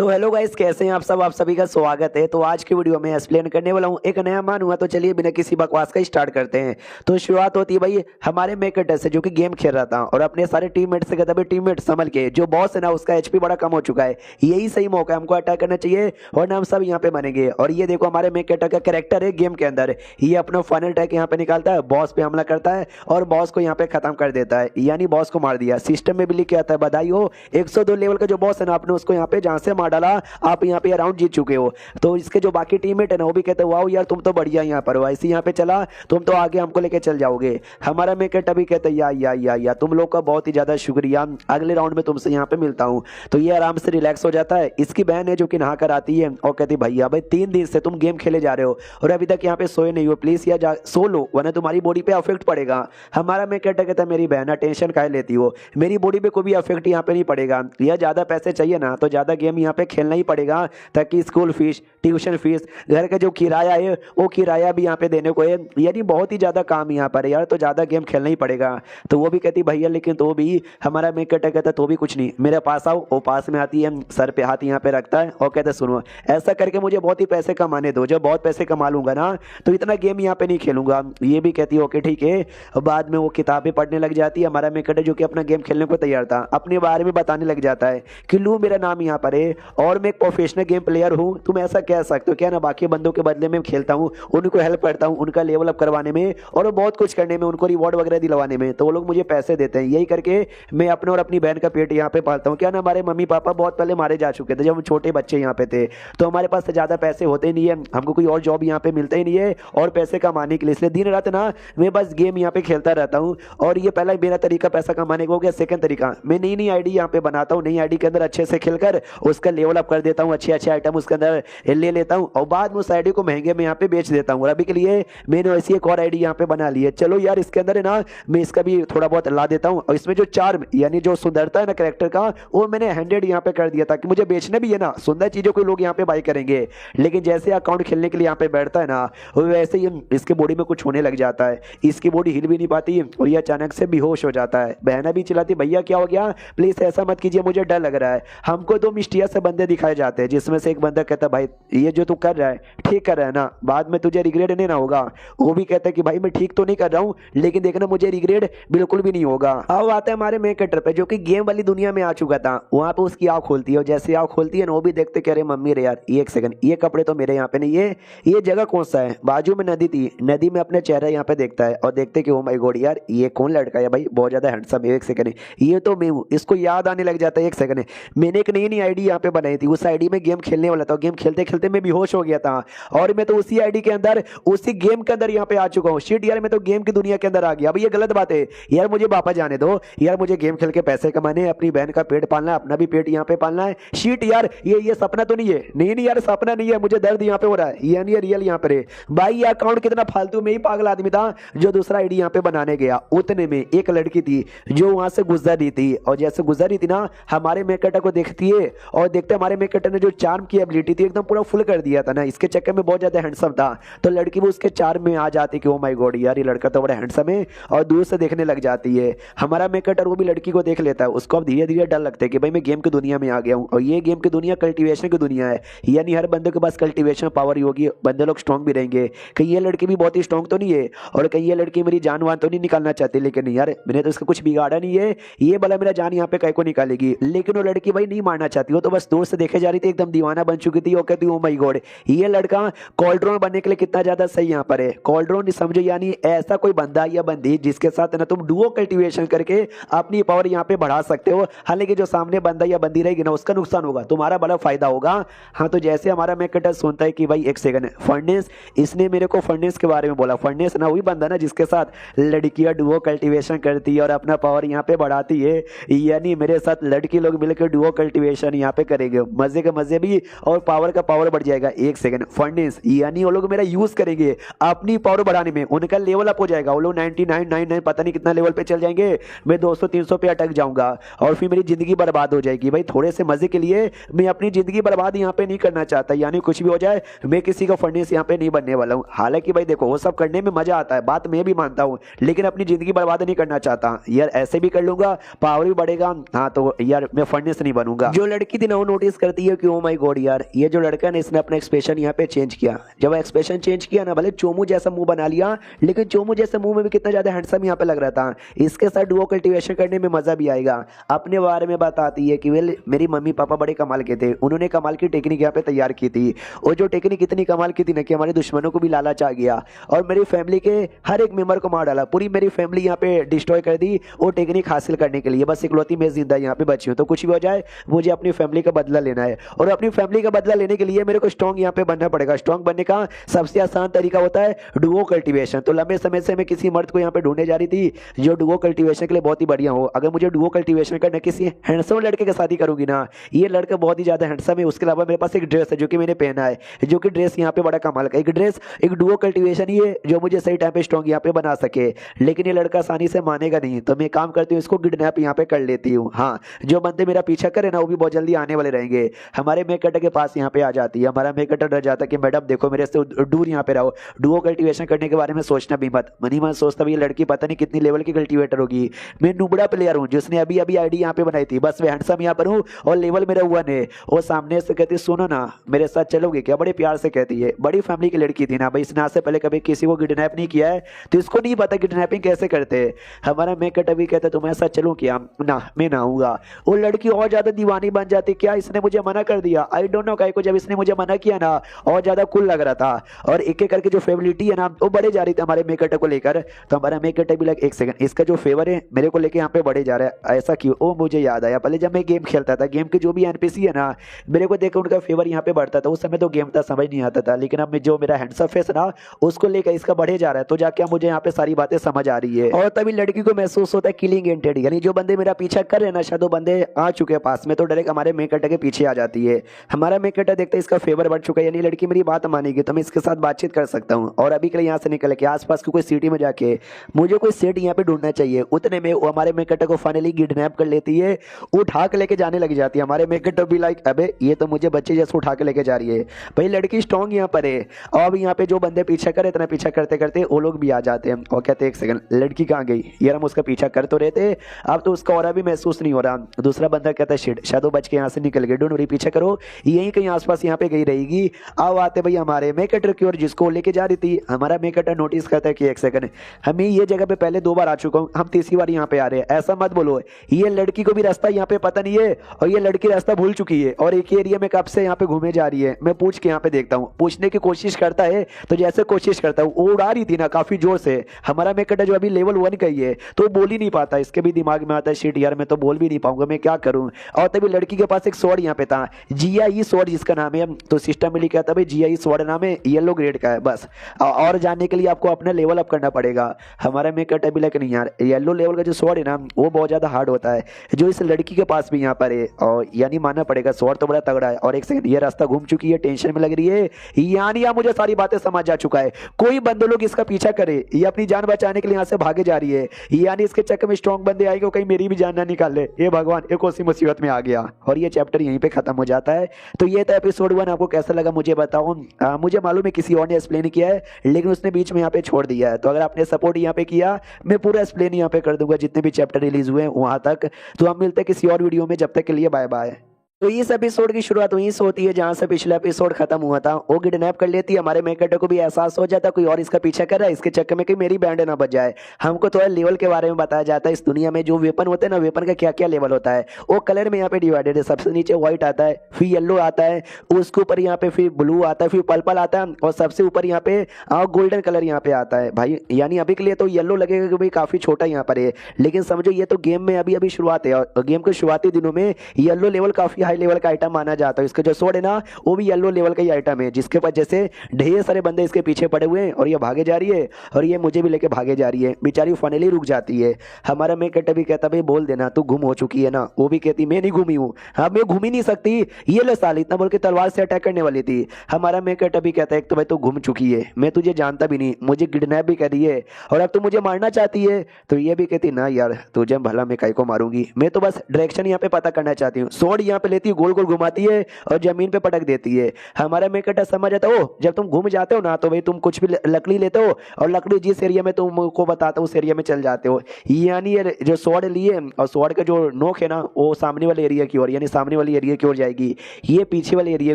तो hello guys, कैसे हैं आप सब। आप सभी का स्वागत है। तो आज की वीडियो में एक्सप्लेन करने वाला हूँ एक नया मान हुआ। तो चलिए बिना किसी बकवास का स्टार्ट करते हैं। तो शुरुआत होती है भाई हमारे मेकटर से, जो कि गेम खेल रहा था और अपने सारे टीममेट से कहता भाई टीममेट संभल के, जो बॉस है ना उसका एचपी बड़ा कम हो चुका है, यही सही मौका है, हमको अटैक करना चाहिए और हम सब यहाँ पे बनेंगे। और ये देखो हमारे मेकटर का कैरेक्टर है गेम के अंदर, ये अपना फाइनल अटैक यहाँ पे निकालता है, बॉस पे हमला करता है और बॉस को यहाँ पे खत्म कर देता है, यानी बॉस को मार दिया। सिस्टम में भी लिख के आता है बधाई हो 102 लेवल का जो बॉस है ना, आपने उसको यहाँ पे जहाँ से मार डाला, आप यहाँ पे राउंड जीत चुके हो। तो इसके जो बाकी टीममेट है ना वो भी कहते हैं वाओ यार तुम तो बढ़िया यहाँ पर हो, ऐसे यहाँ पे चला तुम तो आगे हमको लेके चल जाओगे। हमारा मेकट अभी कहते हैं या तुम लोग का बहुत ही ज्यादा शुक्रिया, अगले राउंड में तुमसे यहाँ पे मिलता हूँ। तो ये आराम से रिलैक्स हो जाता है। इसकी बहन है जो कि नहा कर आती है और कहती भैया भाई 3 दिन से तुम गेम खेले जा रहे हो और अभी तक यहाँ पे सोए नहीं हो, प्लीज यार सो लो वरना तुम्हारी बॉडी पे अफेक्ट पड़ेगा। हमारा मेकट कहता है मेरी बहन टेंशन काहे लेती हो, मेरी बॉडी पे कोई भी अफेक्ट यहाँ पे नहीं पड़ेगा। यह ज्यादा पैसे चाहिए ना तो ज्यादा गेम यहाँ पे खेलना ही पड़ेगा, ताकि स्कूल फीस, ट्यूशन फीस, घर का जो किराया है वो किराया भी यहाँ पे देने को है, यानी बहुत ही ज्यादा काम यहाँ पर है यार, तो ज्यादा गेम खेलना ही पड़ेगा। तो वो भी कहती भैया लेकिन तो भी, हमारा मेकट कहता तो भी कुछ नहीं, मेरे पास आओ। वो पास में आती है, सर पे हाथ यहाँ पे रखता है और कहता सुनो ऐसा करके मुझे बहुत ही पैसे कमाने दो, जब बहुत पैसे कमा लूंगा ना तो इतना गेम यहाँ पे नहीं खेलूंगा। ये भी कहती है ओके ठीक है। बाद में वो किताबें पढ़ने लग जाती है। हमारा मेकट जो कि अपना गेम खेलने को तैयार था, अपने बारे में बताने लग जाता है कि लू मेरा नाम यहाँ पर है और मैं एक प्रोफेशनल गेम प्लेयर हूँ, तुम ऐसा कह सकते हो क्या ना, बाकी बंदों के बदले में खेलता हूँ, उनको हेल्प करता हूँ उनका लेवल अप करवाने में और बहुत कुछ करने में, उनको रिवॉर्ड वगैरह दिलवाने में, तो वो लोग मुझे पैसे देते हैं। यही करके मैं अपने और अपनी बहन का पेट यहाँ पे पालता हूँ। क्या ना हमारे मम्मी पापा बहुत पहले मारे जा चुके थे जब हम छोटे बच्चे यहाँ पे थे, तो हमारे पास ज्यादा पैसे होते ही नहीं है, हमको कोई और जॉब यहाँ पे मिलता ही नहीं है और पैसे कमाने के लिए, इसलिए दिन रात ना मैं बस गेम यहाँ पे खेलता रहता हूँ। और ये पहला मेरा तरीका पैसा कमाने का हो गया। सेकंड तरीका, मैं नई नई आईडी यहाँ पे बनाता हूँ, नई आईडी के अंदर अच्छे से खेलकर उसका लेवल अप कर देता हूँ, अच्छे अच्छे आइटम उसके अंदर ले लेता हूँ और बाद में उस आईडी को महंगे में यहाँ पे बेच देता हूँ। और अभी के लिए मैंने ऐसी एक और आईडी यहाँ पे बना ली है। चलो यार इसके अंदर है ना मैं इसका भी थोड़ा बहुत ला देता हूँ और इसमें जो चार्म यानी जो सुंदरता है ना कैरेक्टर का, वो मैंने 100 यहाँ पे कर दिया ताकि मुझे बेचना भी है ना, सुंदर चीजों को लोग यहाँ पे बाई करेंगे। लेकिन जैसे अकाउंट खेलने के लिए यहाँ पे बैठता है ना वैसे ही इसके बॉडी में कुछ होने लग जाता है, इसकी बॉडी हिल भी नहीं पाती और ये अचानक से बेहोश हो जाता है। बहना भी चिल्लाती भैया क्या हो गया, प्लीज ऐसा मत कीजिए मुझे डर लग रहा है। हमको 2 मिस्टीरियस से बंदे दिखाए जाते हैं जिसमें से एक बंदा कहता भाई ये जो तू कर रहा है ठीक कर रहा है ना, बाद में तुझे रिग्रेट नहीं ना होगा। वो भी कहता है कि भाई मैं ठीक तो नहीं कर रहा हूँ लेकिन देखना मुझे रिग्रेट बिल्कुल भी नहीं होगा। अब आते हैं हमारे मेन कैरेक्टर पे जो कि गेम वाली दुनिया में आ चुका था। वहां पे उसकी आंख खोलती है और जैसे आंख खोलती है ना वो भी देखते कह रहे मम्मी रे यार एक सेकंड, ये कपड़े तो मेरे यहाँ पे नहीं है, ये जगह कौन सा है। बाजू में नदी थी, नदी में अपने चेहरा यहाँ पे देखता है और देखते कि ओ माय गॉड यार ये कौन लड़का है भाई, बहुत ज्यादा हैंडसम है, एक सेकंड ये तो मैं हूँ। इसको याद आने लग जाता है एक सेकंड मैंने एक नई नई आईडी यहाँ पे बनाई थी, उस आईडी में गेम खेलने वाला था, गेम खेलते खेलते मैं बेहोश हो गया था और मैं तो उसी आईडी के अंदर उसी गेम के अंदर यहाँ पे आ चुका हूँ। शिट यार मैं तो गेम की दुनिया के अंदर आ गया। अब ये गलत बात है यार, मुझे वापस जाने दो यार, मुझे गेम खेल के पैसे कमाने, अपनी बहन का पेट पालना है, अपना भी पेट यहाँ पे पालना है। शिट यार ये सपना तो नहीं है, नहीं यार सपना नहीं है, मुझे दर्द यहाँ पे हो रहा है, ये नहीं रियल यहाँ पे भाई। ये अकाउंट कितना फालतू, में ही पागल आदमी था जो दूसरा आईडी यहाँ पे बनाने गया। उतने में एक लड़की थी जो वहां से गुजर रही थी और जैसे गुजर रही थी ना हमारे मेकटर को देखती है और देखते हमारे मेकटर ने जो चार्म की एबिलिटी थी एकदम पूरा फुल कर दिया था ना, इसके चक्कर में बहुत ज्यादा हैंडसम था, तो लड़की भी उसके चार्म में आ जाती कि ओ माय गॉड यार ये लड़का तो बड़ा हैंडसम है और दूर से देखने लग जाती है। हमारा मेकटर वो भी लड़की को देख लेता है, उसको अब धीरे धीरे डर लगता है कि भाई मैं गेम की दुनिया में आ गया हूँ और ये गेम की दुनिया कल्टीवेशन की दुनिया है, यानी हर बंदे के पास कल्टीवेशन पावर ही होगी, बंदे लोग स्ट्रॉन्ग भी रहेंगे। कहीं ये लड़की भी बहुत ही स्ट्रॉन्ग तो नहीं है और कहीं ये लड़की मेरी जान वान तो नहीं निकालना चाहती, लेकिन नहीं यार मैंने तो इसका कुछ बिगाड़ा नहीं है, ये भला मेरा जान यहाँ पे कहीं को निकालेगी। लेकिन वो लड़की भाई नहीं मारना चाहती, वो तो बस दूर से देखे जा रही थी, एकदम दीवाना बन चुकी थी। वो कहती ओ माय गॉड ये लड़का कॉल्ड्रोन बनने के लिए कितना ज्यादा सही यहाँ पर है। कॉल्ड्रोन समझो यानी ऐसा कोई बंदा या बंदी जिसके साथ ना तुम डुओ कल्टीवेशन करके अपनी पावर यहाँ पे बढ़ा सकते हो, हालांकि जो सामने बंदा या बंदी रहेगी ना उसका नुकसान होगा, तुम्हारा बड़ा फायदा होगा। हाँ तो जैसे हमारा मेकटर सुनता है कि भाई एक सेकंड फर्नेस, इसने मेरे को फर्नेस के बारे में बोला। फर्नेस ना वही बंदा ना जिसके साथ लड़कियां डुओ कल्टीवेशन करती है और अपना पावर यहाँ पे बढ़ाती है, यानी मेरे साथ लड़की लोग मिलकर डुओ कल्टीवेशन यहाँ पे करेंगे, मजे के मजे भी और पावर का पावर बढ़ जाएगा। एक सेकंड फर्नेस यानी वो लोग मेरा यूज करेंगे अपनी पावर बढ़ाने में, उनका लेवल अप हो जाएगा, वो लोग 99 99 पता नहीं कितना लेवल पे चल जाएंगे, मैं 200 300 पे अटक जाऊंगा और फिर मेरी जिंदगी बर्बाद हो जाएगी। भाई थोड़े से मजे के लिए मैं अपनी जिंदगी बर्बाद यहाँ पे नहीं करना चाहता, यानी कुछ भी हो जाए मैं किसी का फर्नेस यहाँ पे नहीं बनने वाला हूँ। हालांकि भाई देखो वो सब करने में मजा आता है, बात मैं भी मानता हूँ, लेकिन अपनी जिंदगी बर्बाद नहीं करना चाहता यार, ऐसे भी कर लूंगा पावर भी बढ़ेगा। हाँ तो यार मैं फर्नेस नहीं बनूंगा। जो लड़की थी ना नोटिस करती है कि ओ माय गॉड यार, ये जो लड़का है ना इसने अपना एक्सप्रेशन यहाँ पे चेंज किया। जब एक्सप्रेशन चेंज किया ना, भले चोमू जैसा मुंह बना लिया, लेकिन चोमू जैसे मुंह में भी कितना ज्यादा हैंडसम यहाँ पे लग रहा था। इसके साथ डुओ कल्टीवेशन करने में मजा भी आएगा। अपने बारे में बताती है कि वेल मेरी मम्मी पापा बड़े कमाल के थे, उन्होंने कमाल की टेक्निक यहाँ पे तैयार की थी, और जो टेक्निक इतनी कमाल की थी ना कि हमारे दुश्मनों को भी लालच आ गया और मेरी फैमिली के हर एक मेंबर को मार डाला। पूरी मेरी फैमिली यहाँ पे डिस्ट्रॉय कर दी वो टेक्निक हासिल करने के लिए। बस इकलौती मैं जिंदा यहाँ पे बची हूँ, तो कुछ भी हो जाए मुझे अपनी फैमिली का बदला लेना है, और अपनी फैमिली का बदला लेने के लिए मेरे को स्ट्रॉन्ग यहाँ पे बनना पड़ेगा। स्ट्रॉन्ग बनने का सबसे आसान तरीका होता है डुओ कल्टीवेशन। तो लंबे समय से मैं किसी मर्द को यहाँ पे ढूंढने जा रही थी जो डुओ कल्टीवेशन के लिए बहुत ही बढ़िया हो। अगर मुझे डुओ कल्टीवेशन करना, किसी हैंडसम लड़के के शादी करूंगी ना, ये लड़का बहुत ही ज्यादा हैंडसम है, उसके अलावा मेरे पास एक ड्रेस है जो कि मैंने पहना है, जो कि ड्रेस यहाँ पे बड़ा कमाल का एक ड्रेस, एक डुओ कल्टीवेशन ही है जो मुझे सही टाइम पे स्ट्रॉन्ग यहाँ पे बना सके। लेकिन ये लड़का आसानी से मानेगा नहीं, तो मैं काम करती हूँ इसको किडनैप यहाँ पे कर लेती हूँ। हाँ, जो बंदे मेरा पीछा करे ना वो भी बहुत जल्दी आने वाले रहेंगे। हमारे मेकटर के पास यहाँ पे आ जाती है। हमारा मेकटर डर जाता है कि मैडम देखो मेरे से दूर यहाँ पे रहो, डुओ कल्टीवेशन करने के बारे में सोचना भी मत। मनी मन सोचता भी ये लड़की पता नहीं कितनी लेवल की कल्टीवेटर होगी। मैं नुबड़ा प्लेयर हूँ जिसने अभी अभी आईडी यहाँ पे बनाई थी, बस मैं हैंडसम यहाँ पर हूँ और लेवल मेरा हुआ नहीं। और सामने से कहती सुनो ना मेरे साथ चलोगे क्या, बड़े प्यार से कहती है। बड़ी फैमिली की लड़की थी ना भाई, इसने आज से पहले कभी किसी को किडनैप नहीं किया है, तो इसको नहीं पता किडनैपिंग कैसे करते हैं। हमारा मेकट अभी कहता तुम्हारे साथ चलूं क्या, ना मैं ना आऊंगा। वो लड़की और ज्यादा दीवानी बन जाती, क्या इसने मुझे मना कर दिया, आई डोंट नो काहे को। जब इसने मुझे मना किया ना और ज्यादा कूल लग रहा था, और एक एक करके जो फेवरिटी है ना वो बढ़े जा रही थी हमारे मेकट को लेकर। तो हमारा मेकट भी लग एक सेकंड, इसका जो फेवर है मेरे को लेके यहाँ पे बढ़े जा रहा है, ऐसा क्यों। ओ मुझे याद आया, पहले जब मैं गेम खेलता था, गेम के जो भी एनपीसी है ना मेरे को देख उनका फेवर यहाँ पे बढ़ता था। उस समय तो गेम था समझ नहीं आता था, लेकिन अब जो मेरा हैंडसम फेस ना उसको लेकर इसका बढ़े जा रहा है, तो जाके मुझे यहाँ पे सारी बातें समझ आ रही है। और तभी लड़की को महसूस होता है किलिंग एंटेड, यानी जो बंदे मेरा पीछा कर रहे हैं ना शायद वो बंदे आ चुके हैं पास में, तो डायरेक्ट हमारे मेकटर के पीछे आ जाती है। हमारा मेकटर देखते इसका फेवर बढ़ चुका है, यानी लड़की मेरी बात मानेगी तो मैं इसके साथ बातचीत कर सकता हूँ। और अभी के लिए यहाँ से निकल के आसपास की कोई सिटी में जाके मुझे कोई सेट यहाँ पे ढूंढना चाहिए। उतने में वो हमारे मेकटर को फाइनली किडनैप कर लेती है, उठा के लेके जाने लग जाती है। हमारे मेकटर भी लाइक अबे ये तो मुझे बच्चे जैसे उठा के लेके जा रही है। भाई लड़की स्ट्रॉन्ग यहाँ पर है, और अब यहाँ पे जो बंदे पीछा करे इतना पीछा करते करते वो लोग भी आ जाते हैं और कहते हैं एक सेकंड लड़की कहाँ गई यार, हम उसका पीछा कर तो रहे थे, अब तो उसका और भी महसूस नहीं हो रहा। दूसरा बंदा कहता है शिट शायद वो बच के यहाँ से निकल गए, डोंट वरी पीछा करो, यहीं कहीं आसपास यहाँ पे गई रहेगी। अब आते भाई हमारे मेकटर की ओर जिसको लेके जा रही थी। हमारा मेकटर नोटिस करता है कि एक सेकंड हमें ये जगह पे पहले 2 बार आ चुका हूँ, हम तीसरी बार यहाँ पे आ रहे हैं, ऐसा मत बोलो। ये लड़की को भी रास्ता यहाँ पे पता नहीं है और ये लड़की रास्ता भूल चुकी है और एक एरिया में कब से यहाँ पे घूमे जा रही है। मैं पूछ के यहाँ पे देखता हूँ, पूछने की कोशिश करता है, तो जैसे कोशिश करता हूँ वो उड़ा रही थी ना काफी जोर से। हमारा मेकटर जो अभी लेवल 1 का ही है तो बोल ही नहीं पाता, इसके भी दिमाग में आता है शिट यार मैं तो बोल भी नहीं पाऊंगा, मैं क्या करूं। और तभी लड़की के पास एक स्वॉर्ड यहाँ पे था, जीआई स्वॉर्ड जिसका नाम है, तो सिस्टम में लिखा था भाई जीआई स्वॉर्ड नाम है, येलो ग्रेड का है बस, और जानने के लिए आपको अपना लेवल अप करना पड़ेगा। हमारा मेकटर भी नहीं यार येलो लेवल का जो स्वॉर्ड है ना वो बहुत ज्यादा हार्ड होता है, जो इस लड़की के पास भी यहाँ पर है, और यानी मानना पड़ेगा स्वॉर्ड तो बड़ा तगड़ा है। और एक सेकंड ये रास्ता घूम चुकी है, टेंशन में लग रही है, यानी मुझे सारी बातें समझ जा चुका है। कोई बंदे लोग इसका पीछा करे, ये अपनी जान बचाने के लिए यहाँ से भागे जा रही है, यानी इसके चक्कर में स्ट्रॉन्ग बंदे आएंगे कहीं मेरी भी जान ना निकाल ले। ये भगवान एक और सी मुसीबत में आ गया, और ये चैप्टर यहीं पे खत्म हो जाता है। तो ये था एपिसोड 1, आपको कैसा लगा मुझे बताओ। मुझे मालूम है किसी और ने एक्सप्लेन किया है लेकिन उसने बीच में यहाँ पे छोड़ दिया है, तो अगर आपने सपोर्ट यहाँ पे किया मैं पूरा एक्सप्लेन यहाँ पे कर दूंगा जितने भी चैप्टर रिलीज हुए वहां तक। तो हम मिलते हैं किसी और वीडियो में, जब तक के लिए बाय बाय। तो इस एपिसोड की शुरुआत वहीं से होती है जहां से पिछला एपिसोड खत्म हुआ था। वो किडनैप कर लेती है, हमारे मेकटर को भी एहसास हो जाता है कोई और इसका पीछा कर रहा है, इसके चक्कर में कहीं मेरी बैंड ना बच जाए। हमको थोड़ा लेवल के बारे में बताया जाता है, इस दुनिया में जो वेपन होते हैं ना वेपन का क्या क्या लेवल होता है वो कलर में यहाँ पे डिवाइडेड है। सबसे नीचे व्हाइट आता है, फिर येलो आता है, उसके ऊपर यहाँ पे फिर ब्लू आता है, फिर पर्पल आता है, और सबसे ऊपर यहाँ पे गोल्डन कलर यहाँ पे आता है भाई। यानी अभी के लिए तो येलो लगेगा कि भाई काफी छोटा यहाँ पर है, लेकिन समझो ये तो गेम में अभी अभी शुरुआत है, और गेम के शुरुआती दिनों में येलो लेवल काफी हाई लेवल का आइटम माना जाता है। इसका जो स्वॉर्ड है ना वो भी येलो लेवल का ही आइटम है, जिसके पास जैसे ढेर सारे बंदे इसके पीछे पड़े हुए हैं और ये भागे जा रही है, और ये मुझे भी लेके भागे जा रही है। बेचारी फाइनली रुक जाती है। हमारा मेकटर भी कहता भाई बोल देना तू गुम हो चुकी है ना, वो भी कहती मैं नहीं घूमी हूँ। हाँ मैं घूम ही नहीं सकती, ये ले साल इतना बोल के तलवार से अटैक करने वाली थी। हमारा मेकटर भी कहता है तो भाई तू घूम चुकी है, मैं तुझे जानता भी नहीं, मुझे किडनैप भी करी है और अब तू मुझे मारना चाहती है। तो ये भी कहती ना यार तुझे भला मैं काहे को मारूंगी, मैं तो बस डायरेक्शन यहाँ पे पता करना चाहती हूँ। स्वॉर्ड यहाँ पे लेती है, गोल गोल घुमाती है और जमीन पे पटक देती है। हमारा मेकट समझ आता हो, जब तुम घूम जाते हो ना तो भाई तुम कुछ भी लकड़ी लेते हो और लकड़ी जिस एरिया में तुमको बताता हो उस एरिया में चल जाते हो। यानी ये जो स्वॉर्ड लिए और स्वॉर्ड का जो नोक है ना वो सामने वाले एरिया की ओर, यानी सामने वाले एरिया की ओर जाएगी, ये पीछे वाले एरिया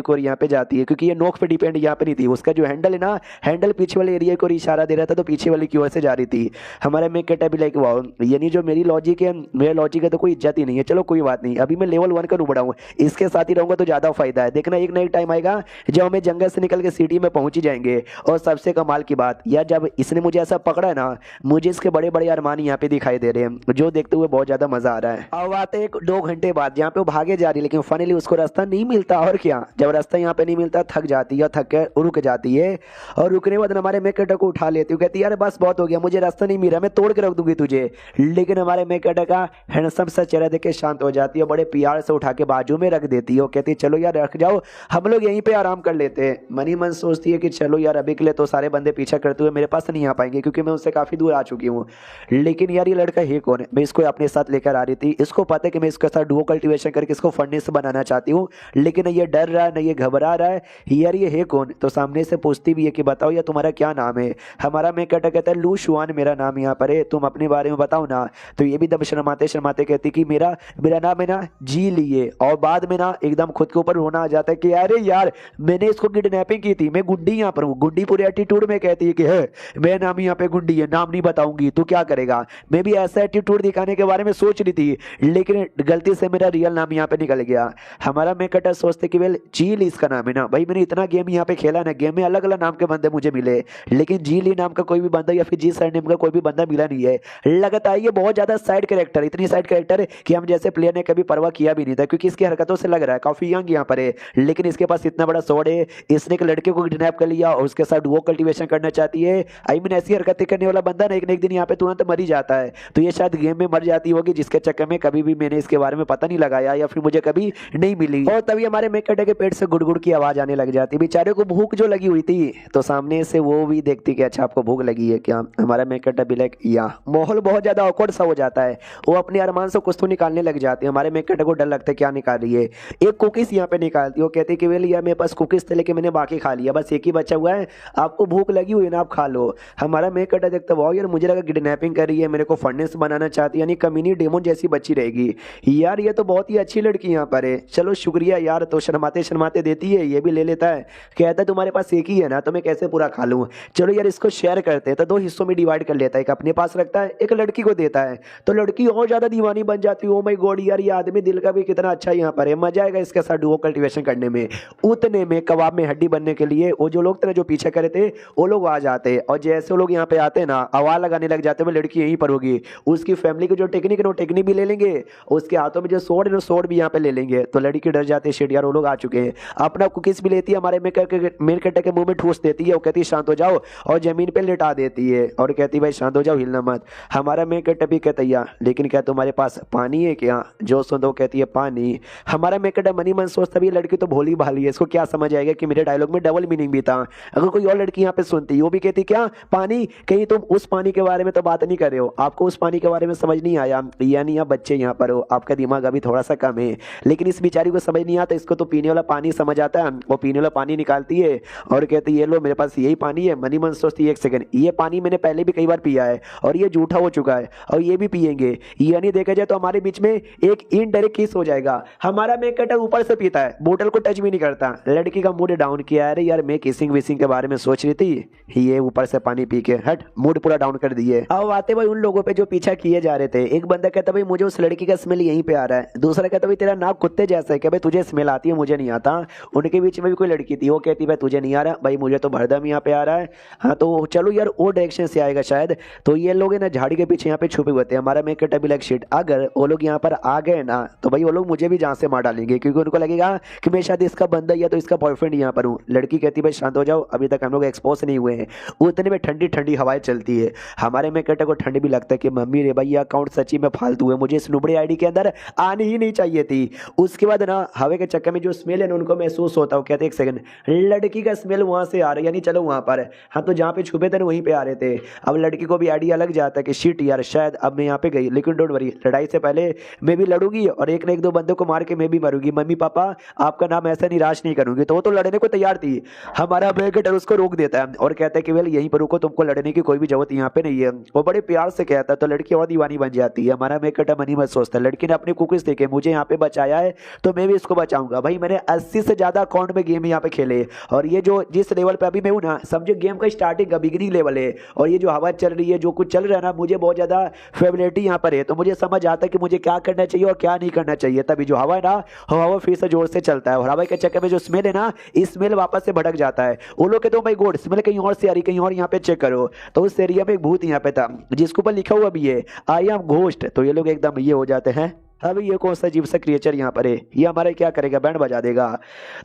की ओर यहाँ पे जाती है, क्योंकि ये नोक पे डिपेंड यहाँ पे नहीं थी। उसका जो हैंडल है ना, हैंडल पीछे वाले एरिया को इशारा दे रहा था तो पीछे वाले की ओर से जा रही थी। हमारा मेकट अभी लाइक वाओ, यानी जो मेरी लॉजिक है, मेरे लॉजिक है तो कोई इज्जत ही नहीं है। चलो कोई बात नहीं, अभी मैं लेवल 1 का रूबड़ा हूँ, इसके साथ ही रहूंगा तो ज्यादा फायदा है। देखना एक ना एक टाइम आएगा जब हमें जंगल से निकल के सिटी में पहुंच ही जाएंगे। और सबसे कमाल की बात यार, जब इसने मुझे ऐसा पकड़ा है ना, मुझे इसके बड़े बड़े अरमान यहाँ पे दिखाई दे रहे हैं, जो देखते हुए बहुत ज्यादा मजा आ रहा है। अब आते एक 2 घंटे बाद, जहाँ पे वो भागे जा रही है लेकिन फाइनली उसको रास्ता नहीं मिलता। और क्या, जब रास्ता यहाँ पे नहीं मिलता थक जाती है, थक के रुक जाती है और रुकने के बाद हमारे मेकट को उठा लेती है, कहती है यार बस बहुत हो गया, मुझे रास्ता नहीं मिला, मैं तोड़ के रख दूंगी तुझे। लेकिन हमारे मेकट का हैंडसम सा चेहरा देख के शांत हो जाती है, बड़े प्यार से उठा के बाजू में रख देती है। वो कहती है चलो यार रख जाओ, हम लोग यहीं पे आराम कर लेते हैं। मनी मन सोचती है कि चलो यार अभी के लिए तो सारे बंदे पीछा करते हुए मेरे पास नहीं आ पाएंगे, क्योंकि मैं उससे काफी दूर आ चुकी हूँ। लेकिन यार ये लड़का है कौन है, मैं इसको अपने साथ लेकर आ रही थी, इसको पता है कि मैं इसके साथ डुओ कल्टीवेशन करके इसको फर्नेस बनाना चाहती हूँ। लेकिन ये डर रहा है ना, ये घबरा रहा है, यार ये है कौन। तो सामने से पूछती भी है कि बताओ यार तुम्हारा क्या नाम है। हमारा मेकट कहता है लू शुआन मेरा नाम यहाँ पर है, तुम अपने बारे में बताओ ना। तो ये भी दम शर्माते शर्माते कहती कि मेरा मेरा नाम है ना जी लिए। और बाद में ना एकदम खुद के ऊपर रोना आ जाता है कि अरे यार मैंने इसको किडनैपिंग की थी, मैं गुड्डी यहाँ पर हूँ। गुड्डी पूरे एटीट्यूड में कहती है कि है मेरा नाम यहाँ पे गुड्डी है, नाम नहीं बताऊंगी, तू क्या करेगा। मैं भी ऐसा एटीट्यूड दिखाने के बारे में सोच रही थी, लेकिन गलती से मेरा रियल नाम यहाँ पे निकल गया। हमारा मेकट सोचते कि वेल जील इसका नाम है ना। भाई मैंने इतना गेम यहाँ पे खेला ना, गेम में अलग अलग नाम के बंदे मुझे मिले, लेकिन जीली नाम का कोई भी बंदा या फिर जी सरनेम का कोई भी बंदा मिला नहीं है। लगता है ये बहुत ज्यादा साइड कैरेक्टर, इतनी साइड कैरेक्टर कि हम जैसे प्लेयर ने कभी परवाह किया भी नहीं था, क्योंकि इसकी हरकतों से लग रहा है काफी यंग यहाँ पर है। लेकिन इसके पास इतना बड़ा स्वॉर्ड है, इसने एक लड़के को किडनैप कर लिया और उसके साथ डुओ कल्टीवेशन करना चाहती है। आई मीन ऐसी हरकतें करने वाला बंदा ना एक न एक दिन यहाँ पे तुरंत मर ही जाता है। तो ये शायद गेम में मर जाती होगी, जिसके चक्कर में कभी भी मैंने इसके बारे में पता नहीं लगाया या फिर मुझे कभी नहीं मिली। और तभी हमारे मेकट के पेट से गुड़गुड़ की आवाज आने लग जाती, बेचारे को भूख जो लगी हुई थी। तो सामने से वो भी देखती कि अच्छा आपको भूख लगी है क्या। हमारा मेकट भी लाइक या माहौल बहुत ज्यादा ऑकवर्ड सा हो जाता है, वो अपने अरमान से कुछ तो निकालने लग जाती है। हमारे मेकट को डर लगता है क्या निकाल रही है। एक कुकीज यहाँ पे निकालती है, वो कहती है कि वेल यार मेरे पास कुकीज थे लेकिन मैंने बाकी खा लिया, बस एक ही बचा हुआ है, आपको भूख लगी हुई है ना आप खा लो। हमारा मेकट देखता वाओ यार मुझे लगा किडनैपिंग कर रही है, मेरे को फर्नेस बनाना चाहती है, यानी कमीनी डेमोन जैसी बच्ची रहेगी। यार ये तो बहुत ही अच्छी लड़की यहाँ पर है, चलो शुक्रिया यार। तो शर्माते शर्माते देती है, ये भी ले लेता है, कहता है तुम्हारे पास एक ही है ना तो मैं कैसे पूरा खा लूँ, चलो यार इसको शेयर करते हैं। तो 2 हिस्सों में डिवाइड कर लेता है, एक अपने पास रखता है एक लड़की को देता है। तो लड़की और ज्यादा दीवानी बन जाती है, ओ माय गॉड यार ये आदमी दिल का भी कितना अच्छा यहाँ पर है, मजा आएगा इसके साथ डुओ कल्टीवेशन करने में। उतने में कबाब में हड्डी बनने के लिए वो जो लोग थे जो पीछे करे थे वो लोग आ जाते हैं, और जैसे वो लोग यहाँ पे आते हैं ना आवाज लगाने लग जाते हैं लड़की यहीं पर होगी। उसकी फैमिली की जो टेक्निक है वो टेक्निक भी ले लेंगे, उसके हाथों में जो सोर्ड है वो सोर्ड भी यहाँ पे ले लेंगे। तो लड़की डर जाती है, शेड यार वो लोग आ चुके हैं। अपना कुकीज भी लेती है, हमारे मेकट के मुंह में ठूस देती है, वो कहती है शांत हो जाओ और जमीन पे लिटा देती है और कहती है भाई शांत हो जाओ हिलना मत। हमारा मेकट भी कहता है लेकिन क्या तुम्हारे पास पानी है क्या, जो सुन दो कहती है पानी। हमारा मेकट मनी मन सोचता भी लड़की तो भोली भाली है, इसको क्या समझ आएगा कि मेरे डायलॉग में डबल मीनिंग भी था। अगर कोई और लड़की यहाँ पे सुनती वो भी कहती क्या पानी, कहीं तुम उस पानी के बारे में तो बात नहीं कर रहे हो, आपको उस पानी के बारे में समझ नहीं आया, यानी आप बच्चे यहाँ पर हो, आपका दिमाग अभी थोड़ा सा कम है। लेकिन इस बेचारी को समझ नहीं आता, इसको तो पीने वाला पानी समझ आता है। वो पीने वाला पानी निकालती है और कहती है ये लो मेरे पास यही पानी है। मनी मन सोचती है एक सेकंड, ये पानी मैंने पहले भी कई बार पिया है और ये झूठा हो चुका है और ये भी पियेंगे, यानी देखा जाए तो हमारे बीच में एक इनडायरेक्ट किस हो जाएगा। हमारा मेकट ऊपर से पीता है, बोतल को टच भी नहीं करता। लड़की का मूड डाउन किया, अरे यार मैं किसिंग विसिंग के बारे में सोच रही थी, ये ऊपर से पानी पी के हट मूड पूरा डाउन कर दिए। अब आते भाई उन लोगों पे जो पीछा किए जा रहे थे। एक बंदा कहता भाई मुझे उस लड़की का स्मेल यहीं पे आ रहा है, दूसरा कहता भाई तेरा नाक कुत्ते जैसा है, क्या भाई तुझे स्मेल आती है मुझे नहीं आता। उनके बीच में भी कोई लड़की थी, वो कहती भाई तुझे नहीं आ रहा, भाई मुझे तो भरदम यहाँ पे आ रहा है। हाँ तो चलो यार वो डायरेक्शन से आएगा शायद। तो ये लोग ना झाड़ी के पीछे यहाँ पे छुपे हुए थे। हमारा मेकट भी लाइक शिट, अगर वो लोग यहाँ पर आ गए ना तो भाई वो लोग मुझे भी जान से मार डालेंगे, क्योंकि उनको लगेगा कि मैं शायद इसका बंदा या तो इसका बॉयफ्रेंड यहाँ पर हूँ। लड़की कहती भाई शांत हो जाओ, अभी तक हम लोग एक्सपोज नहीं हुए हैं। उतने में ठंडी ठंडी हवाएं चलती है, हमारे मेकट को ठंड भी लगता है कि मम्मी रे भाई ये अकाउंट सच्ची में फालतू है, मुझे इस नुबड़े आईडी के अंदर आनी ही नहीं चाहिए थी। उसके बाद ना हवा के चक्कर में जो स्मेल है ना उनको महसूस होता है, कहते एक सेकंड लड़की का स्मेल वहां से आ रहा है, यानी चलो वहां पर। हाँ तो जहाँ पे छुपे थे ना वहीं पे आ रहे थे। अब लड़की को भी आइडिया लग जाता है कि शिट यार शायद अब मैं यहाँ पे गई, लेकिन डोंट वरी लड़ाई से पहले मैं भी लड़ूंगी और एक ना एक 2 बंदों को मार के मैं भी मरूंगी, मम्मी पापा आपका नाम ऐसा निराश नहीं करूंगी। तो वो तो लड़ने को तैयार थी। हमारा मेकटर उसको रोक देता है और कहता है कि वेल यहीं पर रुको, तुमको लड़ने की कोई भी जरूरत यहाँ पे नहीं है। वो बड़े प्यार से कहता है तो लड़की और दीवानी बन जाती है। हमारा मेकटर मनी मत सोचता है लड़की ने अपनी कुकीज देके मुझे यहाँ पे बचाया है तो मैं भी इसको बचाऊंगा। भाई मैंने 80 से ज्यादा अकाउंट में गेम यहाँ पे खेले और ये जो जिस लेवल पे अभी मैं हूँ ना, समझो गेम का स्टार्टिंग का बिगिनिंग लेवल है और ये जो हवा चल रही है, जो कुछ चल रहा है ना, मुझे बहुत ज्यादा फेवरेट यहाँ पर है। तो मुझे समझ आता है कि मुझे क्या करना चाहिए और क्या नहीं करना चाहिए। तभी जो हवा है ना, हवा फिर से जोर से चलता है और हवा के चक्कर में जो स्मेल है ना, स्मेल वापस से भटक जाता है। वो लोग कहते हो भाई गॉड स्मेल कहीं और से आ रही, कहीं और यहाँ पे चेक करो। तो उस एरिया में एक भूत यहाँ पे था जिसके ऊपर लिखा हुआ भी है आई एम घोस्ट। तो ये लोग एकदम ये हो जाते हैं, अभी ये कौन सा अजीब सा क्रिएचर यहाँ पर है, ये हमारे क्या करेगा, बैंड बजा देगा।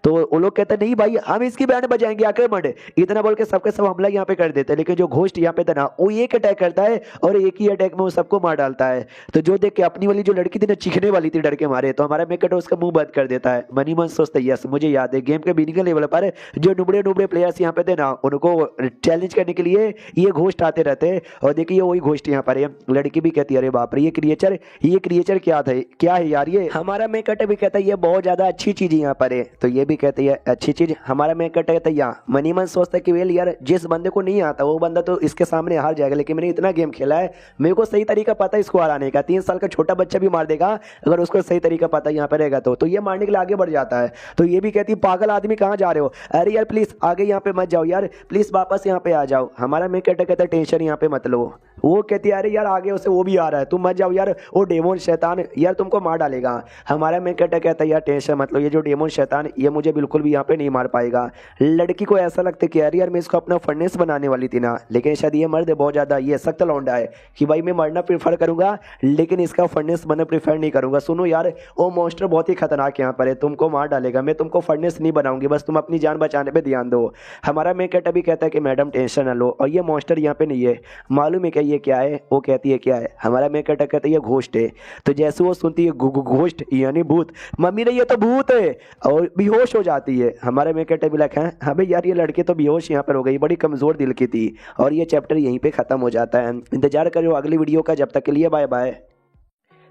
तो वो लोग कहते हैं नहीं भाई हम इसकी बैंड बजाएंगे आक्रमण, इतना बोल के सबके सब हमला यहाँ पे कर देते हैं। लेकिन जो घोस्ट यहाँ पे था ना, वो एक अटैक करता है और एक ही अटैक में वो सबको मार डालता है। तो जो देख के अपनी वाली जो लड़की थी ना, चीखने वाली थी डर के मारे, तो हमारा मेकट उसका मुंह बंद कर देता है। मनी मन सोचता है यस मुझे याद है गेम के बिगिनिंग लेवल पर जो नुबड़े नुबड़े प्लेयर्स यहाँ पे थे ना, उनको चैलेंज करने के लिए ये घोस्ट आते रहते हैं। और देखिए वही घोस्ट यहाँ पर है। लड़की भी कहती है अरे बाप रे ये क्रिएचर क्या था, क्या है यार ये। हमारा मेकट भी कहता है ये बहुत ज्यादा अच्छी चीज यहाँ पर है। तो ये भी कहती है अच्छी चीज। हमारा मेकट कहता है या मनी मन सोचता है कि वेल यार जिस बंदे को नहीं आता वो बंदा तो इसके सामने हार जाएगा, लेकिन मैंने इतना गेम खेला है, मेरे को सही तरीका पता है इसको हराने का। 3 साल का छोटा बच्चा भी मार देगा अगर उसको सही तरीका पता यहाँ पे रहेगा तो ये मारने के लिए आगे बढ़ जाता है। तो ये भी कहती है पागल आदमी कहाँ जा रहे हो, अरे यार प्लीज आगे यहाँ पे मत जाओ यार, प्लीज वापस यहाँ पे आ जाओ। हमारा मेकट कहता है टेंशन यहाँ पे मत लो। वो कहती है अरे यार आगे उसे वो भी आ रहा है, तुम मत जाओ यार, वो डेमोन शैतान यार तुमको मार डालेगा। हमारा मेकट कहता है यार टेंशन मत लो, ये जो डेमोन शैतान ये मुझे बिल्कुल भी यहाँ पे नहीं मार पाएगा। लड़की को ऐसा लगता है कि यार मैं इसको अपना फर्नेस बनाने वाली थी ना, लेकिन शायद ये मर्द बहुत ज्यादा ये सख्त लौंडा है कि भाई मैं मरना प्रीफर करूंगा लेकिन इसका फर्नेस बनना प्रीफर नहीं करूंगा। सुनो यार वो मॉन्स्टर बहुत ही खतरनाक यहाँ पर है, तुमको मार डालेगा, मैं तुमको फर्नेस नहीं बनाऊंगी, बस तुम अपनी जान बचाने पर ध्यान दो। हमारा मेकट अभी कहता है कि मैडम टेंशन न लो और ये मॉन्स्टर यहाँ पे नहीं है, मालूम है क्या ये क्या है। वो कहती है क्या है, हमारा मेकट कहता है ये घोस्ट है। तो जैसे वो सुनती है घोस्ट यानी भूत, मम्मी ने ये तो भूत है और बेहोश हो जाती है। हमारे मेकट भी लगा है हाँ भाई यार ये लड़की तो बेहोश यहाँ पर हो गई, बड़ी कमजोर दिल की थी। और ये चैप्टर यहीं पे खत्म हो जाता है। इंतजार करो अगली वीडियो का, जब तक के लिए बाय बाय।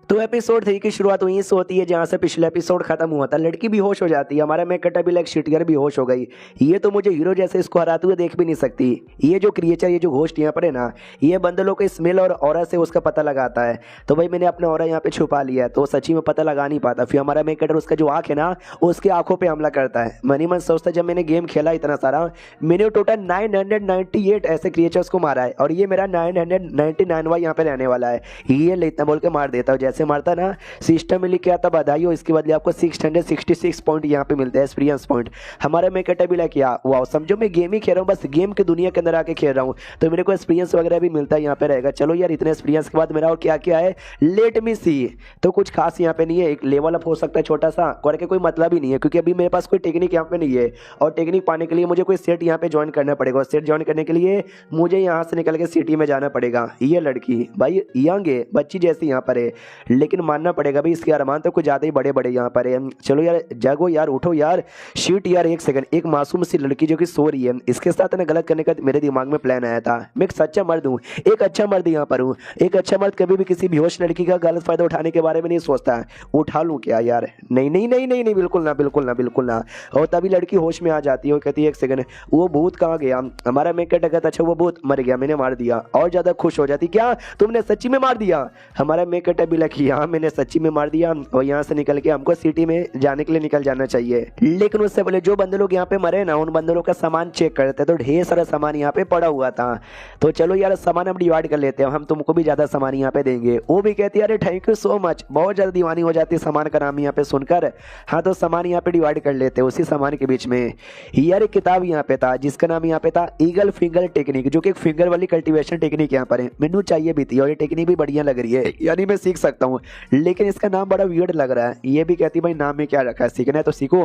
तो एपिसोड 3 की शुरुआत वहीं से होती है जहां से पिछला एपिसोड खत्म हुआ था। लड़की भी होश हो जाती है, हमारा मेकट भी लाइक शिटियर भी होश हो गई। ये तो मुझे हीरो जैसे इसको हराते हुए देख भी नहीं सकती। ये जो क्रिएचर ये जो घोस्ट यहाँ पर है ना, ये बंदलों के स्मेल और ऑरा से उसका पता लगाता है। तो भाई मैंने अपना ऑरा यहाँ पे छुपा लिया है तो सच्ची में पता लगा नहीं पाता। फिर हमारा मेकट उसका जो आँख है ना उसकी आंखों पर हमला करता है। मनी मन सोचता जब मैंने गेम खेला इतना सारा, मैंने टोटल 998 ऐसे क्रिएचर्स को मारा है और ये मेरा 999वां यहाँ पे रहने वाला है। ये इतना बोल के मार देता हूँ। जैसे मारता ना सिस्टम में लिखे आता बधाई हो, इसके बदले आपको 666 पॉइंट यहाँ पे मिलते हैं एक्सपीरियंस पॉइंट। हमारे मेकट भी लाइक या वाह समझो मैं गेम ही खेल रहा हूँ, बस गेम की दुनिया के अंदर आके खेल रहा हूँ तो मेरे को एक्सपीरियंस वगैरह भी मिलता है यहाँ पे रहेगा। चलो यार इतने एक्सपीरियंस के बाद मेरा और क्या क्या है लेट मी सी। तो कुछ खास यहाँ पे नहीं है, एक लेवल अप हो सकता है छोटा सा, करके कोई मतलब ही नहीं है क्योंकि अभी मेरे पास कोई टेक्निक यहाँ पे नहीं है। और टेक्निक पाने के लिए मुझे कोई सेट यहाँ पे ज्वाइन करना पड़ेगा और सेट ज्वाइन करने के लिए मुझे यहाँ से निकल के सिटी में जाना पड़ेगा। ये लड़की भाई यंग है, बच्ची जैसी यहाँ पर है, लेकिन मानना पड़ेगा भाई इसके अरमान तो कुछ ज्यादा ही बड़े बड़े यहाँ पर है। चलो यार जागो यार, उठो यार, शीट यार। एक सेकंड, एक मासूम सी लड़की जो कि सो रही है, इसके साथ ना गलत करने का मेरे दिमाग में प्लान आया था। मैं एक सच्चा मर्द हूँ, एक अच्छा मर्द यहाँ पर हूँ। एक अच्छा मर्द कभी भी किसी बेहोश लड़की का गलत फायदा उठाने के बारे में नहीं सोचता। उठा लूँ क्या यार, नहीं नहीं नहीं नहीं नहीं बिल्कुल ना बिल्कुल ना बिल्कुल ना। और तभी लड़की होश में आ जाती है, वो कहती है एक सेकंड वो भूत कहाँ गया। हमारा मेकट कहता अच्छा वो भूत मर गया, मैंने मार दिया। और ज्यादा खुश हो जाती, क्या तुमने सच्ची में मार दिया। हमारा मेकट भी लगी हाँ मैंने सच्ची में मार दिया और यहाँ से निकल के हमको सिटी में जाने के लिए निकल जाना चाहिए। लेकिन उससे पहले जो बंदे लोग यहाँ पे मरे ना, उन बंदे लोग का सामान चेक करते तो ढेर सारा सामान यहाँ पे पड़ा हुआ था। तो चलो यार सामान हम डिवाइड कर लेते हैं, हम तुमको भी ज्यादा सामान यहाँ पे देंगे। वो भी कहती है अरे थैंक यू सो मच, बहुत ज्यादा दीवानी हो जाती है सामान का नाम यहाँ पे सुनकर। हाँ तो सामान यहाँ पे डिवाइड कर लेते हैं। उसी सामान के बीच में यार एक किताब यहाँ पे था जिसका नाम यहाँ पे था ईगल फिंगर टेक्निक, जो कि एक फिंगर वाली कल्टीवेशन टेक्निक यहाँ पर है। मैनू चाहिए भी थी और ये टेक्निक भी बढ़िया लग रही है, यानी मैं सीख सकता हूँ, लेकिन इसका नाम बड़ा वियर्ड लग रहा है। ये भी कहती भाई नाम में क्या रखा है, सीखना है तो सीखो,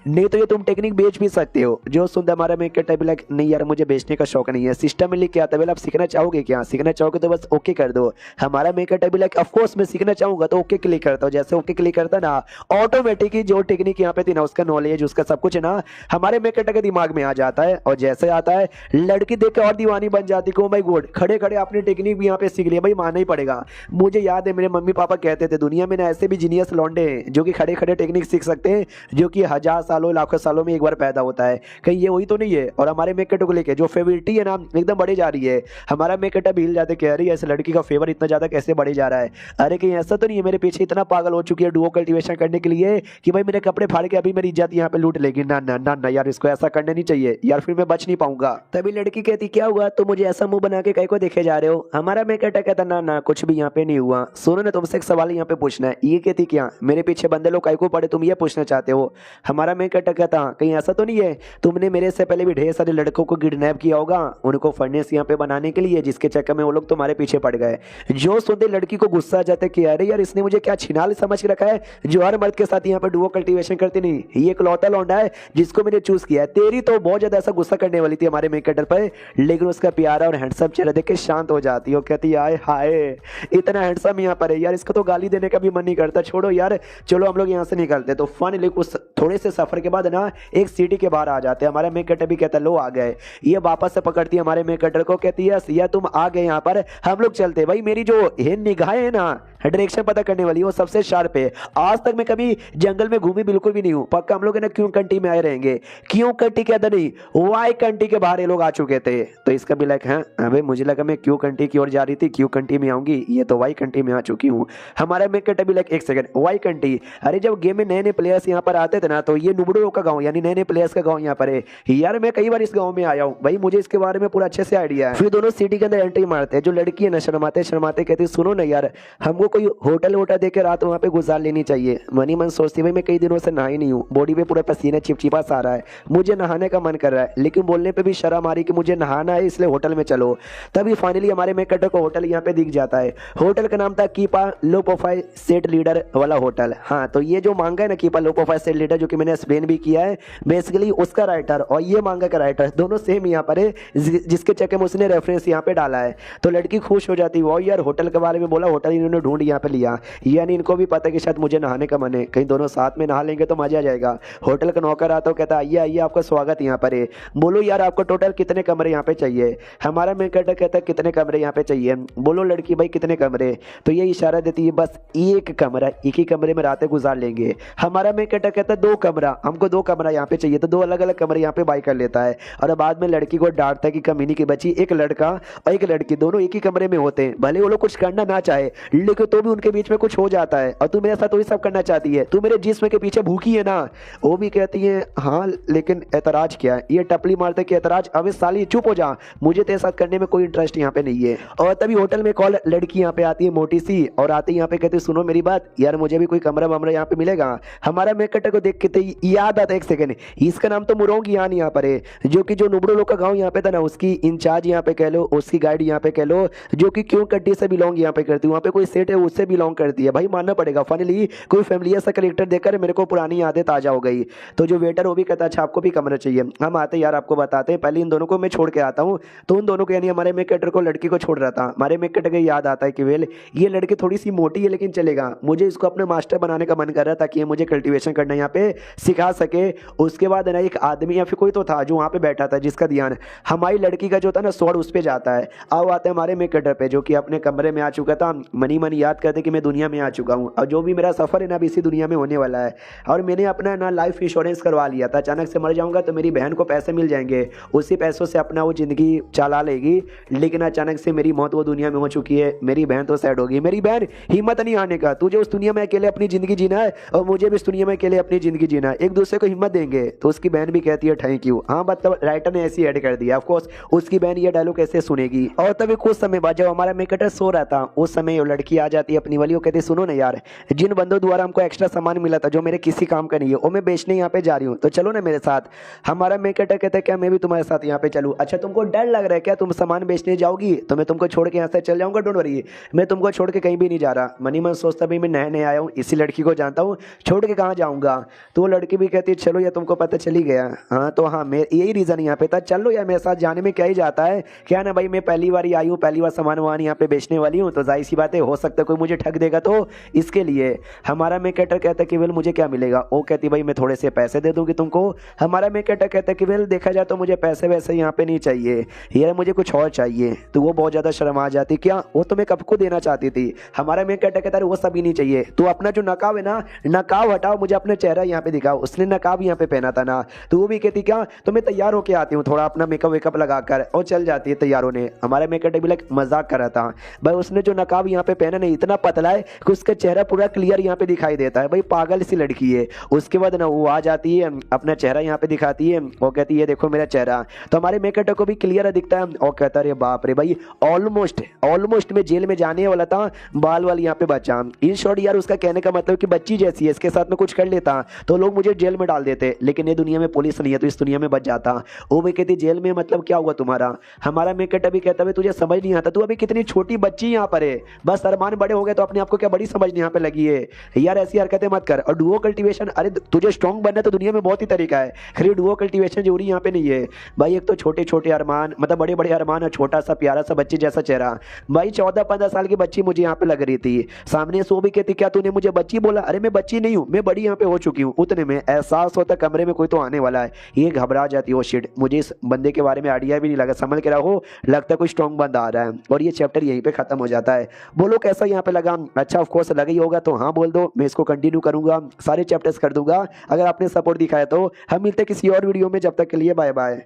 नहीं तो ये तुम टेक्निक बेच भी सकते हो। जो सुनता हमारा में टाइप लाइक नहीं यार मुझे बेचने का शौक नहीं है, सिस्टम में लिख के आता है आप सीखना चाहोगे क्या, सीखना चाहोगे तो बस ओके कर दो। हमारा maker type like of course मैं सीखना चाहूंगा तो ओके क्लिक करता हूँ। जैसे ओके क्लिक करता ना ऑटोमेटिक ही जो टेक्निक यहाँ पे थी ना उसका नॉलेज उसका सब कुछ ना हमारे मेकर के दिमाग में आ जाता है। और जैसे आता है लड़की देख के और दीवानी बन जाती है। ओ माय गॉड, खड़े खड़े आपने टेक्निक भी यहाँ पे सीख लिया, भाई मानना ही पड़ेगा। मुझे याद है मेरे मम्मी पापा कहते थे दुनिया में ना ऐसे भी जीनियस लौंडे हैं जो कि खड़े खड़े टेक्निक सीख सकते हैं, जो कि हजार सालों लाखों सालों में एक बार पैदा होता है। कहीं ये वही तो नहीं है? और हमारे मेकअप को लेके जो फेवरिटी है ना एकदम बढ़े जा रही है। हमारा मेकअप हिल जाते कह रही है ऐसे लड़की का फेवर इतना ज्यादा कैसे बढ़े जा रहा है। अरे कहीं ऐसा तो नहीं है मेरे पीछे इतना पागल हो चुकी है डुओ कल्टीवेशन करने के लिए कि भाई मेरे कपड़े फाड़ के अभी मेरी इज्जत यहाँ पे लूट लेगी? ना ना ना ना यार, इसको ऐसा करना नहीं चाहिए यार, फिर मैं बच नहीं पाऊंगा। तभी लड़की कहती क्या हुआ, तो मुझे ऐसा मुंह बना के कहीं को देखे जा रहे हो? हमारा मेकअप कहता ना ना कुछ भी यहाँ पे नहीं हुआ। सुनो ना, तुमसे एक सवाल यहाँ पे पूछना है। ये कहती क्या मेरे पीछे बंदे लोग कहीं को पड़े, तुम ये पूछना चाहते हो? हमारा मेकअप कहता कहीं ऐसा तो नहीं है तुमने मेरे से पहले भी ढेर सारे लड़कों को किडनैप किया होगा उनको फर्नेस यहाँ पे बनाने के लिए, जिसके चक्कर में वो लोग तुम्हारे पीछे पड़ गए। जो सुनते लड़की को गुस्सा आ जाता है कि अरे यार इसने मुझे क्या छिनाल समझ के रखा है जो हर मर्द के साथ यहाँ पे डुओ कल्टीवेशन करती नहीं, ये एक लौता लौंडा है जिसको मैंने चूज किया है। तेरी तो बहुत ज्यादा ऐसा गुस्सा करने वाली थी हमारे मेकअप पर, लेकिन उसका प्यारा और हैंडसम चेहरा देख के शांत हो जाती है। कहती है हाय इतना हैंडसम यहाँ पर है यार, इसको तो गाली देने का भी मन नहीं करता, छोड़ो यार चलो हम लोग यहाँ से निकलते। तो फाइनली कुछ थोड़े से सफर के बाद ना एक सिटी के बाहर आ जाते हैं। हमारे मेकअप भी कहता लो आ गए। ये वापस से पकड़ती है हमारे मेकअप को, कहती है सिया तुम आ गए यहाँ पर, हम लोग चलते। भाई मेरी जो निगाहें है ना डायरेक्शन पता करने वाली वो सबसे शार्प है। आज तक मैं कभी जंगल में घूमी बिल्कुल भी नहीं हूँ। पक्का हम लोग है ना क्यों कंट्री में आए रहेंगे। क्यों कंट्री के अंदर नहीं, वाई कंट्री के बाहर ये लोग आ चुके थे। तो इसका भी लाइक है अबे मुझे लगा मैं क्यों कंट्री की ओर जा रही थी, क्यों कंट्री में आऊंगी, ये तो वाई कंट्री में आ चुकी हूँ। हमारा मेकअप भी लाइक एक सेकंड वाई कंट्री। अरे जब गेम में नए नए प्लेयर्स यहाँ पर आते थे ना तो ये नुबड़ों का गाँव यानी नए नए प्लेयर्स का गाँव यहाँ पर है। यार मैं कई बार इस गाँव में आया हूँ भाई, मुझे इसके बारे में पूरा अच्छे से आइडिया है। फिर दोनों सिटी के अंदर एंट्री मारते हैं। जो लड़की है ना शर्माते शर्माते कहती सुनो ना यार हमको कोई होटल देके रात वहाँ पे गुजार लेनी चाहिए। मनी मन सोचती भाई मैं कई दिनों से नहाई नहीं हूँ, बॉडी पे पूरा पसीना चिपचिपा सा आ रहा है, मुझे नहाने का मन कर रहा है, लेकिन बोलने पे भी शर्म आ रही कि मुझे नहाना है इसलिए होटल में चलो। तभी फाइनली हमारे मेकअप को होटल यहाँ पे दिख जाता है। होटल का नाम था कीपा लो प्रोफाइल सेट लीडर वाला होटल। हाँ तो ये जो मांगा है ना कीपा लो प्रोफाइल सेट लीडर, जो कि मैंने एक्सप्लेन भी किया है, बेसिकली उसका राइटर और ये मांगा का राइटर दोनों सेम यहाँ पर है, जिसके चक्कर में उसने रेफरेंस यहाँ पे डाला है। तो लड़की खुश हो जाती है, यार होटल के बारे में बोला, होटल इन्होंने ढूंढ यहाँ पे लिया, यानी इनको भी पता है कि शायद मुझे नहाने का मन है, कहीं दोनों साथ में नहा लेंगे तो मजा आ जाएगा। होटल का नौकर आता है, कहता है आइए आइए आपका स्वागत यहाँ पर है। बोलो यार आपको टोटल कितने कमरे यहाँ पे चाहिए? हमारा मेकअप कहता है कितने कमरे यहाँ पे चाहिए? बोलो लड़की भाई कितने कमरे? तो ये इशारा देती है बस एक कमरा, एक ही कमरे में रातें गुजार लेंगे। हमारा मेकअप कहता है 2 कमरा, हमको 2 कमरा यहाँ पे चाहिए। तो 2 अलग अलग कमरे यहाँ पे बाई कर लेता है और बाद में लड़की को डांटता है कि कमीनी की बच्ची, एक लड़का और एक लड़की दोनों एक ही कमरे में होते हैं, भले वो लोग कुछ करना ना चाहे लेकिन तो भी उनके बीच में कुछ हो जाता है, और तू मेरे साथ वही सब करना चाहती है, तू मेरे जिस्म के पीछे भूखी है ना? वो भी कहती है हाँ लेकिन ऐतराज क्या है? ये टपली मारते कि ऐतराज, अबे साली चुप हो जा, मुझे तेरे साथ करने में कोई इंटरेस्ट यहाँ पे नहीं है। और तभी होटल में कॉल लड़की यहाँ पे आती है मोटी सी, और आती यहाँ पे कहती सुनो मेरी बात यार, मुझे भी कोई कमरा वमरा यहाँ पे मिलेगा? हमारा मेकअप को देख के याद आता है, एक सेकंड, इसका नाम तो मुरोंग यान यहाँ पर है, जो कि जो नुबड़ो लोग का गाँव यहाँ पे था ना उसकी इंचार्ज यहाँ पे कह लो, उसकी गाइड यहाँ पे कह लो, जो कि क्यों कट्टी से बिलोंग यहाँ पे करती है, वहाँ पे कोई सेट है उससे बिलोंग करती है। भाई मानना पड़ेगा, फाइनली कोई फैमिली सा करेक्टर देखकर मेरे को पुरानी यादें ताजा हो गई। तो जो वेटर वो भी कहता अच्छा आपको भी कमरा चाहिए, हम आते यार आपको बताते हैं, पहले इन दोनों को मैं छोड़ के आता हूँ। तो उन दोनों को यानी हमारे मेकअप को लड़की को छोड़ रहा था। हमारे मेकअप को याद आता है कि वेल ये लड़की थोड़ी सी मोटी है लेकिन चलेगा, मुझे इसको अपने मास्टर बनाने का मन कर रहा था ताकि ये मुझे कल्टीवेशन करना यहाँ पे सिखा सके। उसके बाद ना एक आदमी या फिर कोई तो था जो वहाँ पे बैठा था, जिसका ध्यान हमारी लड़की का जो था ना स्वord उस पे जाता है। अब आते हैं हमारे मेकअप पे, जो कि अपने कमरे में आ चुका था, मनी मन याद करते कि मैं दुनिया में आ चुका हूँ और जो भी मेरा सफर है ना अभी इसी दुनिया में होने वाला है। और मैंने अपना ना लाइफ इंश्योरेंस करवा लिया था, अचानक से मर जाऊंगा तो मेरी बहन को पैसे मिल जाएंगे, उसी पैसों से अपना वो जिंदगी चला लेगी। लेकिन अचानक से मेरी मौत वो दुनिया में हो चुकी है, मेरी बहन तो सैड होगी। मेरी बहन हिम्मत नहीं आने का, तुझे उस दुनिया में अकेले अपनी जिंदगी जीना है और मुझे भी इस दुनिया में अकेले अपनी जिंदगी जीना है, एक दूसरे को हिम्मत देंगे। तो उसकी बहन भी कहती है थैंक यू। हाँ मतलब राइटर ने ऐसी ऐड कर दिया, ऑफकोर्स उसकी बहन ये डायलॉग कैसे सुनेगी। और तभी कुछ समय बाद जब हमारा मेकअप सो रहा था उस समय वो लड़की आ जाती है अपनी वाली, वो कहती सुनो ना यार, जिन बंदों द्वारा हमको एक्स्ट्रा सामान मिला था जो मेरे किसी काम का नहीं है वो मैं बेचने यहाँ पे जा रही हूँ, तो चलो ना मेरे साथ। हमारा मेकअप कहता है क्या मैं भी तुम्हारे साथ यहाँ पे चलूँ? अच्छा तुमको डर लग रहा है क्या, तुम सामान बेचने जाओगी तो मैं तुमको छोड़ के यहाँ से चल जाऊँगा? डोंट वरी, मैं तुमको छोड़ के कहीं भी नहीं जा रहा। मनी मन सोचता भाई मैं नया नया आया हूँ, इसी लड़की को जानता हूँ, छोड़ के कहाँ जाऊँगा? तो वो लड़की भी कहती है चलो या तुमको पता चली गया। हाँ तो हाँ मैं यही रीज़न यहाँ पे था, चलो यार मेरे साथ जाने में क्या ही जाता है, क्या ना भाई मैं पहली बार आई हूँ, पहली बार सामान वामान यहाँ पे बेचने वाली हूँ, तो जाहिर सी बात है हो सकता है कोई मुझे ठग देगा तो इसके लिए। हमारा मेन कैरेक्टर कहता है कि वेल मुझे क्या मिलेगा। वो कहती भाई मैं थोड़े से पैसे दे दूंगी तुमको। हमारा मेन कैरेक्टर कहता है कि वेल देखा जाए तो मुझे पैसे वैसे यहाँ पे नहीं चाहिए यार, मुझे कुछ और चाहिए। तो वो बहुत ज्यादा शर्मा जाती, क्या वो तुम्हें कब को देना चाहती थी। हमारा मेन कैरेक्टर कहता है वो सभी नहीं चाहिए, तो अपना जो नकाब है ना, नकाब हटाओ, मुझे अपना चेहरा यहाँ पे दिखाओ। उसने नकाब यहाँ पे पहना था ना, तो वो भी कहती क्या तो मैं तैयार होके आती हूँ थोड़ा अपना मेकअप वेकअप लगाकर, और चल जाती है तैयार होने। हमारे मेन कैरेक्टर भी लाइक मजाक कर रहा था भाई, उसने जो नकाब यहाँ पे पहना नहीं इतना पतला है कि उसका चेहरा पूरा क्लियर यहाँ पे दिखाई देता है। भाई पागल सी लड़की है। उसके बाद ना वो आ जाती है, अपना चेहरा यहाँ पे दिखाती है और कहती है देखो मेरा चेहरा। तो हमारे मेन कैरेक्टर को भी क्लियर दिखता है और कहता है बाप रे भाई ऑलमोस्ट ऑलमोस्ट मैं जेल में जाने वाला था, बाल वाल यहाँ पे बचा। इन शॉर्ट यार उसका कहने का मतलब कि बच्ची जैसी है, इसके साथ में कुछ कर लेता तो लोग मुझे जेल में डाल देते, लेकिन ये दुनिया में पुलिस नहीं है तो इस दुनिया में बच जाता। वो भी कहती जेल में मतलब क्या हुआ तुम्हारा। हमारा मेन कैरेक्टर भी कहता है तुझे समझ नहीं आता, तू अभी कितनी छोटी बच्ची यहाँ पर है, बस अरमान बड़े हो गए तो अपने आप को क्या बड़ी समझने यहाँ पे लगी है। यार ऐसी हरकतें मत कर। और डुओ कल्टीवेशन, अरे तुझे स्ट्रॉन्ग बनना तो दुनिया में बहुत ही तरीका है, खरी डुओ कल्टीवेशन जरूरी यहाँ पे नहीं है भाई। एक तो छोटे छोटे अरमान मतलब बड़े बड़े अरमान और छोटा सा प्यारा सा बच्चे जैसा चेहरा। भाई 14-15 साल की बच्ची मुझे यहाँ पे लग रही थी। सामने सो भी कहती क्या तूने मुझे बच्ची बोला, अरे मैं बच्ची नहीं हूँ, मैं बड़ी यहाँ पे हो चुकी हूँ। उतने में एहसास होता कमरे में कोई तो आने वाला है, ये घबरा जाती है। शिट, मुझे इस बंदे के बारे में आइडिया भी नहीं लगा, समझ के रहो लगता है कोई स्ट्रॉन्ग बंदा आ रहा है। और ये चैप्टर यहीं पे खत्म हो जाता है। बोलो कैसा यहाँ पे लगा। अच्छा ऑफकोर्स लगा ही होगा तो हाँ बोल दो, मैं इसको कंटिन्यू करूंगा, सारे चैप्टर्स कर दूंगा अगर आपने सपोर्ट दिखाया तो। हम मिलते हैं किसी और वीडियो में, जब तक के लिए बाय बाय।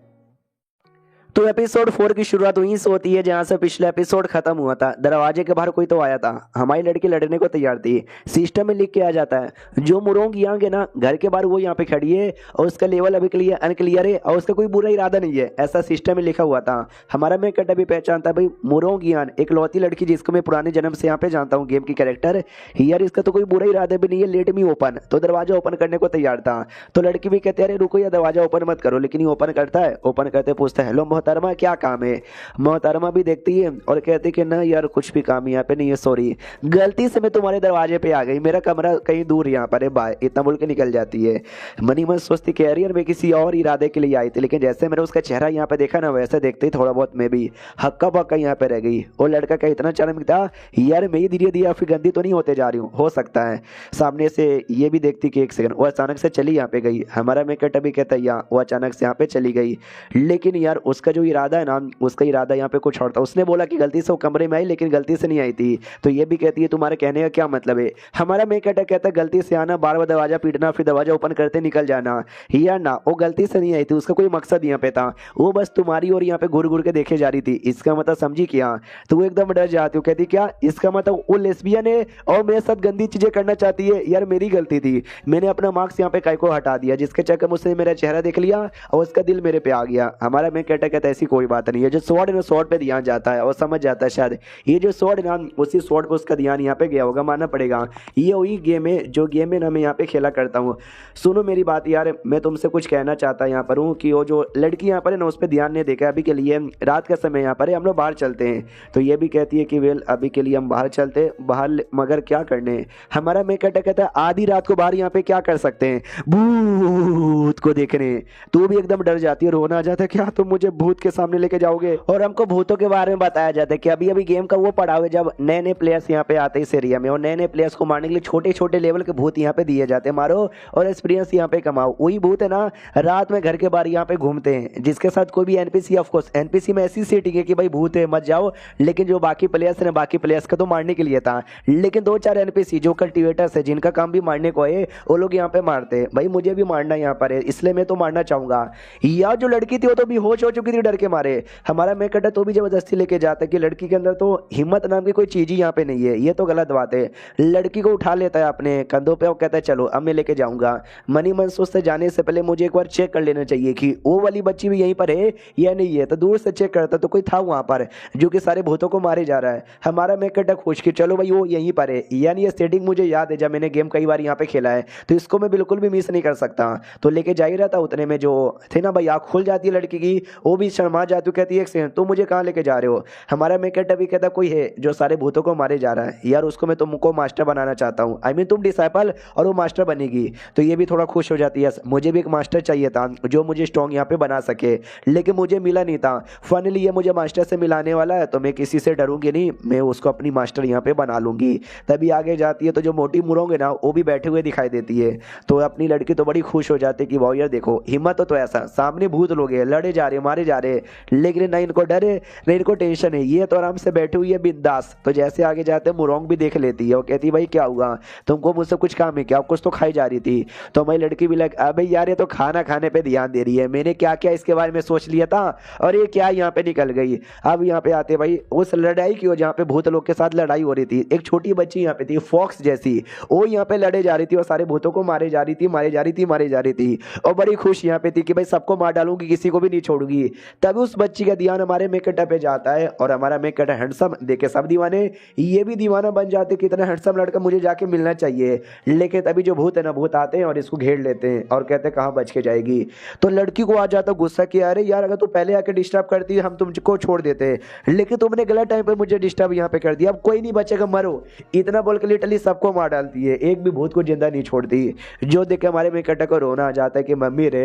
तो एपिसोड 4 की शुरुआत वहीं से होती है जहां से पिछला एपिसोड खत्म हुआ था। दरवाजे के बाहर कोई तो आया था, हमारी लड़की लड़ने को तैयार थी। सिस्टम में लिख के आ जाता है जो मुरोंग यांग है ना घर के बाहर वो यहाँ पे खड़ी है और उसका लेवल अभी के लिए अनक्लियर है और उसका कोई बुरा इरादा नहीं है, ऐसा सिस्टम में लिखा हुआ था। हमारा मैं कट भी पहचानता है भाई मुरोंग यान एक लौती लड़की जिसको मैं पुराने जन्म से यहाँ पे जानता हूँ गेम की कैरेक्टर। यार इसका तो कोई बुरा इरादा भी नहीं है, लेट मी ओपन। तो दरवाजा ओपन करने को तैयार था तो लड़की भी कहते अरे रुको यार दरवाजा ओपन मत करो, लेकिन ये ओपन करता है। ओपन करते पूछता है हेलो मोहतरमा क्या काम है। मोहतरमा भी देखती है और कहती कि ना यार कुछ भी काम यहाँ पे नहीं है, सॉरी गलती से मैं तुम्हारे दरवाजे पे आ गई, मेरा कमरा कहीं दूर यहाँ पर है, बाय इतना बोल के निकल जाती है। मनी मन सोचती कह रही है मैं किसी और इरादे के लिए आई थी, लेकिन जैसे मैंने उसका चेहरा यहाँ पे देखा ना वैसे देखते ही थोड़ा बहुत मैं भी हक्का बक्का यहाँ पे रह गई। और लड़का का इतना चार्मिंग था यार मैं ही धीरे धीरे फिर गंदी तो नहीं होते जा रही हूँ, हो सकता है। सामने से ये भी देखती कि एक सेकंड, वो अचानक से चली यहाँ पे गई। हमारा मेकअप भी कहता है वो अचानक से यहाँ पे चली गई, लेकिन यार उसका जो इरादा है ना उसका इरादा यहाँ पे कुछ और था। उसने बोला कि गलती से वो कमरे में आई लेकिन गलती से नहीं आई थी। तो ये भी कहती है तुम्हारे कहने का क्या मतलब है। हमारा मेकअप कहता है गलती से आना, बार बार दरवाजा पीटना, फिर दरवाजा ओपन करते निकल जाना। यार ना वो गलती से नहीं आई थी, उसका कोई मकसद यहाँ पे था, वो बस तुम्हारी और यहाँ पे घूर घूर के देखे जा रही थी। इसका मतलब समझी क्या। तो वो एकदम डर जाती हूँ, कहती क्या इसका मतलब वो लेस्बियन है और मेरे साथ गंदी चीजें करना चाहती है। यार मेरी गलती थी, मैंने अपना मार्क्स यहाँ पे काय को हटा दिया, जिसके चक्कर में उसने मेरा चेहरा देख लिया और उसका दिल मेरे पे आ गया। हमारा मैं कहता ऐसी कोई बात नहीं है, जो स्वॉर्ड है स्वॉर्ड पे ध्यान जाता है और समझ जाता है शायद ये जो स्वॉर्ड है ना उसी स्वॉर्ड पे उसका ध्यान यहाँ पे गया होगा, मानना पड़ेगा। ये वही गेम है जो गेम है ना मैं यहाँ पे खेला करता हूँ। सुनो मेरी बात यार, मैं तुमसे कुछ कहना चाहता यहाँ पर हूँ कि वो जो लड़की यहाँ पर है ना उस पर ध्यान नहीं देखा अभी के लिए, रात का समय यहाँ पर है, हम लोग बाहर चलते हैं। तो ये भी कहती है कि वेल अभी के लिए हम बाहर चलते बाहर, मगर क्या करने। हमारा मैं कहता है आधी रात को बाहर यहाँ पे क्या कर सकते हैं, भूत को देखने। तू भी एकदम डर जाती है, रोना आ जाता है क्या तुम मुझे भूत के सामने लेके जाओगे। और हमको भूतों के बारे में बताया जाता है कि अभी अभी गेम का वो पड़ा हुआ है जब नए नए प्लेयर्स यहाँ पे आते हैं इस एरिया में, और नए नए प्लेयर्स को मारने के लिए छोटे छोटे लेवल के भूत यहाँ पे दिए जाते हैं, मारो और एक्सपीरियंस यहाँ पे कमाओ। वही भूत है ना रात में घर के बाहर यहाँ पे घूमते हैं, जिसके साथ कोई भी एनपीसी, ऑफकोर्स एनपीसी में ऐसी सेटिंग है कि भाई भूत है मत जाओ, लेकिन जो बाकी प्लेयर्स है बाकी प्लेयर्स का तो मारने के लिए था, लेकिन 2-4 एनपीसी जो कल्टिवेटर्स है जिनका काम भी मारने को है वो लोग यहाँ पे मारते हैं। भाई मुझे भी मारना यहाँ पर है, इसलिए मैं तो मारना चाहूंगा। या जो लड़की थी वो तो बेहोश हो चुकी थी डर के मारे। हमारा मैं कहता तो भी जबरदस्ती लेके जाता है कि लड़की के अंदर तो हिम्मत नाम की कोई चीज ही यहाँ पे नहीं है, ये तो गलत बात है। लड़की को उठा लेता है अपने कंधों पे और कहता है चलो अब मैं लेके जाऊंगा। मनी मनसूस से जाने से पहले मुझे एक बार चेक कर लेना चाहिए कि वो वाली बच्ची भी यहीं पर है या नहीं है। तो दूर से चेक करता तो कोई था वहां पर जो कि सारे भूतों को मारे जा रहा है। हमारा मैं कहता खुश कि चलो भाई वो यहीं पर है, यानी ये सेटिंग मुझे याद है जब मैंने गेम कई बार यहाँ पे खेला है, तो इसको मैं बिल्कुल भी मिस नहीं कर सकता। तो लेके जा ही रहा था, उतने में जो थे ना भाई आँख खुल जाती है लड़की की, वो भी शर्मा जाती है, कहती है एक सेकंड तुम मुझे कहाँ लेके जा रहे हो। हमारा मेकअप भी कहता कोई है जो सारे भूतों को मारे जा रहा है यार, उसको मैं तुमको मास्टर बनाना चाहता हूँ, आई मीन तुम डिसाइपल और वो मास्टर बनेगी। तो ये भी थोड़ा खुश हो जाती है, मुझे भी एक मास्टर चाहिए था जो मुझे स्ट्रॉन्ग यहाँ पे बना सके, लेकिन मुझे मिला नहीं था। फाइनली ये मुझे मास्टर से मिलाने वाला है तो मैं किसी से डरूंगी नहीं, मैं उसको अपनी मास्टर यहाँ पे बना लूंगी। तभी आगे जाती है तो जो मोटी मुरोंग है ना वो भी बैठे हुए दिखाई देती है। तो अपनी लड़की तो बड़ी खुश हो जाती है कि वाह यार देखो हिम्मत तो ऐसा, सामने भूत लोग हैं, लड़े जा रहे मारे जा रहे, लेकिन ना इनको डर है ना इनको टेंशन है, ये तो आराम से बैठी हुई है बिंदास। तो जैसे आगे जाते हैं मुरोंग भी देख लेती है, वो कहती है भाई क्या हुआ, तुमको मुझसे कुछ काम है क्या, कुछ तो खाई जा रही थी। तो हमारी लड़की भी लग अबे यार ये तो खाना खाने पे ध्यान दे रही है, मैंने क्या क्या इसके बारे में सोच लिया था और ये क्या यहाँ पे निकल गई। अब यहाँ पे आते भाई उस लड़ाई की, जहाँ पे भूत लोग के साथ लड़ाई हो रही थी, एक छोटी बच्ची यहाँ पे थी फॉक्स जैसी, वो यहाँ पे लड़े जा रही थी और सारे भूतों को मारे जा रही थी मारे जा रही थी मारे जा रही थी, और बड़ी खुश यहाँ पे थी कि भाई सबको मार डालूंगी किसी को भी नहीं छोड़ूंगी। तभी उस बच्ची का ध्यान हमारे मेकअप पे जाता है और हमारा मेकअप हैंडसम देखे सब दीवाने, ये भी दीवाना बन जाते कि इतना हैंडसम लड़का मुझे जाके मिलना चाहिए। लेकिन तभी जो भूत है ना भूत आते हैं और इसको घेर लेते हैं और कहते हैं कहाँ बच के जाएगी। तो लड़की को आ जाता गुस्सा कि अरे यार अगर तू पहले आके डिस्टर्ब करती हम तुमको छोड़ देते, लेकिन तुमने गलत टाइम पे मुझे डिस्टर्ब यहाँ पे कर दिया, अब कोई नहीं बचेगा मरो। इतना बोल के लिटरली सबको मार डालती है, एक भी भूत को जिंदा नहीं छोड़ती। जो देख के हमारे मेकअप को रोना आ जाता है कि मम्मी रे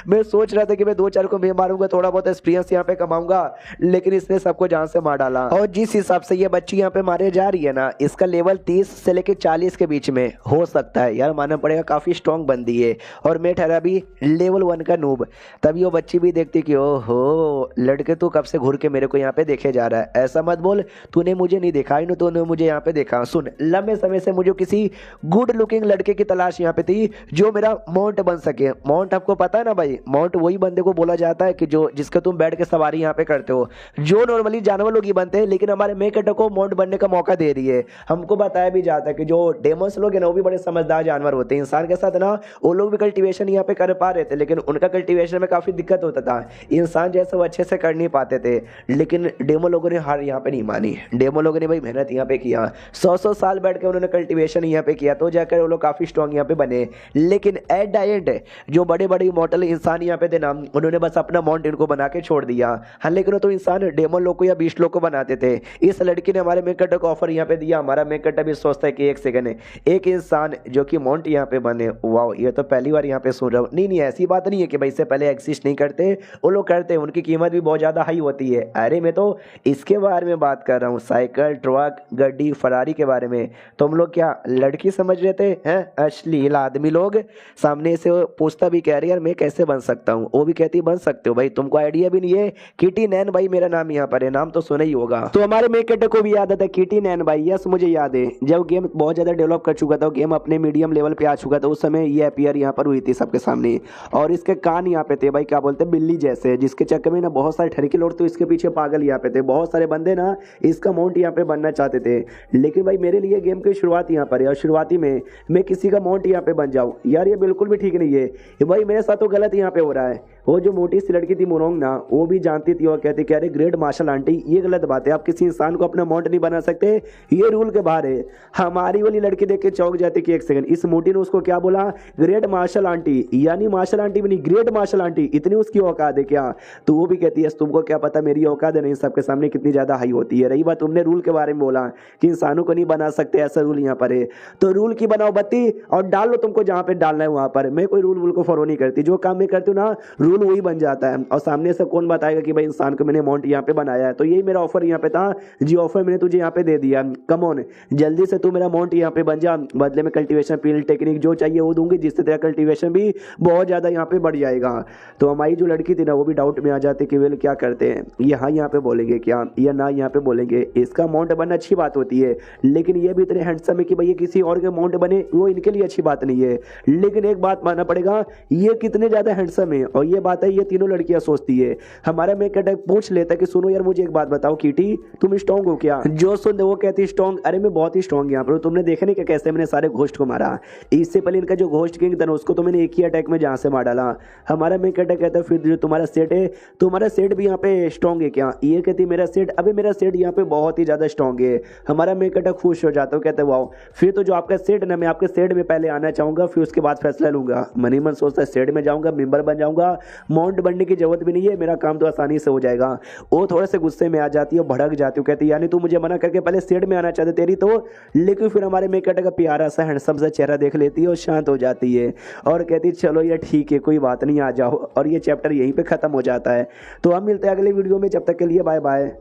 मैं सोच रहा था कि मैं 2-4 को मैं मारूंगा, थोड़ा बहुत एक्सपीरियंस यहाँ पे कमाऊंगा, लेकिन इसने सबको जान से मार डाला। और जिस हिसाब से ये बच्ची यहाँ पे मारे जा रही है ना, इसका लेवल 30 से लेके 40 के बीच में हो सकता है यार, मानना पड़ेगा काफी स्ट्रॉन्ग बंदी है। और मैं ठहरा भी लेवल 1 का नूब। तभी वो बच्ची भी देखती कि ओहो लड़के तू कब से घूर के मेरे को यहाँ पे देखे जा रहा है, ऐसा मत बोल, तूने मुझे नहीं देखा ही, तूने मुझे यहाँ पे देखा। सुन लंबे समय से मुझे किसी गुड लुकिंग लड़के की तलाश यहाँ पे थी जो मेरा माउंट बन सके। माउंट आपको पता है ना भाई, माउंट वही बंदे को बोला जाता है कि जो जिसके तुम बैठ के सवारी यहाँ पे करते हो, जो नॉर्मली जानवर लोग ही बनते हैं, लेकिन हमारे मेकअप को माउंट बनने का मौका दे रही है। हमको बताया भी जाता है कि जो डेमोन्स लोग हैं ना वो भी बड़े समझदार जानवर होते हैं, इंसान के साथ ना वो लोग भी कल्टीवेशन यहाँ पे कर पा रहे थे, लेकिन उनका कल्टीवेशन में काफी दिक्कत होता था, इंसान जैसे वो अच्छे से कर नहीं पाते थे। लेकिन डेमो लोगों ने हार यहाँ पे नहीं मानी, डेमो लोगों ने भाई मेहनत यहाँ पे किया, 100 साल बैठ के उन्होंने कल्टीवेशन यहाँ पे किया, तो जाकर वो लोग काफी स्ट्रॉन्ग यहाँ पे बने। लेकिन एट द एंड जो बड़े बड़े इमॉर्टल इंसान यहाँ पे थे ना, उन्होंने बस अपना माउंट इनको बना के छोड़ दिया। हाँ लेकिन वो तो इंसान डेमन लोग को या बीस्ट लोग को बनाते थे। इस लड़की ने हमारे मेकअप को ऑफर यहाँ पे दिया, हमारा मेकअप भी सोचता है कि एक सेकंड है, एक इंसान जो कि माउंट यहाँ पे बने, वाह ये तो पहली बार यहाँ पे सुन रहा हूँ। नहीं ऐसी बात नहीं है कि भाई इससे पहले एग्जिस्ट नहीं करते, वो लोग करते हैं, उनकी कीमत भी बहुत ज्यादा हाई होती है। अरे मैं तो इसके बारे में बात कर रहा हूँ, साइकिल ट्रक गड्डी फरारी के बारे में। तुम लोग क्या लड़की समझ रहे थे हैं, अश्लील आदमी लोग। सामने से पूछता भी कह रही यार मैं कैसे बन सकता हूँ, वो भी कहती बन सकते हो भाई, तुमको आइडिया भी नहीं है। किटी नैन भाई मेरा नाम यहाँ पर है, नाम तो सुना ही होगा। तो हमारे मेकअप को भी याद आता है किटी नैन भाई, यस मुझे याद है, जब गेम बहुत ज्यादा डेवलप कर चुका था, गेम अपने मीडियम लेवल पे आ चुका था, उस समय ये अपीयर यहाँ पर हुई थी सबके सामने, और इसके कान यहाँ पे थे भाई क्या बोलते हैं बिल्ली जैसे, जिसके चक्कर में ना बहुत सारे ठरकी लोग तो इसके पीछे पागल यहाँ पे थे, बहुत सारे बंदे ना इसका माउंट यहाँ पे बनना चाहते थे। लेकिन भाई मेरे लिए गेम की शुरुआत यहाँ पर है, और शुरुआती में मैं किसी का माउंट यहाँ पे बन जाऊँ यार, ये बिल्कुल भी ठीक नहीं है भाई, मेरे साथ तो गलत यहाँ पे हो रहा है। वो जो मोटी सी लड़की थी मुरोंग ना, वो भी जानती थी और कहती कि अरे ग्रेट मार्शल आंटी ये गलत बात है, आप किसी इंसान को अपना माउंट नहीं बना सकते, ये रूल के बाहर है। हमारी वाली लड़की देख के चौंक जाती कि एक सेकंड, इस मोटी ने उसको क्या बोला, ग्रेट मार्शल आंटी, यानी मार्शल आंटी भी नहीं ग्रेट मार्शल आंटी, इतनी उसकी औकात है क्या। तो वो भी कहती है तुमको क्या पता मेरी औकात है नहीं, सबके सामने कितनी ज्यादा हाई होती है। रही बात तुमने रूल के बारे में बोला कि इंसानों को नहीं बना सकते, ऐसा रूल यहाँ पर है, तो रूल की बनाओ बत्ती और डाल लो तुमको जहां पे डालना है वहां पर। मैं कोई रूल को फॉलो नहीं करती, जो काम मैं करती हूँ ना रूल वही बन जाता है, और सामने से कौन बताएगा कि भाई इंसान को मैंने अमाउंट यहाँ पे बनाया है। तो यही मेरा ऑफर यहाँ पे था, जी ऑफर मैंने तुझे यहाँ पे दे दिया, कम ऑन जल्दी से तू मेरा अमाउंट यहाँ पे बन जा, बदले में कल्टीवेशन फील्ड टेक्निक जो चाहिए वो दूंगी, जिससे तेरा कल्टीवेशन भी बहुत ज्यादा यहाँ पे बढ़ जाएगा। तो हमारी जो लड़की थी ना वो भी डाउट में आ जाती कि वेल क्या करते हैं ये, हाँ यहाँ पे बोलेंगे क्या या ना यहाँ पे बोलेंगे, इसका अमाउंट बनना अच्छी बात होती है, लेकिन ये भी इतने हैंडसम है कि भाई किसी और के अमाउंट बने वो इनके लिए अच्छी बात नहीं है। लेकिन एक बात मानना पड़ेगा ये कितने ज्यादा हैंडसम है, और ये बात है ये तीनों लड़कियां सोचती है। हमारा मेकअप पूछ लेता कि सुनो यार मुझे एक बात बताओ किटी तुम स्ट्रॉन्ग हो क्या, जो सुन वो कहती स्ट्रॉन्ग, अरे मैं बहुत ही स्ट्रॉन्ग यहाँ पर, तुमने देखा नहीं कि कैसे मैंने सारे घोस्ट को मारा, इससे पहले इनका जो घोस्ट किंग था उसको तो मैंने एक ही अटैक में जहां से मार डाला। हमारा मेकअप कहता है फिर जो तुम्हारा सेट है, तुम्हारा सेट भी यहाँ पे स्ट्रॉन्ग है क्या, ये कहती मेरा सेट, अभी मेरा सेट यहाँ पे बहुत ही ज्यादा स्ट्रॉन्ग है। हमारा मेकअप खुश हो जाता है, कहते वाओ फिर तो जो आपका सेट ना, मैं आपके सेट में पहले आना चाहूंगा फिर उसके बाद फैसला लूंगा। मनी मन सोचता है सेट में जाऊंगा मेंबर बन जाऊंगा, माउंट बनने की जरूरत भी नहीं है, मेरा काम तो आसानी से हो जाएगा। वो थोड़े से गुस्से में आ जाती है, भड़क जाती है, कहती है यानी तू मुझे मना करके पहले शेड में आना चाहते तेरी तो। लेकिन फिर हमारे मेकट का प्यारा सा हैंडसम सा चेहरा देख लेती है और शांत हो जाती है और कहती है चलो ये ठीक है, कोई बात नहीं, आ जाओ। और ये चैप्टर यहीं पे खत्म हो जाता है। तो हम मिलते हैं अगले वीडियो में, जब तक के लिए बाय बाय।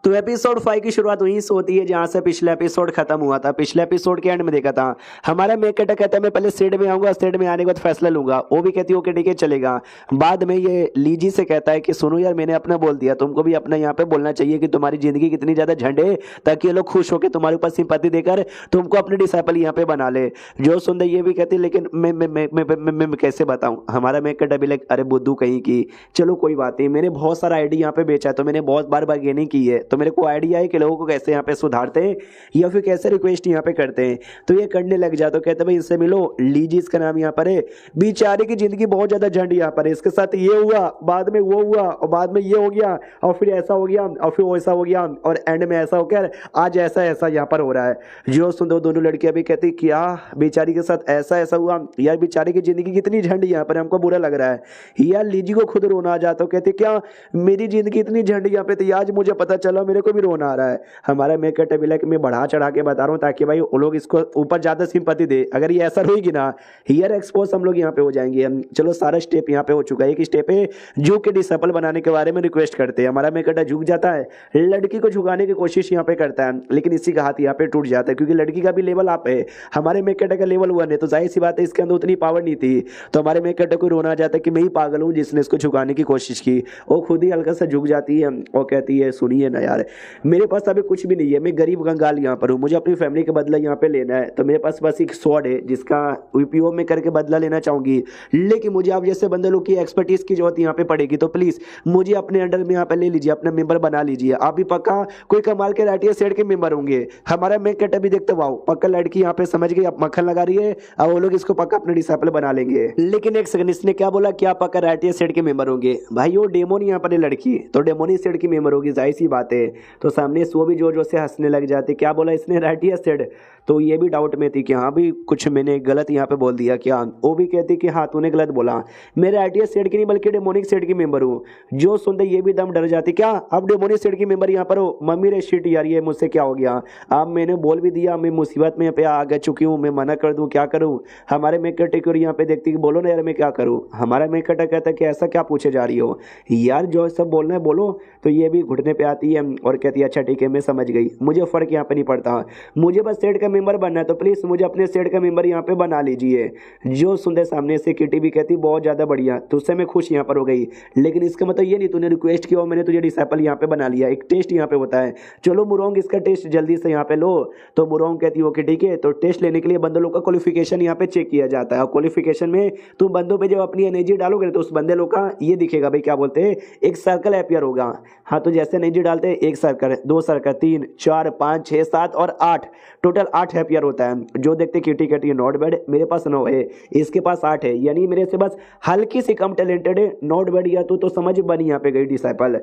तो एपिसोड 5 की शुरुआत वहीं से होती है जहां से पिछला एपिसोड खत्म हुआ था। पिछले एपिसोड के एंड में देखा था हमारा मेकट कहता है मैं पहले शेड में आऊंगा, शेड में आने के बाद फैसला लूंगा। वो भी कहती है ओके ठीक है चलेगा। बाद में ये लीजी से कहता है कि सुनो यार, मैंने अपना बोल दिया, तुमको भी अपना यहाँ पे बोलना चाहिए कि तुम्हारी जिंदगी कितनी ज्यादा झंड है, ताकि ये लोग खुश होकर तुम्हारे ऊपर सिंपैथी देकर तुमको अपने डिसाइपल यहाँ पे बना ले। जो सुंदर ये भी कहती है लेकिन मैं कैसे बताऊं। हमारा मेकट अभी लाइक अरे बुद्धू कहीं की, चलो कोई बात नहीं, मैंने बहुत सारा आईडी यहाँ पे बेचा है, तो मैंने बहुत बार बार्गेनिंग की है, तो मेरे को आइडिया है कि लोगों को कैसे यहाँ पे सुधारते हैं या फिर कैसे रिक्वेस्ट यहाँ पे करते हैं। तो ये करने लग जाते, तो कहते भाई इससे मिलो। लीजी इसका नाम यहाँ पर है। बेचारे की जिंदगी बहुत ज्यादा झंड यहाँ पर है, इसके साथ ये हुआ, बाद में वो हुआ, और बाद में ये हो गया, और फिर ऐसा हो गया, और फिर वैसा हो गया, और एंड में ऐसा होकर आज ऐसा ऐसा यहाँ पर हो रहा है। जो सुन दोनों लड़कियां भी कहती क्या बेचारी के साथ ऐसा ऐसा हुआ यार, बेचारी की जिंदगी कितनी झंड यहाँ पर, हमको बुरा लग रहा है यार। लीजी को खुद रोना आ जाता, कहते क्या मेरी जिंदगी इतनी झंड यहाँ पे थी, आज मुझे पता चला, मेरे को भी रोना आ रहा है। हमारा मेकट अभी लाइक मैं बढ़ा चढ़ा के बता रहा हूँ ताकि भाई वो लोग इसको ऊपर ज्यादा सिंपैथी दे। अगर ये ऐसा रहेगी ना हियर एक्सपोज हम लोग यहाँ पे हो जाएंगे। चलो सारा स्टेप यहाँ पे हो चुका है। एक स्टेप है जो के डिसेबल बनाने के बारे में रिक्वेस्ट करते हैं। हमारा मेकट झुक जाता है, लड़की को झुकाने की कोशिश यहाँ पे करता है, लेकिन इसी का हाथ यहाँ पे टूट जाता है क्योंकि लड़की का भी लेवल आप है, हमारे मेकट का लेवल 1 है, तो जाहिर सी बात है इसके अंदर उतनी पावर नहीं थी। तो हमारे मेकट को रोना आ जाता है कि मैं ही पागल हूँ जिसने इसको झुकाने की कोशिश की। वो खुद ही हल्का सा झुक जाती है और कहती है सुनिए ना यार, मेरे पास अभी कुछ भी नहीं है, मैं गरीब कंगाल यहाँ पर हूँ, मुझे अपनी फैमिली का बदला यहाँ पे लेना है, तो मेरे पास बस एक स्वॉर्ड है जिसका उपयोग में करके बदला लेना चाहूंगी, लेकिन मुझे आप जैसे बंदे लोग की एक्सपर्टीज की जरूरत यहाँ पे पड़ेगी, तो प्लीज मुझे अपने अंडर में यहाँ पे ले लीजिए, अपना मेंबर बना लीजिए। आप भी पक्का कोई कमाल के राटिया सेट के मेंबर होंगे। हमारा मेकट अभी देखते वाओ पक्का लड़की यहाँ पे समझ गई, अब मक्खन लगा रही है, अब वो लोग इसको पक्का अपने डिसाइपल बना लेंगे। लेकिन एक सेकंड, इसने क्या बोला, क्या पक्का राटिया सेट के मेंबर होंगे? भाई वो डेमोनी यहाँ पर है लड़की, तो डेमोनी सेट की मेंबर होगी, जाहिर सी बात है। तो सामने सो भी जोर जोर से हंसने लग जाते, क्या बोला इसने राटिया सेट? तो ये भी डाउट में थी कि हाँ भी कुछ मैंने गलत यहाँ पे बोल दिया क्या। वो भी कहती कि हाँ तूने गलत बोला, मेरे आईटीएस सेट की नहीं बल्कि डेमोनिक सेट की मेंबर हूँ। जो सुनते ये भी दम डर जाती, क्या अब डेमोनिक सेट की मेंबर यहाँ पर हो? मम्मी रे शिट यार, ये मुझसे क्या हो गया, अब मैंने बोल भी दिया, मैं मुसीबत में पे आ गया चुकी हूँ, मैं मना कर दूँ, क्या करूँ? हमारे मेकट टेक्योर यहाँ पे देखती कि बोलो ना यार मैं क्या करूँ। हमारा मेकट कहता है कि ऐसा क्या पूछे जा रही हो यार, जो सब बोलना है बोलो। तो ये भी घुटने पे आती है और कहती है अच्छा ठीक है मैं समझ गई, मुझे फर्क यहाँ पे नहीं पड़ता, मुझे बस सेट का मेंबर बनना है, तो प्लीज मुझे अपने सेट का मेंबर यहाँ पे बना लीजिए। जो सुनते सामने से किटी भी कहती बहुत ज्यादा बढ़िया, तुझसे मैं खुश यहाँ पर हो गई, लेकिन इसका मतलब ये नहीं तूने रिक्वेस्ट किया और मैंने तुझे डिसाइपल यहाँ पे बना लिया। एक टेस्ट यहाँ पे होता है, चलो मुरोंग इसका टेस्ट जल्दी से यहाँ पे लो। तो मुरोंग कहती है ओके ठीक है। तो टेस्ट लेने के लिए बंदों लोग का क्वालिफिकेशन यहाँ पे चेक किया जाता है, और क्वालिफिकेशन में तुम बंदों पे जब अपनी एनर्जी डालोगे तो उस बंदे लोग का ये दिखेगा भाई क्या बोलते हैं, एक सर्कल अपियर होगा। हाँ तो जैसे एनर्जी डालते हैं, एक सर्कल, दो सर्कल, 3 4 5 6 7 और 8, टोटल 8 अपियर होता है। जो देखते किटी कहती है नॉट बैड, मेरे पास 9 है, इसके पास 8 है, यानी मेरे से बस हल्की सी कम टैलेंटेड है, नॉट बैड। या तो समझ बनी यहाँ पे गई डिसाइपल।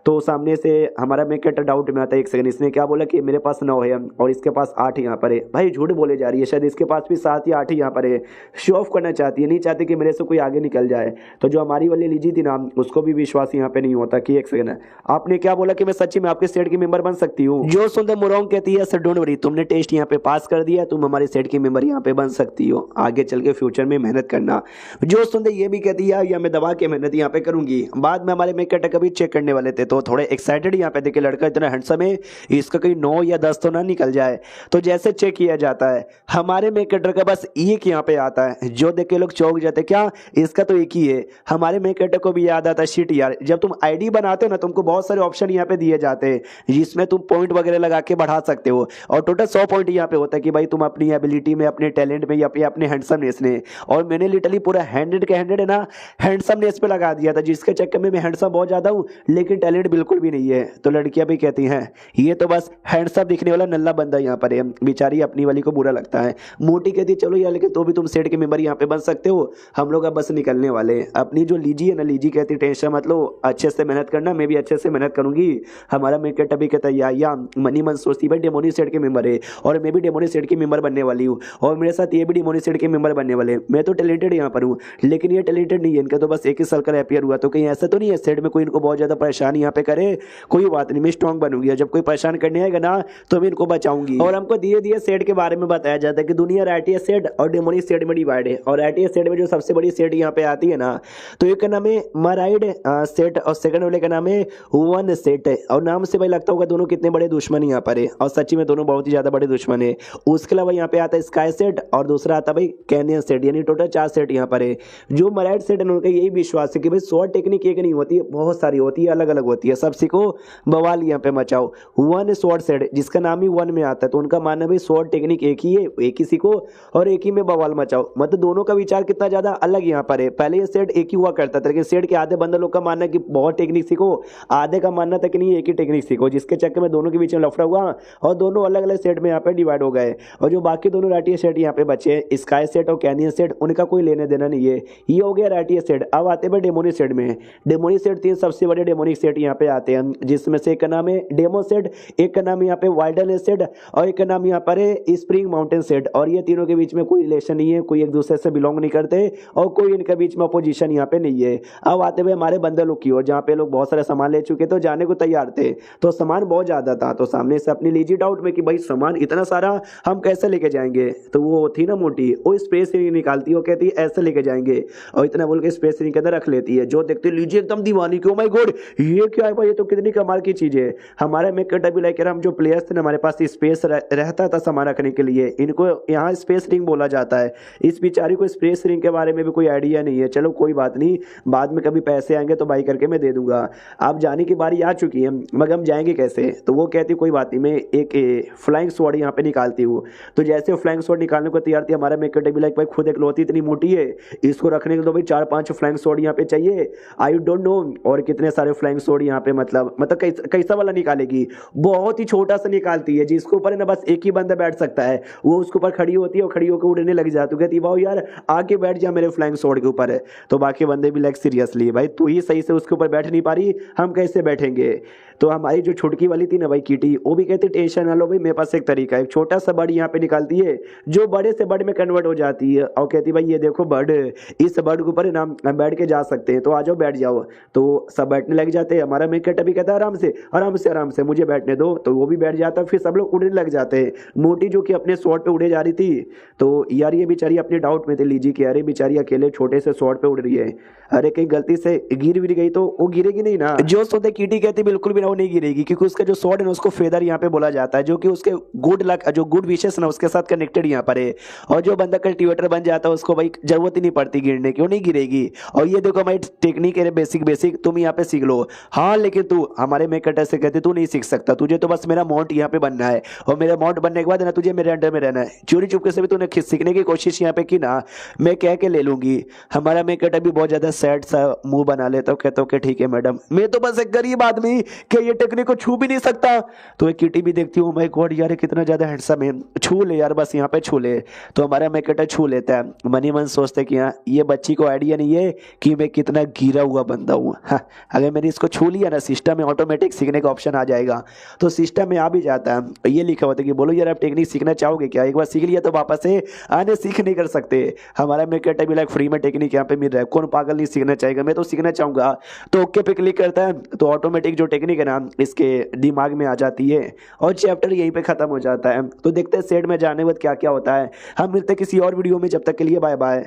तो सामने से हमारा मेकट डाउट में आता है, एक सेकंड इसने क्या बोला कि मेरे पास 9 है और इसके पास 8 यहाँ पर है। भाई झूठ बोले जा रही है, शायद इसके पास भी 7 या 8 यहाँ पर है। शो ऑफ करना चाहती है, नहीं चाहती कि मेरे से कोई आगे निकल जाए। तो जो हमारी वाली लीजी थी ना, उसको भी विश्वास यहाँ पे नहीं होता कि एक सेकंड आपने क्या बोला कि मैं सच्ची में आपके सेट की मेंबर बन सकती हूँ। जो सुनते मुरोंग कहती है सर डोंट वरी, तुमने टेस्ट यहाँ पे पास कर दिया, तुम हमारे सेट की मेंबर यहाँ पे बन सकती हो, आगे चल के फ्यूचर में मेहनत करना। जो सुनते ये भी कहती है या मैं दबा के मेहनत यहाँ पे करूंगी। बाद में हमारे मेकट कभी चेक करने वाले थे, तो थोड़े एक्साइटेड यहाँ पे देखे लड़का इतना हैंडसम है, इसका कहीं 9 या 10 तो ना निकल जाए। तो जैसे चेक किया जाता है, हमारे मेकटर का बस एक यहाँ पे आता है, जो देख के लोग चौंक जाते, क्या इसका तो एक ही है। हमारे मेकटर को भी याद आता है शिट यार, जब तुम आईडी बनाते हो ना तुमको बहुत सारे ऑप्शन यहाँ पे दिए जाते हैं जिसमें तुम पॉइंट वगैरह लगा के बढ़ा सकते हो, और टोटल 100 पॉइंट यहाँ पे होता है कि भाई तुम अपनी एबिलिटी में, अपने टैलेंट में या अपने हैंडसमनेस में। और मैंने लिटरली पूरा 100 के 100 है ना हैंडसमनेस पे लगा दिया था, जिसके चक्कर में मैं हैंडसम बहुत ज्यादा हूँ लेकिन टैलेंट बिल्कुल भी नहीं है। तो लड़कियां भी कहती हैं ये तो बस हैंडसम दिखने वाला नल्ला बंदा यहाँ पर है। बेचारी अपनी वाली को बुरा लगता है। मोटी कहती है चलो यार लेकिन तो भी तुम सेट के मेंबर यहाँ पे बन सकते हो, हम लोग अब बस निकलने वाले। अपनी जो लीजी है ना, लीजी कहती टेंशन मत लो, अच्छे से मेहनत करना, मैं भी अच्छे से मेहनत करूंगी, हम हमारा मेकट अभी कहता है या मनी मन सोचती भाई डेमोनी सेट के मेंबर है और मैं भी डेमोनी सेट की मेंबर बनने वाली हूँ और मेरे साथ ये भी डेमोनी सेट के मेंबर बनने वाले हैं। मैं तो टैलेंटेड यहाँ पर हूँ लेकिन ये टैलेंटेड नहीं है, इनका तो बस 21 साल का रैपियर हुआ, तो कहीं ऐसा तो नहीं है सेट में कोई इनको बहुत ज्यादा परेशान यहाँ पे करे। कोई बात नहीं, मैं स्ट्रॉन्ग बनूंगी और जब कोई परेशान करने आएगा ना तो मैं इनको बचाऊंगी। और हमको धीरे धीरे सेट के बारे में बताया जाता है कि दुनिया रैटियस सेट और डेमोनी सेट में डिवाइड है और रैटियस सेट में जो सबसे बड़ी सेट यहाँ पे आती है ना तो एक का नाम है मराइड सेट और सेकंड वाले का नाम है वन सेट है। और नाम से भाई लगता होगा दोनों कितने बड़े दुश्मन यहाँ पर है और सच्ची में दोनों बहुत ही ज्यादा बड़े दुश्मन है। उसके अलावा यहाँ पे आता है स्काई सेट और दूसरा आता है भाई कैनियन सेट, यानी टोटल 4 सेट यहाँ पर है। जो मराइड सेट है उनका यही विश्वास है कि भाई स्वॉर्ड टेक्निक एक नहीं होती है, बहुत सारी होती है, अलग अलग होती है, सब सीखो बवाल यहाँ पे मचाओ। वन स्वॉर्ड सेट जिसका नाम ही वन में आता है तो उनका मानना भाई स्वॉर्ड टेक्निक एक ही है, एक ही सीखो और एक ही में बवाल मचाओ। मतलब दोनों का विचार कितना ज्यादा अलग यहाँ पर है। पहले ये सेट एक ही हुआ करता था लेकिन सेट के आधे बंदे लोग का मानना कि बहुत टेक्निक सीखो, आधे का मानना था कि नहीं एक ही टेक्निक सीखो, जिसके चक्कर में दोनों के बीच में लफड़ा हुआ और दोनों अलग अलग सेट में यहाँ पे डिवाइड हो गए। और जो बाकी दोनों रैटियस सेट यहाँ पे बचे स्काई सेट और कैनियन सेट उनका कोई लेने देना नहीं है, ये हो गया रैटियस सेट। अब आते हैं डेमोनिक सेट में। डेमोनिक सेट 3 सबसे बड़े डेमोनिक सेट यहाँ पे आते हैं जिसमें से एक का नाम है डेमो सेट, एक का नाम यहाँ पे वाइल्डनेस सेट और एक का नाम यहाँ पर है स्प्रिंग माउंटेन सेट। और ये तीनों के बीच में कोई रिलेशन नहीं है, कोई एक दूसरे से बिलोंग नहीं करते और कोई इनके बीच में अपोजिशन यहाँ पे नहीं है। अब आते हुए हमारे बंदर लोग की ओर जहाँ पे लोग बहुत सारे सामान ले चुके तो जाने को तैयार थे, तो सामान बहुत ज्यादा था तो सामने से अपनी लीजी डाउट में कि भाई सामान इतना सारा हम कैसे लेके जाएंगे। तो वो थी ना मोटी, वो स्पेस रिंग निकालती है, वो कहती है ऐसे लेके जाएंगे और इतना बोल के स्पेस रिंग के अंदर रख लेती है। जो देखते लीजी एकदम दीवानी की, ओ माय गॉड ये क्या है भाई, ये तो कितनी कमाल की चीज है। हमारे में कभी लाइक हम जो प्लेयर्स थे हमारे पास स्पेस रहता था सामान रखने के लिए, इनको यहाँ स्पेस रिंग बोला जाता है। इस बेचारी को स्पेस रिंग के बारे में भी कोई आइडिया नहीं है। चलो कोई बात नहीं, बाद में कभी पैसे आएंगे तो बाई करके मैं दे दूंगा। आप जाने की बारी आ चुकी है मगर हम जाएंगे कैसे। तो वो कहती कोई बात नहीं, मैं एक फ्लाइंग स्वॉर्ड यहाँ पे निकालती हूँ। तो जैसे फ्लाइंग स्वॉर्ड निकालने को तैयार थी हमारा मेकट भी लाइक भाई खुद एक लोती इतनी मोटी है, इसको रखने के लिए तो भाई 4-5 फ्लाइंग स्वॉर्ड यहाँ पे चाहिए, आई डोंट नो और कितने सारे फ्लाइंग स्वॉर्ड यहाँ पे मतलब कैसा वाला निकालेगी। बहुत ही छोटा सा निकालती है जिसके ऊपर ना बस एक ही बंदा बैठ सकता है, वो उसके ऊपर खड़ी होती है और खड़ी होकर उड़ने लग जाती है, कहती वाओ यार आके बैठ जा मेरे फ्लाइंग स्वॉर्ड के ऊपर। तो बाकी बंदे भी लाइक सीरियसली भाई तू ही सही से उसके ऊपर बैठ नहीं पा रही, हम कैसे बैठेंगे। तो हमारी जो छुटकी वाली थी ना भाई कीटी, वो भी कहती टेंशन ना लो भाई मेरे पास एक तरीका है, छोटा सा बर्ड यहाँ पे निकालती है जो बड़े से बर्ड में कन्वर्ट हो जाती है और कहती भाई ये देखो बर्ड, इस बर्ड के ऊपर ना हम बैठ के जा सकते हैं, तो आ जाओ बैठ जाओ। तो सब बैठने लग जाते हैं। हमारा मेकट अभी कहता है आराम से आराम से आराम से मुझे बैठने दो, तो वो भी बैठ जाता है। फिर सब लोग उड़ने लग जाते हैं। मोटी जो कि अपने स्वॉर्ड पे उड़े जा रही थी, तो यार ये बेचारी अपने डाउट में थे लीजी की, अरे बेचारी अकेले छोटे से स्वॉर्ड पे उड़ रही है, अरे कहीं गलती से गिर भी गई तो वो गिरेगी नहीं ना। जो सोते कीटी कहती बिल्कुल भी ना वो नहीं गिरेगी क्योंकि उसका जो स्वॉर्ड है ना उसको फेदर यहाँ पे बोला जाता है, जो कि उसके गुड लक जो गुड विशेस ना उसके साथ कनेक्टेड यहाँ पर है। और जो बंदा कल्टीवेटर बन जाता है उसको भाई जरूरत ही नहीं पड़ती गिरने की, वो नहीं गिरेगी। और ये देखो हमारी टेक्निक है बेसिक तुम यहाँ पे सीख लो। हाँ लेकिन तू हमारे मेकटर से कहते तू नहीं सीख सकता, तुझे तो बस मेरा माउंट यहाँ पे बनना है और मेरा माउंट बनने के बाद ना तुझे मेरे अंडर में रहना है। चोरी चुपके से भी तूने सीखने की कोशिश यहाँ पे की ना, मैं कह के ले लूंगी। हमारा मेकट अभी बहुत ज्यादा सैड सा मुंह बना लेता हूँ, कहता हूँ कि ठीक है मैडम, मैं तो बस एक गरीब आदमी कि ये टेक्निक को छू भी नहीं सकता। तो एक किटी भी देखती हूँ, माय गॉड यार कितना ज्यादा हैंडसम है, छू ले यार बस यहाँ पे छू ले। तो हमारा मेकट छू लेता है। मनी मन सोचते कि हाँ ये बच्ची को आइडिया नहीं है कि मैं कितना गिरा हुआ बंदा हूँ। हाँ, अगर मैंने इसको छू लिया ना सिस्टम में ऑटोमेटिक सीखने का ऑप्शन आ जाएगा। तो सिस्टम में आ भी जाता है, ये लिखा होता है कि बोलो यार आप टेक्निक सीखना चाहोगे क्या, एक बार सीख लिया तो वापस से आने सीख नहीं कर सकते। हमारा मेकट भी लाइक फ्री में टेक्निक यहाँ पे मिल रहा है, कौन पागल नहीं सीखना चाहेगा, मैं तो सीखना चाहूंगा। तो ओके पे क्लिक करता है तो ऑटोमेटिक जो टेक्निक है ना इसके दिमाग में आ जाती है और चैप्टर यहीं पे खत्म हो जाता है। तो देखते हैं सेट में जाने के बाद क्या क्या होता है। हम मिलते हैं किसी और वीडियो में, जब तक के लिए बाय बाय।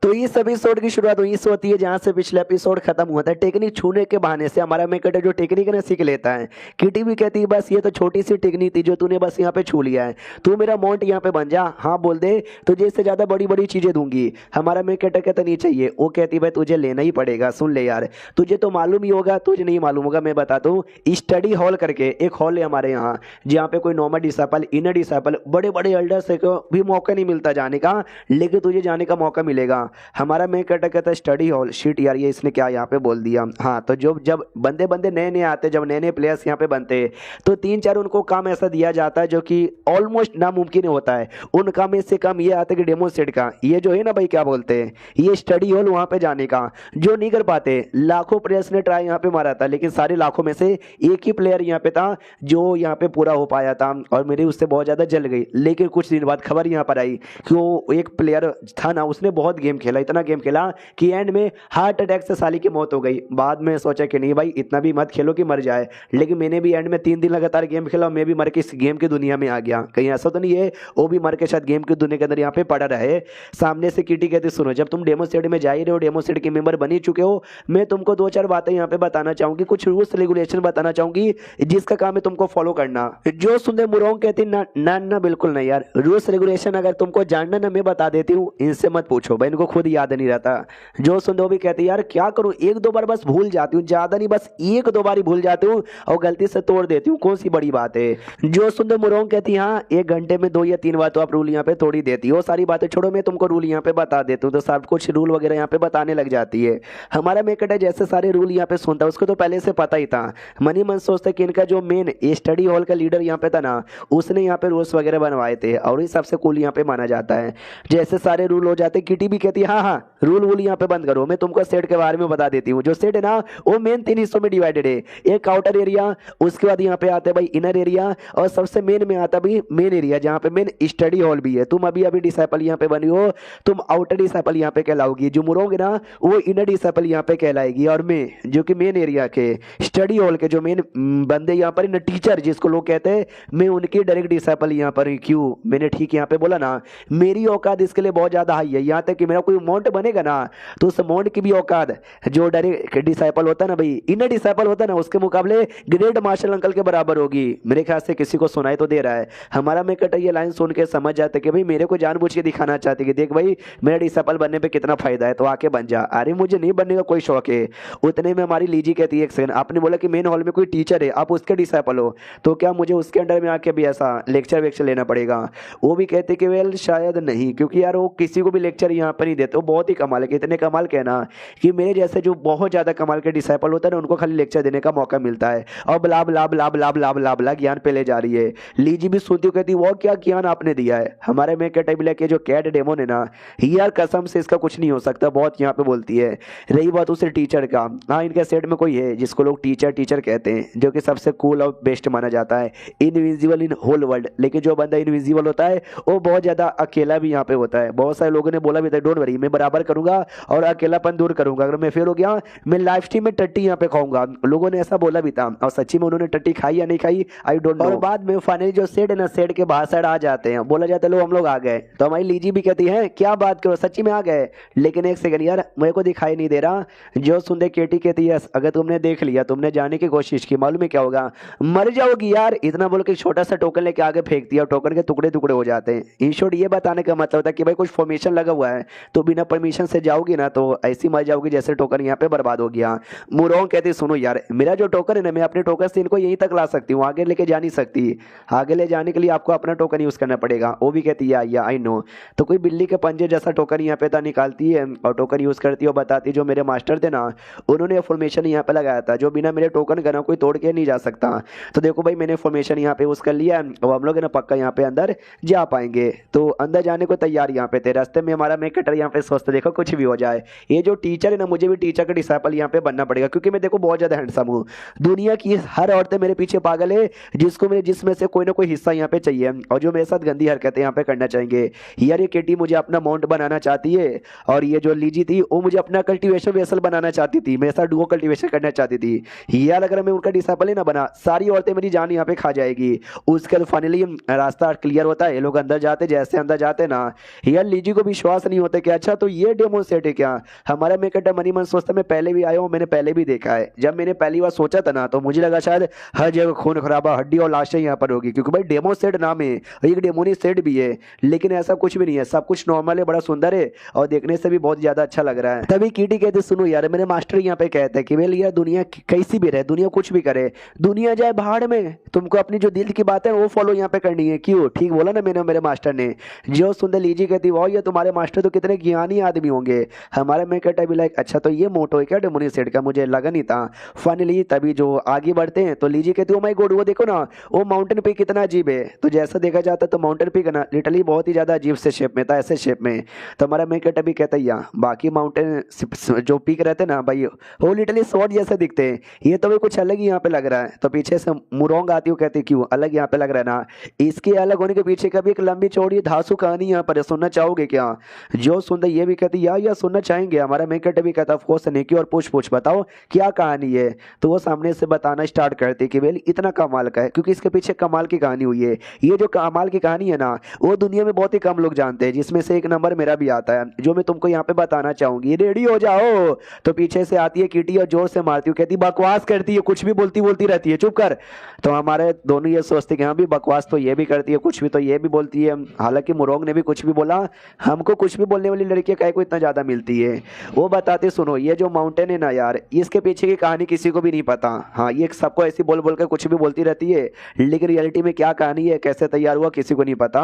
तो इस एपिसोड की शुरुआत वहीं से होती है जहां से पिछले एपिसोड खत्म हुआ था। टेक्निक छूने के बहाने से हमारा मेकट जो टेक्निक है ना सीख लेता है। किटी भी कहती है बस ये तो छोटी सी टेक्निक थी जो तूने बस यहाँ पे छू लिया है, तू मेरा माउंट यहाँ पे बन जा, हाँ बोल दे तुझे इससे ज्यादा बड़ी बड़ी चीजें दूंगी। हमारा मेकट कहता नहीं चाहिए, वो कहती भाई तुझे लेना ही पड़ेगा। सुन ले यार, तुझे तो मालूम ही होगा, तुझे नहीं मालूम होगा, मैं बताता हूँ। स्टडी हॉल करके एक हॉल है हमारे यहाँ जहाँ पे कोई नॉर्मल डिसाइपल, इनर डिसाइपल, बड़े बड़े एल्डर्स को भी मौका नहीं मिलता जाने का, लेकिन तुझे जाने का मौका मिलेगा। हमारा मेन कैरेक्टर कहता है स्टडी हॉल। शीट यार, ये इसने क्या यहाँ पे बोल दिया। हाँ, तो जब बंदे बंदे नए नए आते, जब नए नए प्लेयर्स यहाँ पे बनते, तो 3-4 उनको काम ऐसा दिया जाता है जो कि ऑलमोस्ट नामुमकिन होता है। उन काम में से काम ये आता है कि डेमो सेट का, ये जो है ना भाई, क्या बोलते हैं, ये स्टडी हॉल वहाँ पे जाने का, जो नहीं कर पाते। लाखों प्लेयर्स ने ट्राई यहाँ पे मारा था, लेकिन सारे लाखों में से एक ही प्लेयर यहाँ पे था जो यहाँ पे पूरा हो पाया था, और मेरी उससे बहुत ज़्यादा जल गई। लेकिन कुछ दिन बाद खबर यहाँ पर आई कि वो एक प्लेयर था ना, उसने बहुत गेम खेला, इतना गेम खेला कि एंड में हार्ट अटैक से साली की मौत हो गई। बाद में सोचा कि नहीं भाई, इतना भी मत खेलो कि मर जाए। लेकिन मैंने भी एंड में 3 दिन लगातार गेम खेला और मैं भी मर के इस गेम की दुनिया में आ गया। कहीं ऐसा तो नहीं है वो भी मर के शायद गेम की दुनिया के अंदर यहाँ पे पड़ा रहे। सामने से किटी कहती सुनो, जब तुम डेमो सेट में जा ही रहे हो, डेमो सेट के मेंबर बन ही चुके हो, मैं तुमको 2-4 बातें यहाँ पे बताना चाहूंगी, कुछ रूल्स रेगुलेशन बताना चाहूंगी जिसका काम है तुमको फॉलो करना। जो सुनते मुरोंग कहती ना ना ना, बिल्कुल नहीं यार, रूल्स रेगुलेशन अगर तुमको जानना ना मैं बता देती हूँ, इनसे मत पूछो भाई, इनको खुद याद नहीं रहता। जो सुनते वो भी कहती यार क्या करूँ, 1-2 बार बस भूल जाती हूँ, ज्यादा नहीं, बस 1-2 बार ही भूल जाती हूँ और गलती से तोड़ देती हूँ, कौन सी बड़ी बात है। जो सुनते मुरोंग कहती हाँ 1 घंटे में 2 या 3 बार तो आप रूल यहाँ पे तोड़ ही देती हो, सारी बातें छोड़ो, मैं तुमको रूल यहाँ पे बता देती हूँ। तो सब कुछ रूल वगैरह यहाँ पे बताने लग जाती है। हमारा मेकट है जैसे सारे रूल यहाँ पे सुनता है, उसको तो पहले से पता ही था। मनी मन सोचता कि इनका जो मेन स्टडी हॉल का लीडर यहाँ पे था ना, उसने यहाँ पे रूल्स वगैरह बनवाए थे और ये सबसे कूल यहाँ पे माना जाता है। जैसे सारे रूल हो जाते, किटी भी कहती है हाँ हाँ रूल वूल यहाँ पे बंद करो, मैं तुमको सेट के बारे में बता देती हूँ। जो सेट है ना वो मेन 3 हिस्सों में डिवाइडेड है, एक आउटर एरिया, उसके बाद यहाँ पे आता है भाई इनर एरिया, और सबसे मेन में आता है भाई मेन एरिया जहाँ पे मेन स्टडी हॉल भी है। तुम अभी अभी डिसाइपल यहाँ पे बनी हो, तुम आउटर डिसाइपल यहाँ पे कहलाओगी, जो मुरोगे ना वो इनर डिसाइपल यहाँ पे कहलाएगी, और मैं जो कि मेन एरिया के स्टडी हॉल के जो मेन बंदे यहाँ पर टीचर जिसको लोग कहते हैं, मैं उनकी डायरेक्ट डिसाइपल यहाँ पर। क्यों मैंने ठीक यहाँ पे बोला ना, मेरी औकात इसके लिए बहुत ज्यादा हाई है, यहाँ तक कि मेरा कोई मॉन्ट बनेगा ना तो उस मॉन्ट की भी औकात जो डायरेक्ट डिसाइपल होता है ना भाई, इनर डिसाइपल होता है ना, उसके मुकाबले ग्रेट मार्शल अंकल के बराबर होगी। मेरे ख्याल से किसी को सुनाई तो दे रहा है। हमारा मेकट ये लाइन सुन के समझ जाते कि भाई मेरे को जानबूझ के दिखाना चाहते कि देख भाई मेरा डिसाइपल बनने पे कितना फायदा है, तो आके बन जा। अरे मुझे नहीं बनने का कोई शौक है। उतने में हमारी लीजी कहती है एक सेकंड, आपने बोला कि मेन हॉल में कोई टीचर है, आप उसके डिसाइपल हो, तो क्या मुझे उसके अंडर में आके भी ऐसा लेक्चर वेक्चर लेना पड़ेगा? वो भी कहते कि वेल शायद नहीं, क्योंकि यार वो किसी को भी लेक्चर यहाँ पर नहीं देते। वो बहुत ही कमाल है, इतने कमाल कहना कि मेरे जैसे जो बहुत ज्यादा कमाल के डिसाइपल होता है ना, उनको खाली लेक्चर देने का मौका मिलता है। और ब्ला ब्ला ब्ला ब्ला ब्ला ब्ला ब्ला ज्ञान पे ले जा रही है। लीजी भी सुनती कहती वो क्या ज्ञान आपने दिया है। हमारे में कैटेबिला के जो कैट डेमोन है ना, यार कसम से इसका कुछ नहीं हो सकता, बहुत यहाँ पे बोलती है। रही बात उसे टीचर का, हाँ इनके सेट में कोई है जिसको लोग टीचर टीचर कहते हैं, जो कि सबसे कूल और बेस्ट माना जाता है, इनविजिबल इन होल वर्ल्ड। लेकिन जो बंदा इनविजिबल होता है वो बहुत ज्यादा अकेला भी यहाँ पे होता है। बहुत सारे लोगों ने बोला भी था डोंट वरी, मैं बराबर करूंगा और अकेलापन दूर करूंगा, अगर मैं फेल हो गया मैं लाइव स्ट्रीम में टट्टी यहाँ पे खाऊंगा। लोगों ने ऐसा बोला भी था, और सच्ची में उन्होंने टट्टी खाई या नहीं खाई आई डोंट नो। और बाद में फाइनली जो सेट है ना, सेट के बाहर साइड आ जाते हैं, बोला जाता है लो हम लोग आ गए। तो हमारी लीजी भी कहती है क्या बात करो सच्ची में आ गए, लेकिन एक सेकंड यार मेरे को दिखाई नहीं दे रहा। जो सुनते केटी कहती है अगर तुमने देख लिया, तुमने जाने की कोशिश की, मालूम है क्या होगा, मर जाओगी यार। इतना बोल के छोटा सा टोकन लेके आगे फेंक दिया, टोकन के टुकड़े टुकड़े हो जाते हैं। इन शॉर्ट ये बताने का मतलब था कि भाई कुछ फॉर्मेशन लगा हुआ है, तो बिना परमिशन से जाओगी ना तो ऐसी मर जाओगी जैसे टोकन यहाँ पे बर्बाद हो गया। मुरोंग कहती सुनो यार मेरा जो टोकन है ना, मैं अपने टोकन से इनको यहीं तक ला सकती हूँ, आगे लेके जा नहीं सकती। आगे ले जाने के लिए आपको अपना टोकन यूज करना पड़ेगा। वो भी कहती है या आई नो। तो कोई बिल्ली के पंजे जैसा टोकन यहाँ पे था निकालती है और टोकन यूज करती है और बताती जो मेरे मास्टर थे ना, उन्होंने फॉर्मेशन यहाँ पे लगाया था जो बिना मेरे टोकन का ना कोई तोड़ के नहीं जा सकता। तो देखो भाई मैंने फॉर्मेशन यहाँ पे यूज कर लिया और हम लोग ना पक्का यहाँ पे अंदर जा पाएंगे। तो अंदर जाने को तैयार यहाँ पे थे। रास्ते में हमारा मैं कटर यहाँ पे सोचते देखो कुछ भी हो जाए, ये जो टीचर है ना, मुझे भी टीचर का डिसाइपल यहाँ पे बनना पड़ेगा, क्योंकि मैं देखो बहुत ज्यादा हैंडसम हूँ। दुनिया की हर औरतें मेरे पीछे पागल है, जिसको मेरे जिसमें से कोई ना कोई हिस्सा यहाँ पे चाहिए, और जो मेरे साथ गंदी हरकतें यहाँ पे करना चाहेंगे। यार ये केटी मुझे अपना माउंट बनाना चाहती है, और ये जो लीजी थी वो मुझे अपना कल्टीवेशन वेसल बनाना चाहती थी, मेरे साथ डुओ कल्टीवेशन करना चाहती थी। यार अगर मैं उनका डिसाइपल ही ना बना, सारी औरतें मेरी जान यहाँ पे खा जाएगी। उसके बाद फाइनली रास्ता क्लियर होता है, ये लोग अंदर जाते, जैसे अंदर जाते ना, यार लीजी को विश्वास नहीं होता कि अच्छा तो ये डेमो सेट है क्या। हमारा मेकट मनी मन सोचता मैं पहले भी आया हूँ, मैंने पहले भी देखा है। जब मैंने पहली बार सोचा था ना, तो मुझे लगा शायद हर जगह खून खराबा हड्डी और लाशें यहाँ पर होगी, क्योंकि भाई डेमो सेट नाम है, एक डेमोनी सेट भी है। लेकिन ऐसा कुछ भी नहीं है, सब कुछ नॉर्मल है, बड़ा सुंदर है और देखने से भी बहुत ज्यादा अच्छा लग रहा है। तभी कीटी कहते सुनो यार, मेरे मास्टर यहाँ पे कहते हैं कि भाई यार दुनिया कैसी भी रहे, दुनिया कुछ भी करे, दुनिया जाए भाड़ में, तुमको अपनी जो दिल की बात है वो फॉलो यहाँ पे करनी है। क्यों ठीक बोला ना मैंने, मेरे मास्टर ने। जो सुंदर लीजी कहती वाह ये तुम्हारे मास्टर तो कितने ज्ञानी आदमी होंगे। हमारा मैं कहता भी लाइक अच्छा तो ये मोटो है क्या डेमोनी सेट का, मुझे लगा नहीं था। फाइनली तभी जो आगे बढ़ते हैं तो लीजी कहती है ओ माय गॉड वो देखो ना वो माउंटेन पीक कितना अजीब है। तो जैसा देखा जाता तो माउंटेन पीक ना लिटरली बहुत ही ज्यादा अजीब से शेप में था, ऐसे शेप में। तो हमारा मैं कहता भी कहता या बाकी माउंटेन जो पीक रहते ना भाई वो लिटरली शॉर्ट जैसे दिखते हैं, ये तो भाई कुछ अलग ही यहाँ पे लग रहा है। तो पीछे से मुरोंग आती हूँ कहती क्यों अलग यहाँ पे लग रहा है ना। इसके अलग होने के पीछे का भी एक लंबी चौड़ी धांसू कहानी यहाँ पर है, सुनना चाहोगे क्या? जो सुनते ये भी कहती या सुनना चाहेंगे। हमारा मैं कहते भी कहता ऑफकोर्स नेकी और पूछ बताओ क्या कहानी है। तो वो सामने से बताना स्टार्ट करती कि भाई इतना कमाल का है क्योंकि इसके पीछे कमाल की कहानी हुई है। ये जो कमाल की कहानी है ना वो दुनिया में बहुत ही कम लोग जानते हैं, जिसमें से एक नंबर मेरा भी आता है जो मैं तुमको यहाँ पे बताना चाहूंगी। रेडी हो जाओ। तो पीछे से आती है किटी और जोर से मारती हूँ, कहती बकवास करती है, कुछ भी बोलती रहती है, चुप कर। तो हमारे दोनों ये सोचते कि हाँ भी बकवास तो ये भी करती है, कुछ भी तो ये भी बोलती है। हालांकि मुरोंग ने भी कुछ भी बोला, हमको कुछ भी बोलने वाली लड़कियां काहे को इतना ज्यादा मिलती है। वो बताते सुनो ये जो माउंटेन है ना यार इसके पीछे की कहानी किसी को भी नहीं पता। हाँ ये सबको ऐसी बोल बोल कर कुछ भी बोलती रहती है, लेकिन रियलिटी में क्या कहानी है कैसे तैयार हुआ किसी को नहीं पता।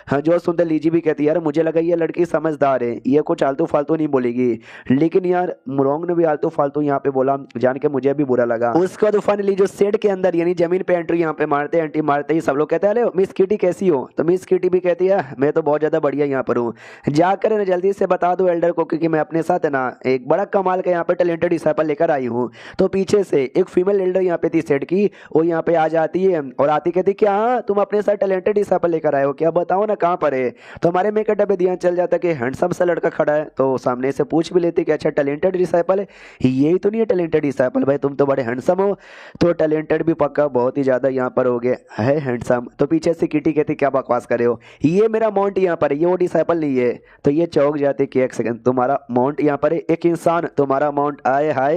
हाँ जो सुनते लीजी भी कहती यार मुझे लगा ये लड़की समझदार है, ये कुछ आलतू फालतू नहीं बोलेगी, लेकिन यार मुरोंग ने भी आलतू फालतू यहाँ पे बोला जान के मुझे भी बुरा लगा। उसके बाद फाइनली जो शेड के अंदर यानी जमीन पे एंट्री यहाँ पे मारते एंट्री मारते ही सब लोग कहते हैं अरे मिस किटी कैसी हो। तो मिस किटी भी कहती है मैं तो बहुत ज्यादा बढ़िया यहाँ पर हूँ, जाकर ना जल्दी से बता दो एल्डर को क्योंकि मैं अपने साथ है ना एक बड़ा कमाल का यहाँ पे टैलेंटेड डिसाइपल लेकर आई हूँ। तो पीछे से एक फीमेल एल्डर यहाँ पे थी सेट की, वो यहाँ पे आ जाती है और आती कहती क्या हाँ तुम अपने साथ टैलेंटेड डिसाइपल लेकर आए हो क्या, बताओ ना कहाँ पर है। तो हमारे मेकअप पे ध्यान चल जाता कि हैंडसम सा लड़का खड़ा है, तो सामने से पूछ भी लेते कि अच्छा टैलेंटेड डिसाइपल है, यही तो नहीं है टैलेंटेड डिसाइपल, भाई तुम तो बड़े हैंडसम हो। तो टैलेंटेड भी पक्का बहुत ही ज्यादा यहाँ पर हो गए है हैंडसम। तो पीछे से किटी कहती क्या बकवास करे हो, ये मेरा माउंट यहाँ पर है, ये वो डिसाइपल नहीं है। तो ये चौंक जाते कि एक सेकंड तुम्हारा माउंट यहाँ पर है, एक इंसान तुम्हारा माउंट, आए हाय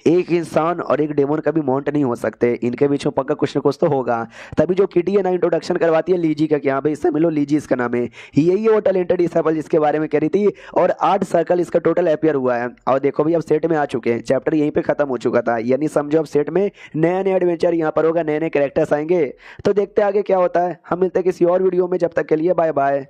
एक इंसान और एक डेमन का भी माउंट नहीं हो सकते, इनके बीच में पक्का कुछ ना कुछ तो होगा। तभी जो किटी है ना इंट्रोडक्शन करवाती है लीजी का कि हाँ भाई समझ लो लीजी इसका नाम है, यही वो टैलेंटेड डिसाइपल जिसके बारे में कह रही थी। और 8 सर्कल इसका टोटल अपियर हुआ है। और देखो भाई अब सेट में आ चुके हैं, चैप्टर यहीं पे खत्म हो चुका था, यानी समझो अब सेट में नया नया एडवेंचर यहाँ पर होगा, नए नए कैरेक्टर्स आएंगे। तो देखते आगे क्या होता है, हम मिलते हैं किसी और वीडियो में, जब तक के लिए बाय बाय।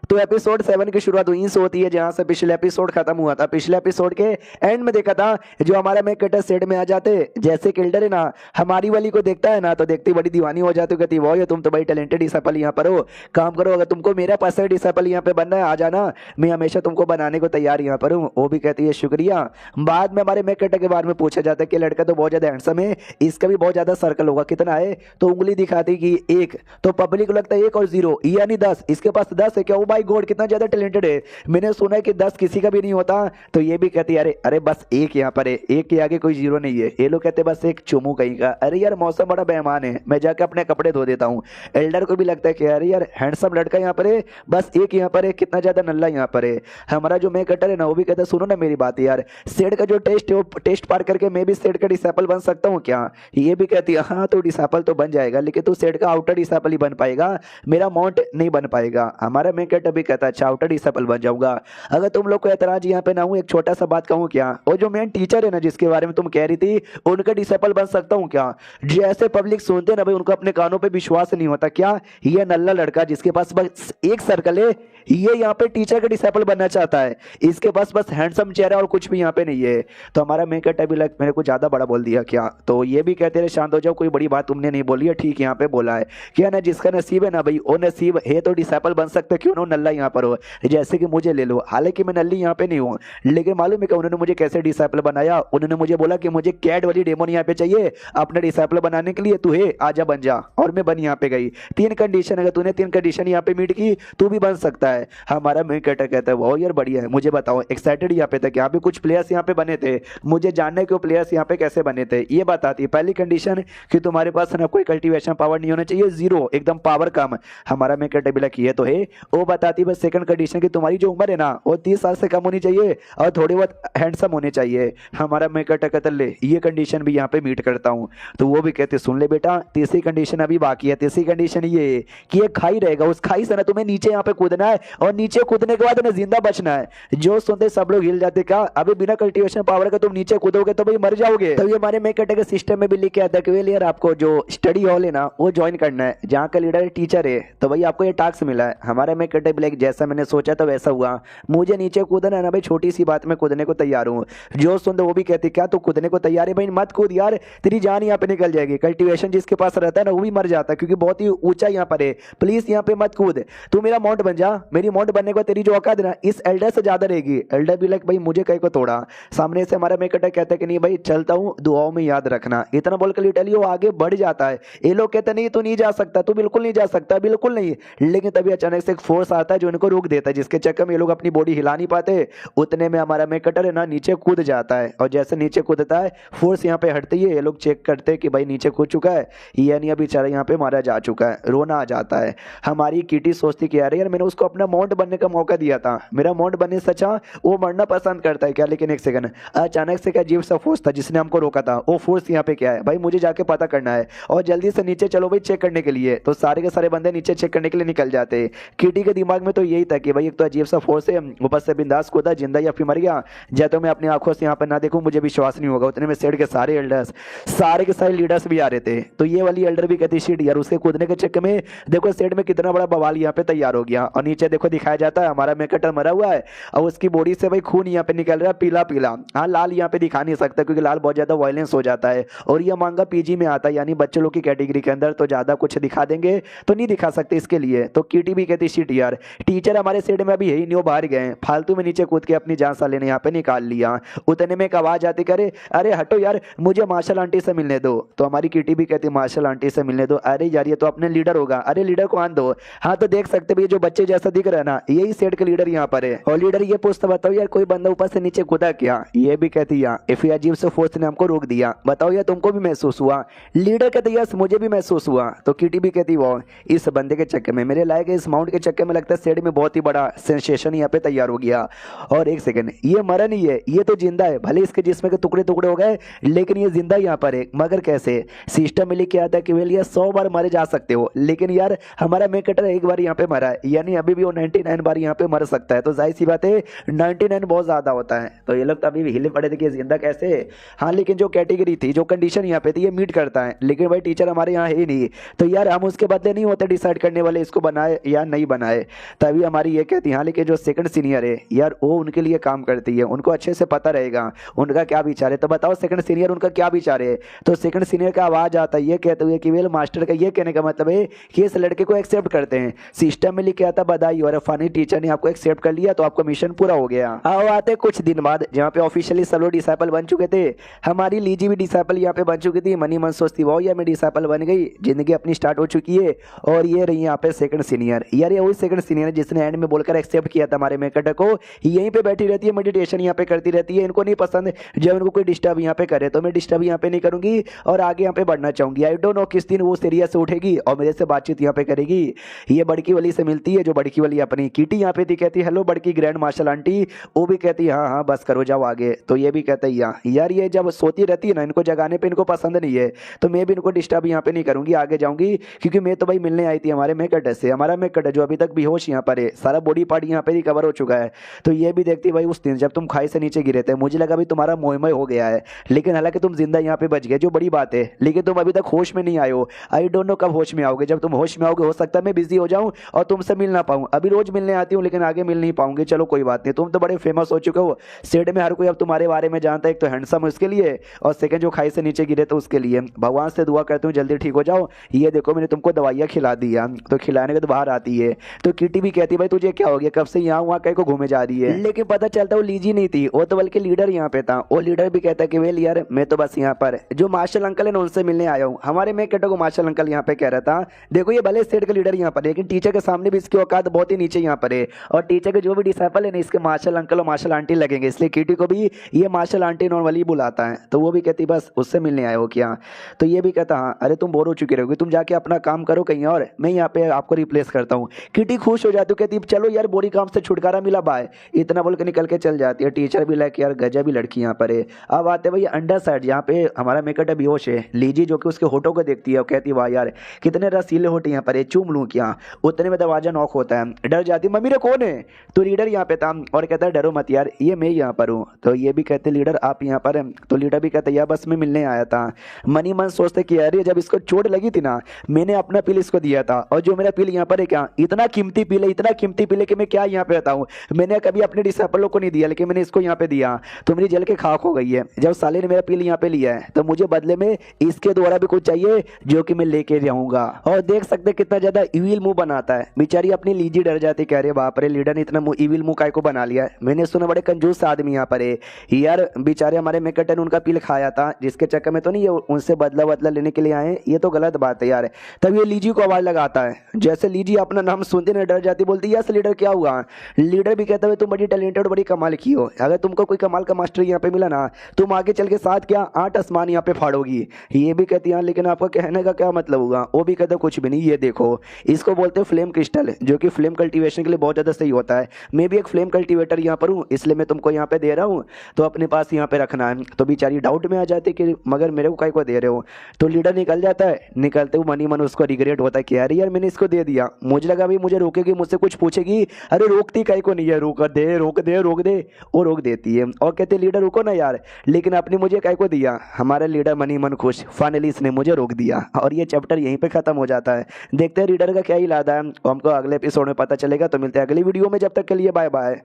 तो एपिसोड 7 की शुरुआत वहीं से होती है जहां से पिछले एपिसोड खत्म हुआ था। पिछले एपिसोड के एंड में देखा था जो हमारा मैं कटर सेट में आ जाते, जैसे किल्डर है ना हमारी वाली को देखता है ना तो देखती बड़ी दीवानी हो जाती, कहती वो ये तुम तो बड़ी टैलेंटेड डिसाइपल यहाँ पर हो, काम करो अगर तुमको मेरा पर्सनल डिसाइपल यहाँ पे बनना है आ जाना, मैं हमेशा तुमको बनाने को तैयार यहाँ पर हूँ। वो भी कहती है शुक्रिया। बाद में हमारे मैक कटर के बारे में पूछा जाता है कि लड़का तो बहुत ज्यादा हैंडसम है, इसका भी बहुत ज्यादा सर्कल होगा, कितना है? तो उंगली दिखाती कि 1, तो पब्लिक को लगता है 1 और 0 यानी 10, इसके पास 10 है क्या? ओ माय गॉड कितना ज्यादा टैलेंटेड है, मैंने सुना है कि 10 किसी का भी नहीं होता। तो ये भी कहती है अरे बस 1 यहाँ पर है, 1 के आगे कोई 0 नहीं है। ये लोग कहते बस एक चुमू कहीं का। अरे यार मौसम बड़ा बेईमान है, मैं जाके अपने कपड़े धो देता हूँ। एल्डर को भी लगता है कि अरे यार हैंडसम लड़का यहाँ पर है, बस 1 यहाँ पर है, कितना ज्यादा नल्ला यहाँ पर है। हमारा जो मैं कटर है ना वो भी कहता है सुनो ना मेरी बात यार, सेड का जो टेस्ट है वो टेस्ट पार करके मैं भी सेड का डिसाइपल बन सकता हूँ क्या? ये भी कहती है हाँ तो डिसाइपल तो बन जाएगा, लेकिन तू सेड का आउटर डिसाइपल ही बन पाएगा, मेरा माउंट नहीं बन पाएगा। हमारा मैं कटर भी कहता है अच्छा आउटर डिसाइपल बन जाऊंगा। अगर तुम लोग को एतराज यहाँ पे ना हो, एक छोटा सा बात कहूँ क्या, वो जो मेन टीचर है ना जिसके बारे में तुम कह रही थी उनका डिसाइपल बन सकता हूँ क्या? जैसे पब्लिक सुनते ना भाई उनको अपने कानों पे विश्वास नहीं होता क्या? ये नल्ला लड़का जिसके पास बस 1 सर्कल है, ये यहाँ पे टीचर का डिसाइपल बनना चाहता है, इसके पास बस हैंडसम चेहरा और कुछ भी यहाँ पे नहीं है। तो हमारा मेकअप अभी लग मेरे को ज्यादा बड़ा बोल दिया क्या? तो ये भी कहते रहे शांत हो जाओ, कोई बड़ी बात तुमने नहीं बोली है, ठीक यहाँ पे बोला है क्या ना, जिसका नसीब है ना भाई वो नसीब है तो डिसाइपल बन सकते, क्यों ना नल्ला यहाँ पर हो। जैसे कि मुझे ले लो, हालांकि मैं नल्ली यहाँ पे नहीं हूँ, लेकिन मालूम है कि उन्होंने मुझे कैसे डिसाइपल बनाया। उन्होंने मुझे बोला कि मुझे कैट वाली डेमोन यहाँ पे चाहिए अपने डिसाइपल बनाने के लिए, तू है आजा बन जा, और मैं बन यहाँ पे गई। 3 कंडीशन, अगर तूने 3 कंडीशन यहाँ पे मीट की तू भी बन सकता है। हमारा मैं कहता है वो यार बढ़िया है, मुझे बताओ एक्साइटेड यहाँ पे था कि यहाँ पे कुछ प्लेयर्स यहाँ पे बने थे, मुझे जानने के प्लेयर्स यहाँ पे कैसे बने थे। ये बात आती है पहली कंडीशन कि तुम्हारे पास ना कोई कल्टीवेशन पावर नहीं होना चाहिए, 0 एकदम पावर कम। हमारा मैं कहता है तो है। वो बताती बस सेकंड कंडीशन की तुम्हारी जो उम्र है ना वो 30 साल से कम होनी चाहिए और थोड़ी बहुत हैंडसम होने चाहिए। हमारा मैं कहता ले ये कंडीशन भी यहाँ पे मीट करता हूँ। तो वो भी कहते सुन ले बेटा तीसरी कंडीशन अभी बाकी है। तीसरी कंडीशन ये कि एक खाई रहेगा, उस खाई से ना तुम्हें नीचे यहाँ पे कूदना है और नीचे कूदने के बाद ना जिंदा बचना है। जो सुनते सब लोग हिल जाते, क्या अभी बिना कल्टीवेशन पावर का तुम नीचे कूदोगे तो भाई मर जाओगे। तो ये हमारे मैं कहते सिस्टम में भी लिख के आता है यार आपको जो स्टडी हॉल है ना वो ज्वाइन करना है, जहाँ का लीडर टीचर है, तो भाई आपको ये टास्क मिला है। हमारा मैं कहते कहते ब्लैक जैसा मैंने सोचा था वैसा हुआ, मुझे नीचे कूदना है ना भाई, छोटी सी बात में कूदने को तैयार हूँ। जो सुन वो भी कहती क्या तू कूदने को तैयार है? भाई मत कूद यार, तेरी जान यहाँ पे निकल जाएगी। कल्टीवेशन जिसके पास रहता है ना वो भी मर जाता है क्योंकि बहुत ही ऊंचा यहाँ पर है। प्लीज यहाँ पे मत कूद, तू मेरा माउंट बन जा। मेरी माउंट बनने के बाद तेरी जो औकात है ना इस एल्डर से ज्यादा रहेगी। एल्डर भी लाइक भाई मुझे कहीं को तोड़ा। सामने से हमारा मेकअप कहता है कि नहीं भाई चलता हूँ, दुआओं में याद रखना। इतना बोलकर लिटरली वो आगे बढ़ जाता है। ये लोग कहते नहीं तू नहीं जा सकता, तू बिल्कुल नहीं जा सकता, बिल्कुल नहीं। लेकिन तभी अचानक से एक फोर्स आता है जो इनको रोक देता है, जिसके चक्कर में ये लोग अपनी बॉडी हिला नहीं पाते। उतने में हमारा मेकटर है ना नीचे कूद जाता है, और जैसे नीचे कूदता है फोर्स यहाँ पे हटती है। ये लोग चेक करते हैं कि भाई नीचे कूद चुका है, यानी अभी बेचारा यहाँ पे मारा जा चुका है। रोना आ जाता है। हमारी किटी सोचती कि यार मैंने उसको अपना माउंट बनने का मौका दिया था, मेरा माउंट बनने से अच्छा वो मरना पसंद करता है क्या? लेकिन एक सेकंड, अचानक से क्या अजीब सा फोर्स था जिसने हमको रोका था? वो फोर्स यहाँ पे क्या है भाई? मुझे जाके पता करना है, और जल्दी से नीचे चलो भाई चेक करने के लिए। तो सारे के सारे बंदे नीचे चेक करने के लिए निकल जाते। किटी के दिमाग में तो यही था कि भाई एक तो अजीब सा फोर्स है, ऊपर से बिंदास कूदा, जिंदा या फिर मर गया। जब तो मैं अपनी आंखों से यहाँ पर ना देखूं मुझे विश्वास नहीं होगा। उतने में सेड के सारे एल्डर्स, सारे के सारे लीडर्स भी आ रहे थे। तो ये वाली एल्डर भी कहती शीट यार, उसके कूदने के चक्कर में देखो सेड में कितना बड़ा बवाल यहाँ पे तैयार हो गया। और नीचे देखो दिखाया जाता है हमारा मेकटर मरा हुआ है, और उसकी बॉडी से भाई खून यहाँ पे निकल रहा है पीला पीला। हाँ लाल यहाँ पे दिखा नहीं सकता क्योंकि लाल बहुत ज्यादा वायलेंस हो जाता है, और ये मांगा पीजी में आता है यानी बच्चे लोग की कैटेगरी के अंदर। तो ज्यादा कुछ दिखा देंगे तो नहीं दिखा सकते इसके लिए। तो कीटी भी कहती शीट यार, टीचर हमारे सेड में अभी है ही नहीं, वो बाहर गए, फालतू में नीचे कूद के अपनी जान साले ने यहाँ पे निकाल लिया। उतने में एक आवाज आती करे अरे हटो यार मुझे मार्शल आंटी से मिलने दो। तो हमारी किटी भी कहती मार्शल आंटी से मिलने दो। अरे यार ये तो अपने लीडर होगा, अरे लीडर को आन दो। हाँ तो देख सकते भी जो बच्चे जैसा दिख रहा है ना यही सेट के लीडर यहाँ पर है। और लीडर ये पूछता बताओ यार कोई बंदा ऊपर से नीचे कूदा क्या? ये भी कहती यार इफ अजीब से फोर्स ने हमको रोक दिया, बताओ यार तुमको भी महसूस हुआ? लीडर कहते यस मुझे भी महसूस हुआ। तो किटी भी कहती वो इस बंदे के चक्कर में, मेरे लायक इस माउंट के चक्कर में लगता है सेट में बहुत ही बड़ा सेंसेशन यहाँ पे तैयार हो गया। और एक सेकंड, ये मरा नहीं है, ये तो जिंदा है। भले इसके जिस्म के टुकड़े टुकड़े हो गए लेकिन ये जिंदा यहाँ पर है। मगर कैसे? सिस्टम में लिखे आता है कि वेल 100 बार मारे जा सकते हो, लेकिन यार हमारा मेकटर एक बार यहाँ पे मरा है, यानी अभी भी वो 99 बार यहाँ पे मर सकता है। तो जाहिर सी बात है 99 बहुत ज्यादा होता है। तो ये लोग तो अभी भी हिले पड़े थे कि जिंदा कैसे। हाँ लेकिन जो कैटेगरी थी, जो कंडीशन यहाँ पे थी, ये मीट करता है। लेकिन भाई टीचर हमारे यहाँ है ही नहीं, तो यार हम उसके बदले नहीं होते डिसाइड करने वाले इसको बनाए या नहीं बनाए। तभी हमारी ये कहती है हाँ लेकिन जो सेकंड सीनियर है यार वो उनके लिए काम करती है, उनको अच्छे से पता रहेगा उनका क्या विचार है। तो बताओ सेकंड सीनियर उनका क्या विचार है? तो सेकंड सीनियर का आवाज आता है ये कहते हुए कि वेल मास्टर का ये कहने का मतलब है कि इस लड़के को एक्सेप्ट करते हैं। सिस्टम में लिखे आता बधाई और फनी टीचर ने आपको एक्सेप्ट कर लिया तो आपका मिशन पूरा हो गया। आओ आते कुछ दिन बाद जहाँ पे ऑफिशियली सब लोग डिसाइपल बन चुके थे। हमारी लीजी भी डिसाइपल यहाँ पे बन चुकी थी। मनी मन सोचती वाह यार मैं डिसाइपल बन गई, जिंदगी अपनी स्टार्ट हो चुकी है। और ये रही यहाँ पे सेकंड सीनियर। यार ये वही सेकंड सीनियर जिसने एंड में बोलकर एक्सेप्ट किया था हमारे मेकटर को। यहीं पे बैठी रहती है, मेडिटेशन यहाँ पे करती रहती है। इनको नहीं पसंद जब इनको कोई डिस्टर्ब यहाँ पे करे, तो मैं डिस्टर्ब यहाँ पे नहीं करूंगी और आगे यहाँ पे बढ़ना चाहूंगी। आई डोंट नो किस दिन वो सीरियस से उठेगी और मेरे से बातचीत यहाँ पे करेगी। ये बड़की वाली से मिलती है, जो बड़की वाली अपनी किटी यहाँ पे थी, कहती हेलो बड़की ग्रैंड मार्शल आंटी। वो भी कहती हाँ हाँ बस करो जाओ आगे। तो ये भी कहता है यार ये जब सोती रहती है ना, इनको जगाने पे इनको पसंद नहीं है, तो मैं भी इनको डिस्टर्ब यहाँ पे नहीं करूंगी, आगे जाऊंगी। क्योंकि मैं तो भाई मिलने आई थी हमारे मेकटर से। हमारा मेकटर जो अभी तक बेहोश यहाँ पर है, सारा बॉडी पार्ट यहाँ पे रिकवर हो चुका है। तो ये भी देखती भाई उस दिन जब तुम खाई से नीचे गिरे थे, मुझे लगा भाई तुम्हारा मोहमय हो गया है, लेकिन हालांकि तुम जिंदा यहाँ पे बच गए, जो बड़ी बात है। लेकिन तुम अभी तक होश में नहीं आए हो। आई डोंट नो कब होश में आओगे। जब तुम होश में आओगे हो सकता है मैं बिजी हो जाऊं और तुमसे मिल ना पाऊं। अभी रोज मिलने आती हूँ लेकिन आगे मिल नहीं पाऊंगी। चलो कोई बात नहीं, तुम तो बड़े फेमस हो चुके हो सेड में, हर कोई अब तुम्हारे बारे में जानता है। एक तो हैंडसम है उसके लिए, और सेकंड जो खाई से नीचे गिरे तो उसके लिए। भगवान से दुआ करती हूँ जल्दी ठीक हो जाओ। ये देखो मैंने तुमको दवाइयाँ खिला दिया, तो खिलाने के तो बाहर आती है। तो किटी भी कहती भाई तुझे क्या हो गया, कब से यहाँ वहाँ कहीं को घूमे जा रही है। लेकिन पता चलता वो लीजी नहीं थी, वो तो बल्कि लीडर यहाँ पे था। वो लीडर भी कहता है कि वेल यार मैं तो बस यहाँ पर जो मार्शल अंकल है ना उनसे मिलने आया हूँ। हमारे मेकटर को मार्शल अंकल यहाँ पे कह रहा था देखो ये भले स्टेट का लीडर यहाँ पर है, लेकिन टीचर के सामने भी इसकी औकात बहुत ही नीचे यहाँ पर है। और टीचर के जो भी डिसाइपल है ना इसके मार्शल अंकल और मार्शल आंटी लगेंगे, इसलिए किटी को भी ये मार्शल आंटी नॉर्मली बुलाता है। तो वो भी कहती बस उससे मिलने आए हो क्या? तो ये भी कहता हाँ अरे तुम बोर हो चुके रहोगे, तुम जाके अपना काम करो कहीं और, मैं यहाँ पे आपको रिप्लेस करता हूँ। किटी खुश हो जाती है, कहती चलो यार बोरी काम से छुटकारा मिला बाय, इतना बोल के निकल के चल जाती है। टीचर भी लाइक यार गजब भी लड़की यहाँ पर है। अब आते भाई अंडर साइड जहाँ पे हमारा मेकटर बेहोश है। लीजी जो कि उसके होठों को देखती है और कहती वाह यार कितने रसीले होठ यहाँ पर है, चूम लूं क्या? उतने में दरवाजा नॉक होता है, डर जाती मम्मी रे कौन है? तो लीडर यहाँ पे था और कहता है डरो मत यार ये मैं यहाँ पर हूँ। तो ये भी कहते लीडर आप यहाँ पर हैं? तो लीडर भी कहता यार बस मैं मिलने आया था। मनी मन सोचते कि यार जब इसको चोट लगी थी ना मैंने अपना पिल इसको दिया था, और जो मेरा पिल यहाँ पर है क्या इतना कीमती कीमती पीले, इतना कीमती पीले कि मैं क्या यहाँ पे बताऊँ। मैंने कभी अपने डिसाइपलों को नहीं दिया, लेकिन मैंने इसको यहाँ पे दिया तो मेरी जल के खाक हो गई है। जब साले ने मेरा पील यहाँ पे लिया है तो मुझे बदले में इसके द्वारा भी कुछ चाहिए जो कि मैं लेके जाऊंगा। और देख सकते कितना ज्यादा इविल मुंह बनाता है। बेचारी अपनी लीजी डर जाती, कह रहे बाप रे लीडर ने इतना इविल मुंह काय को बना लिया है। मैंने सुना बड़े कंजूस आदमी यहाँ पर है यार। बेचारे हमारे मेकट ने उनका पील खाया था, जिसके चक्कर में तो नहीं ये उनसे बदला बदला लेने के लिए आए, ये तो गलत बात है यार। तब ये लीजी को आवाज लगाता है, जैसे लीजी अपना नाम सुनते ना डर जाती, बोलती यस लीडर क्या हुआ। लीडर भी कहता है तुम बड़ी टैलेंटेड बड़ी कमाल की हो, अगर तुमको कोई कमाल का मास्टर यहाँ पे मिला ना तुम आगे चल के साथ क्या 8 आसमान यहाँ पे फाड़ोगी। ये भी कहती है लेकिन आपका कहने का क्या मतलब होगा। वो भी कहता कुछ भी नहीं, ये देखो इसको बोलते हैं फ्लेम क्रिस्टल, जो कि फ्लेम कल्टीवेशन के लिए बहुत ज़्यादा सही होता है। मैं भी एक फ्लेम कल्टीवेटर यहाँ पर हूँ, इसलिए मैं तुमको यहाँ पे दे रहा हूँ, तो अपने पास यहाँ पे रखना है। तो बेचारी डाउट में आ जाती कि मगर मेरे को काय को दे रहे हो। तो लीडर निकल जाता है, निकलते हुए मनी मन उसको रिग्रेट होता है कि यार मैंने इसको दे दिया, मुझे लगा भाई मुझे रोकेगी, मुझसे कुछ पूछेगी, अरे रोकती काय को नहीं है, रोक दे रोक दे रोक दे, वो रोक देती है और कहते लीडर रुको ना यार, लेकिन आपने मुझे काय को दिया। हमारा लीडर मनी मन खुश, फाइनली इसने मुझे रोक दिया। और ये चैप्टर यहीं पे खत्म हो जाता है। देखते हैं लीडर का क्या इरादा है, हमको अगले एपिसोड में पता चलेगा। तो मिलते हैं अगली वीडियो में, जब तक के लिए बाय बाय।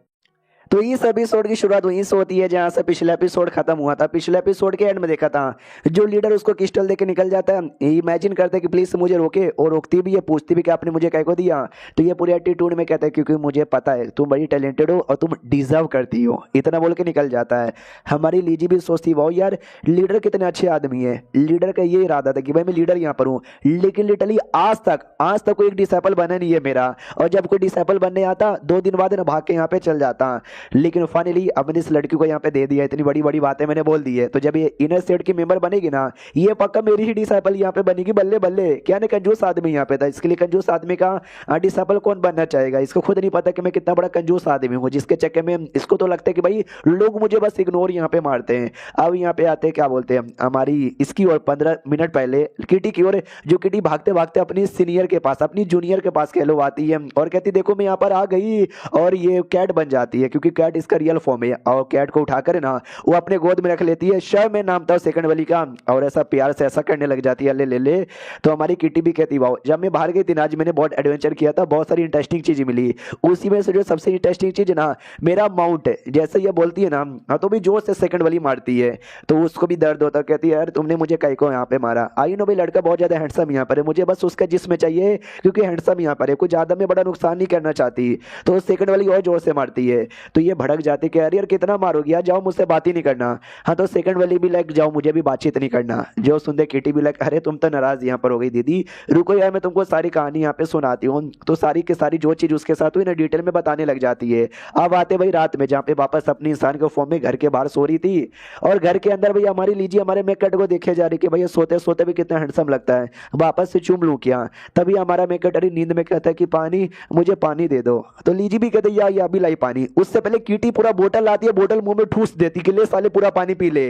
तो इस एपिसोड की शुरुआत वहीं से होती है जहां से पिछला एपिसोड खत्म हुआ था। पिछले एपिसोड के एंड में देखा था जो लीडर उसको क्रिस्टल देके निकल जाता है, इमेजिन करते कि प्लीज मुझे रोके, और रोकती भी है, पूछती भी कि आपने मुझे काय को दिया। तो ये पूरे एटीट्यूड में कहता है क्योंकि मुझे पता है तुम बड़ी टैलेंटेड हो और तुम डिजर्व करती हो, इतना बोल के निकल जाता है। हमारी लीजी भी सोचती वाह यार लीडर कितने अच्छे आदमी है। लीडर का ये इरादा था कि भाई मैं लीडर यहाँ पर हूँ, लेकिन लिटरली आज तक कोई एक डिसाइपल बना नहीं है मेरा। और जब कोई डिसाइपल बनने आता 2 दिन बाद ना भाग के यहाँ पे चल जाता, लेकिन फाइनली अपनी इस लड़की को यहाँ पे दे दिया। इतनी बड़ी बड़ी बातें मैंने बोल दी है, तो जब ये इनर स्टेट की मेंबर बनेगी ना ये पक्का मेरी ही डिसाइपल यहाँ पे बनेगी। बल्ले बल्ले क्या नहीं कंजूस आदमी यहाँ पे था। इसके लिए कंजूस आदमी का डिसाइपल कौन बनना चाहेगा। इसको खुद नहीं पता कि मैं कितना बड़ा कंजूस आदमी हूँ, जिसके चक्कर में इसको तो लगता है कि भाई लोग मुझे बस इग्नोर यहाँ पे मारते हैं। अब यहाँ पे आते क्या बोलते हैं हमारी इसकी और 15 मिनट पहले किटी की ओर, जो किटी भागते भागते अपनी सीनियर के पास, अपनी जूनियर के पास कह लो आती है और कहती देखो मैं यहाँ पर आ गई, और ये कैट बन जाती है क्योंकि कैट इसका रियल फॉर्म है। और कैट को उठाकर ना वो अपने गोद में रख लेती है, शय में नाम था सेकंड वाली का, और ऐसा प्यार से ऐसा करने लग जाती है ले ले ले। तो हमारी किटी भी कहती वाओ जब मैं बाहर गई थी ना आज मैंने बहुत एडवेंचर किया था, बहुत सारी इंटरेस्टिंग चीजें मिली, उसी में से जो सबसे इंटरेस्टिंग चीज ना मेरा माउंट है। जैसे ये बोलती है ना तो भी जोर से सेकंड वाली मारती है, तो उसको भी दर्द होता है। कहती है यार तुमने मुझे कहीं को यहाँ पे मारा। आई नो भाई लड़का बहुत ज्यादा हैंडसम यहाँ पर है, मुझे बस उसका जिस्म चाहिए क्योंकि हैंडसम यहाँ पर है, कुछ ज्यादा में बड़ा नुकसान नहीं करना चाहती। तो सेकंड वाली और जोर से मारती है, तो ये भड़क जाती कि यार कितना मारोगी यार, जाओ मुझसे बात ही नहीं करना। हाँ तो सेकंड वाली भी लाइक जाओ मुझे भी बातचीत नहीं करना। जो सुनते किटी भी लाइक अरे तुम तो नाराज यहाँ पर हो गई दीदी, रुको यार मैं तुमको सारी कहानी यहाँ पे सुनाती हूँ। तो सारी की सारी जो चीज उसके साथ हुई ना डिटेल में बताने लग जाती है। अब आते भाई रात में, जहाँ पे वापस अपनी इंसान के फॉर्म में घर के बाहर सो रही थी, और घर के अंदर भाई हमारी लीजिए हमारे मेकट को देखे जा रही कि भाई सोते सोते भी कितना हैंडसम लगता है, वापस से चूम लूं क्या। तभी हमारा मेकट अरे नींद में कहता है कि पानी मुझे पानी दे दो। तो लीजी भी कहते या भी लाई पानी। उससे पहले कीटी पूरा बोतल लाती है, बोतल मुंह में ठूस देती कि ले साले पूरा पानी पी ले।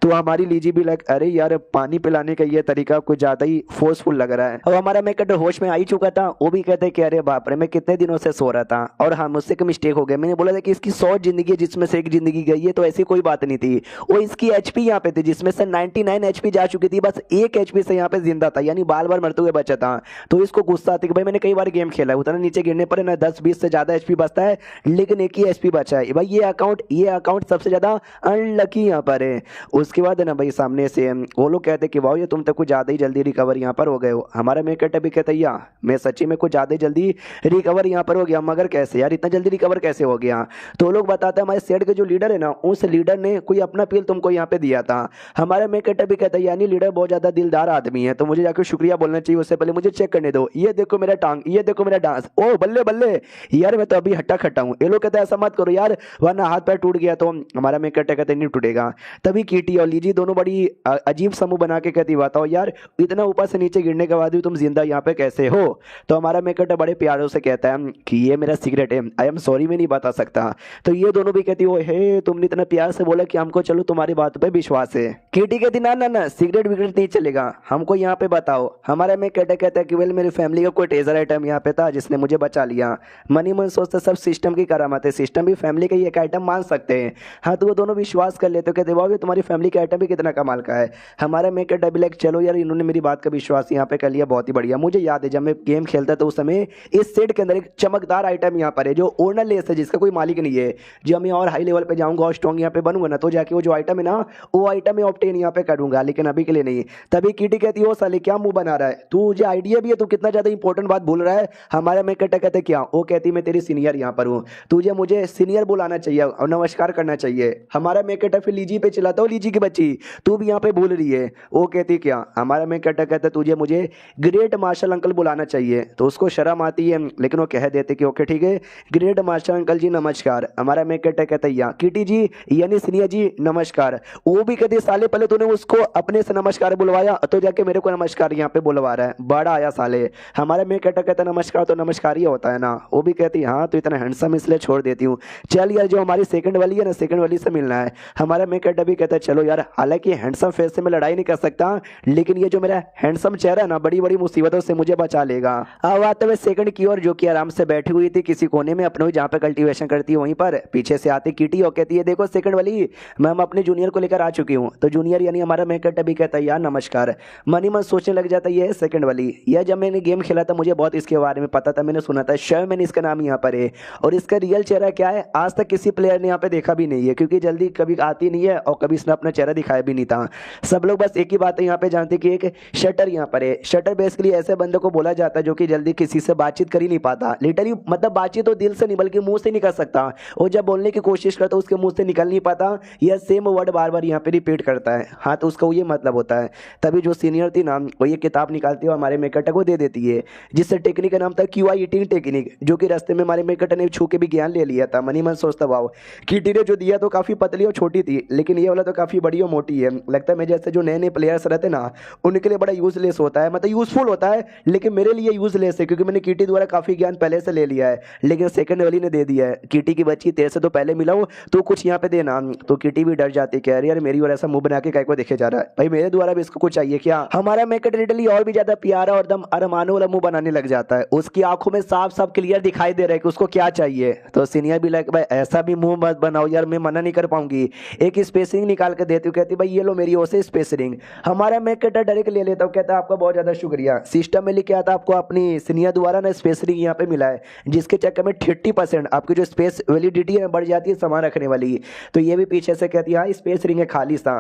तो हमारी लीजी भी लाइक अरे यार पानी पिलाने का ये तरीका कुछ ज्यादा ही फोर्सफुल लग रहा है। और हमारा मेकट होश में आ ही चुका था, वो भी कहते कि अरे बाप रे मैं कितने दिनों से सो रहा था और हाँ मुझसे एक मिस्टेक हो गया। मैंने बोला था कि इसकी 100 जिंदगी है जिसमें से एक जिंदगी गई है, तो ऐसी कोई बात नहीं थी। वो इसकी एचपी यहाँ पे थी जिसमें से 99 एचपी जा चुकी थी, बस 1 एचपी से यहाँ पे जिंदा था, यानी बार बार मरते हुए बचा था। तो इसको गुस्सा आती कि भाई मैंने कई बार गेम खेला है, उतना नीचे गिरने पर ना 10-20 से ज्यादा एचपी बचता है, लेकिन एक ही एचपी बचा है भाई। ये अकाउंट सबसे ज्यादा अनलकी यहाँ पर है। उसके बाद है ना भाई सामने से वो लोग कहते कि वाह ये तुम तो कुछ ज्यादा ही जल्दी रिकवर यहाँ पर हो गए हो। हमारा मेकट भी कहता या मैं सच्ची में कुछ ज्यादा ही जल्दी रिकवर यहाँ पर हो गया, मगर कैसे यार इतना जल्दी रिकवर कैसे हो गया। तो लोग बताते हैं हमारे सेट के जो लीडर है ना उस लीडर ने कोई अपना पील तुमको यहाँ पे दिया था। हमारा मेकट भी कहता है यानी लीडर बहुत ज्यादा दिलदार आदमी है, तो मुझे जाकर शुक्रिया बोलना चाहिए, उससे पहले मुझे चेक करने दो। ये देखो मेरा टांग, ये देखो मेरा डांस, ओ बल्ले बल्ले यार मैं तो अभी हट्टा खट्टा हूँ। ये लोग कहते हैं ऐसा मत करो यार वरना हाथ पैर टूट गया। तो हमारा मेकट कहते नहीं टूटेगा। तभी कीटी और लीजी दोनों बड़ी अजीब समूह बना के कहती बताओ यार इतना ऊपर से नीचे गिरने के बाद भी तुम जिंदा यहाँ पे कैसे हो। तो हमारा मेकट बड़े प्यारों से कहता है कि ये मेरा सीक्रेट है, आई एम सॉरी मैं नहीं बता सकता। तो ये दोनों भी कहती हो हे तुमने इतना प्यार से बोला कि हमको चलो तुम्हारी बात पे विश्वास है। कीटी कहती ना ना ना सीक्रेट विक्रेट नहीं चलेगा, हमको यहाँ पे बताओ। हमारा मेकट कहता है कि वेल मेरी फैमिली का कोई टेजर आइटम यहाँ पे था जिसने मुझे बचा लिया। मनी मन सोचता सब सिस्टम की करामत है, सिस्टम भी तुम्हारी फैमिली का ही एक आइटम मान सकते हैं। हाँ तो वो दोनों विश्वास कर लेते हो, कहते वाह ये तुम्हारी फैमिली का आइटम भी कितना कमाल का है। हमारा मैं कहता भी लाइक चलो यार इन्होंने मेरी बात का विश्वास यहाँ पे कर लिया, बहुत ही बढ़िया। मुझे याद है जब मैं गेम खेलता था उस समय इस सेट के अंदर एक चमकदार आइटम यहाँ पर है जो ओनर लेस है, जिसका कोई मालिक नहीं है। जब मैं और हाई लेवल पे जाऊंगा और स्ट्रॉन्ग यहाँ पे बनूंगा ना, तो जाके वो जो आइटम है ना वो आइटम मैं ऑब्टेन यहाँ पे करूंगा, लेकिन अभी के लिए नहीं। तभी कीटी कहती है ओ साले क्या मुंह बना रहा है, तू मुझे आइडिया भी है, तू कितना ज्यादा इंपॉर्टेंट बात बोल रहा है। हमारा मैं कहता कहते क्या, वो कहती मैं तेरी सीनियर यहाँ पर हूँ, तुझे मुझे सीनियर बुलाना चाहिए और नमस्कार करना चाहिए। हमारा मैं कहता फिर लीजी पे चिल्लाता हूँ, लीजी की बच्ची तू भी यहाँ पे भूल रही है। वो कहती क्या, हमारा मैं कहता कहता तुझे मुझे ग्रेट मार्शल अंकल बुलाना चाहिए। तो उसको शर्म आती है, लेकिन वो कह देते कि ओके ठीक है ग्रेट मार्शल अंकल जी नमस्कार। हमारा मैं कहता कहता या कीटी जी यानी सीनियर जी नमस्कार। वो भी कहती साले पहले तूने उसको अपने से नमस्कार बुलवाया तो जाके मेरे को नमस्कार यहाँ पे बुलवा रहा है, बड़ा आया साले। हमारा मैं कहता कहता नमस्कार तो नमस्कार ही होता है ना। वो भी कहती हाँ तो इतना हैंडसम इसलिए छोड़ देती हूँ, चल यार जो हमारी सेकंड वाली है ना सेकंड वाली से मिलना है। हमारा मैं कहता भी कहता चलो यार, हालांकि हैंडसम फेस से मैं लड़ाई नहीं कर सकता, लेकिन ये जो मेरा हैंडसम चेहरा है ना बड़ी बड़ी मुसीबतों से मुझे बचा लेगा। अब आते हुए सेकंड की ओर, जो कि आराम से बैठी हुई थी किसी कोने में अपने जहाँ पे कल्टीवेशन करती है वहीं पर। पीछे से आती कीटी और कहती है देखो सेकंड वाली मैम अपने जूनियर को लेकर आ चुकी हूँ। तो जूनियर यानी हमारा मैं कहता भी कहता है यार नमस्कार। मन ही मन सोचने लग जाता है ये सेकंड वाली। यह जब मैंने गेम खेला था मुझे बहुत इसके बारे में पता था, मैंने सुना था, शायद मैंने इसका नाम यहाँ पर है। और इसका रियल चेहरा क्या है आज तक किसी प्लेयर ने यहाँ पे देखा भी नहीं है, क्योंकि जल्दी कभी आती नहीं है और कभी इसने अपना चेहरा दिखाया भी नहीं था। सब लोग बस एक ही बात है यहाँ पे जानते कि एक शटर यहाँ पर है। शटर बेसिकली ऐसे बंदे को बोला जाता है जो कि जल्दी किसी से बातचीत कर ही नहीं पाता, लिटरली मतलब बातचीत तो दिल से नहीं बल्कि मुंह से नहीं कर सकता। और जब बोलने की कोशिश करता है उसके मुंह से निकल नहीं पाता, यह सेम वर्ड बार बार यहाँ पे रिपीट करता है। हाँ तो उसका वो ये मतलब होता है। तभी जो सीनियर थी ना वो ये किताब निकालती है और हमारे मेकट को दे देती है, जिससे टेक्निक का नाम था क्यूआई ईटिंग टेक्निक, जो कि रास्ते में हमारे मेकट ने छू के भी ज्ञान ले लिया था। मनी मन सोचता वाओ कीटी ने जो दिया तो काफी पतली और छोटी थी, लेकिन ये वाला तो काफी बड़ी और मोटी है। लगता है मैं जैसे जो नए नए प्लेयर्स रहते ना उनके लिए बड़ा यूजलेस होता है, मतलब यूजफुल होता है, लेकिन मेरे लिए यूजलेस है क्योंकि मैंने कीटी द्वारा काफी ज्ञान पहले से ले लिया है। लेकिन सेकंड वाली ने दे दिया है, कीटी की बच्ची तेरे से तो पहले मिला हो तो कुछ यहाँ पे देना। तो कीटी भी डर जाती है यार मेरी और ऐसा मुंह बना के काय को देखे जा रहा है, भाई मेरे द्वारा भी इसको कुछ चाहिए क्या। हमारा मेकट लिटरली और भी ज्यादा प्यारा और दम अरमानो वाला मुंह बनाने लग जाता है। उसकी आंखों में साफ साफ क्लियर दिखाई दे रहा है कि उसको क्या चाहिए। तो सीनियर भी लाइक भाई ऐसा भी मुंह मत बनाओ यार, मैं मना नहीं कर पाऊंगी। एक स्पेस रिंग निकाल के देती हूँ, कहती भाई ये लो मेरी ओर से स्पेस रिंग। हमारा मेकट डायरेक्ट ले लेता हूँ, कहता आपका बहुत ज्यादा शुक्रिया। सिस्टम में लिखे आता आपको अपनी सीनियर द्वारा ना स्पेस रिंग यहाँ पे मिला है, जिसके चक्कर में 30% आपकी जो स्पेस वैलिडिटी है बढ़ जाती है सामान रखने वाली। तो ये भी पीछे से कहती है हाँ स्पेस रिंग है खाली सा,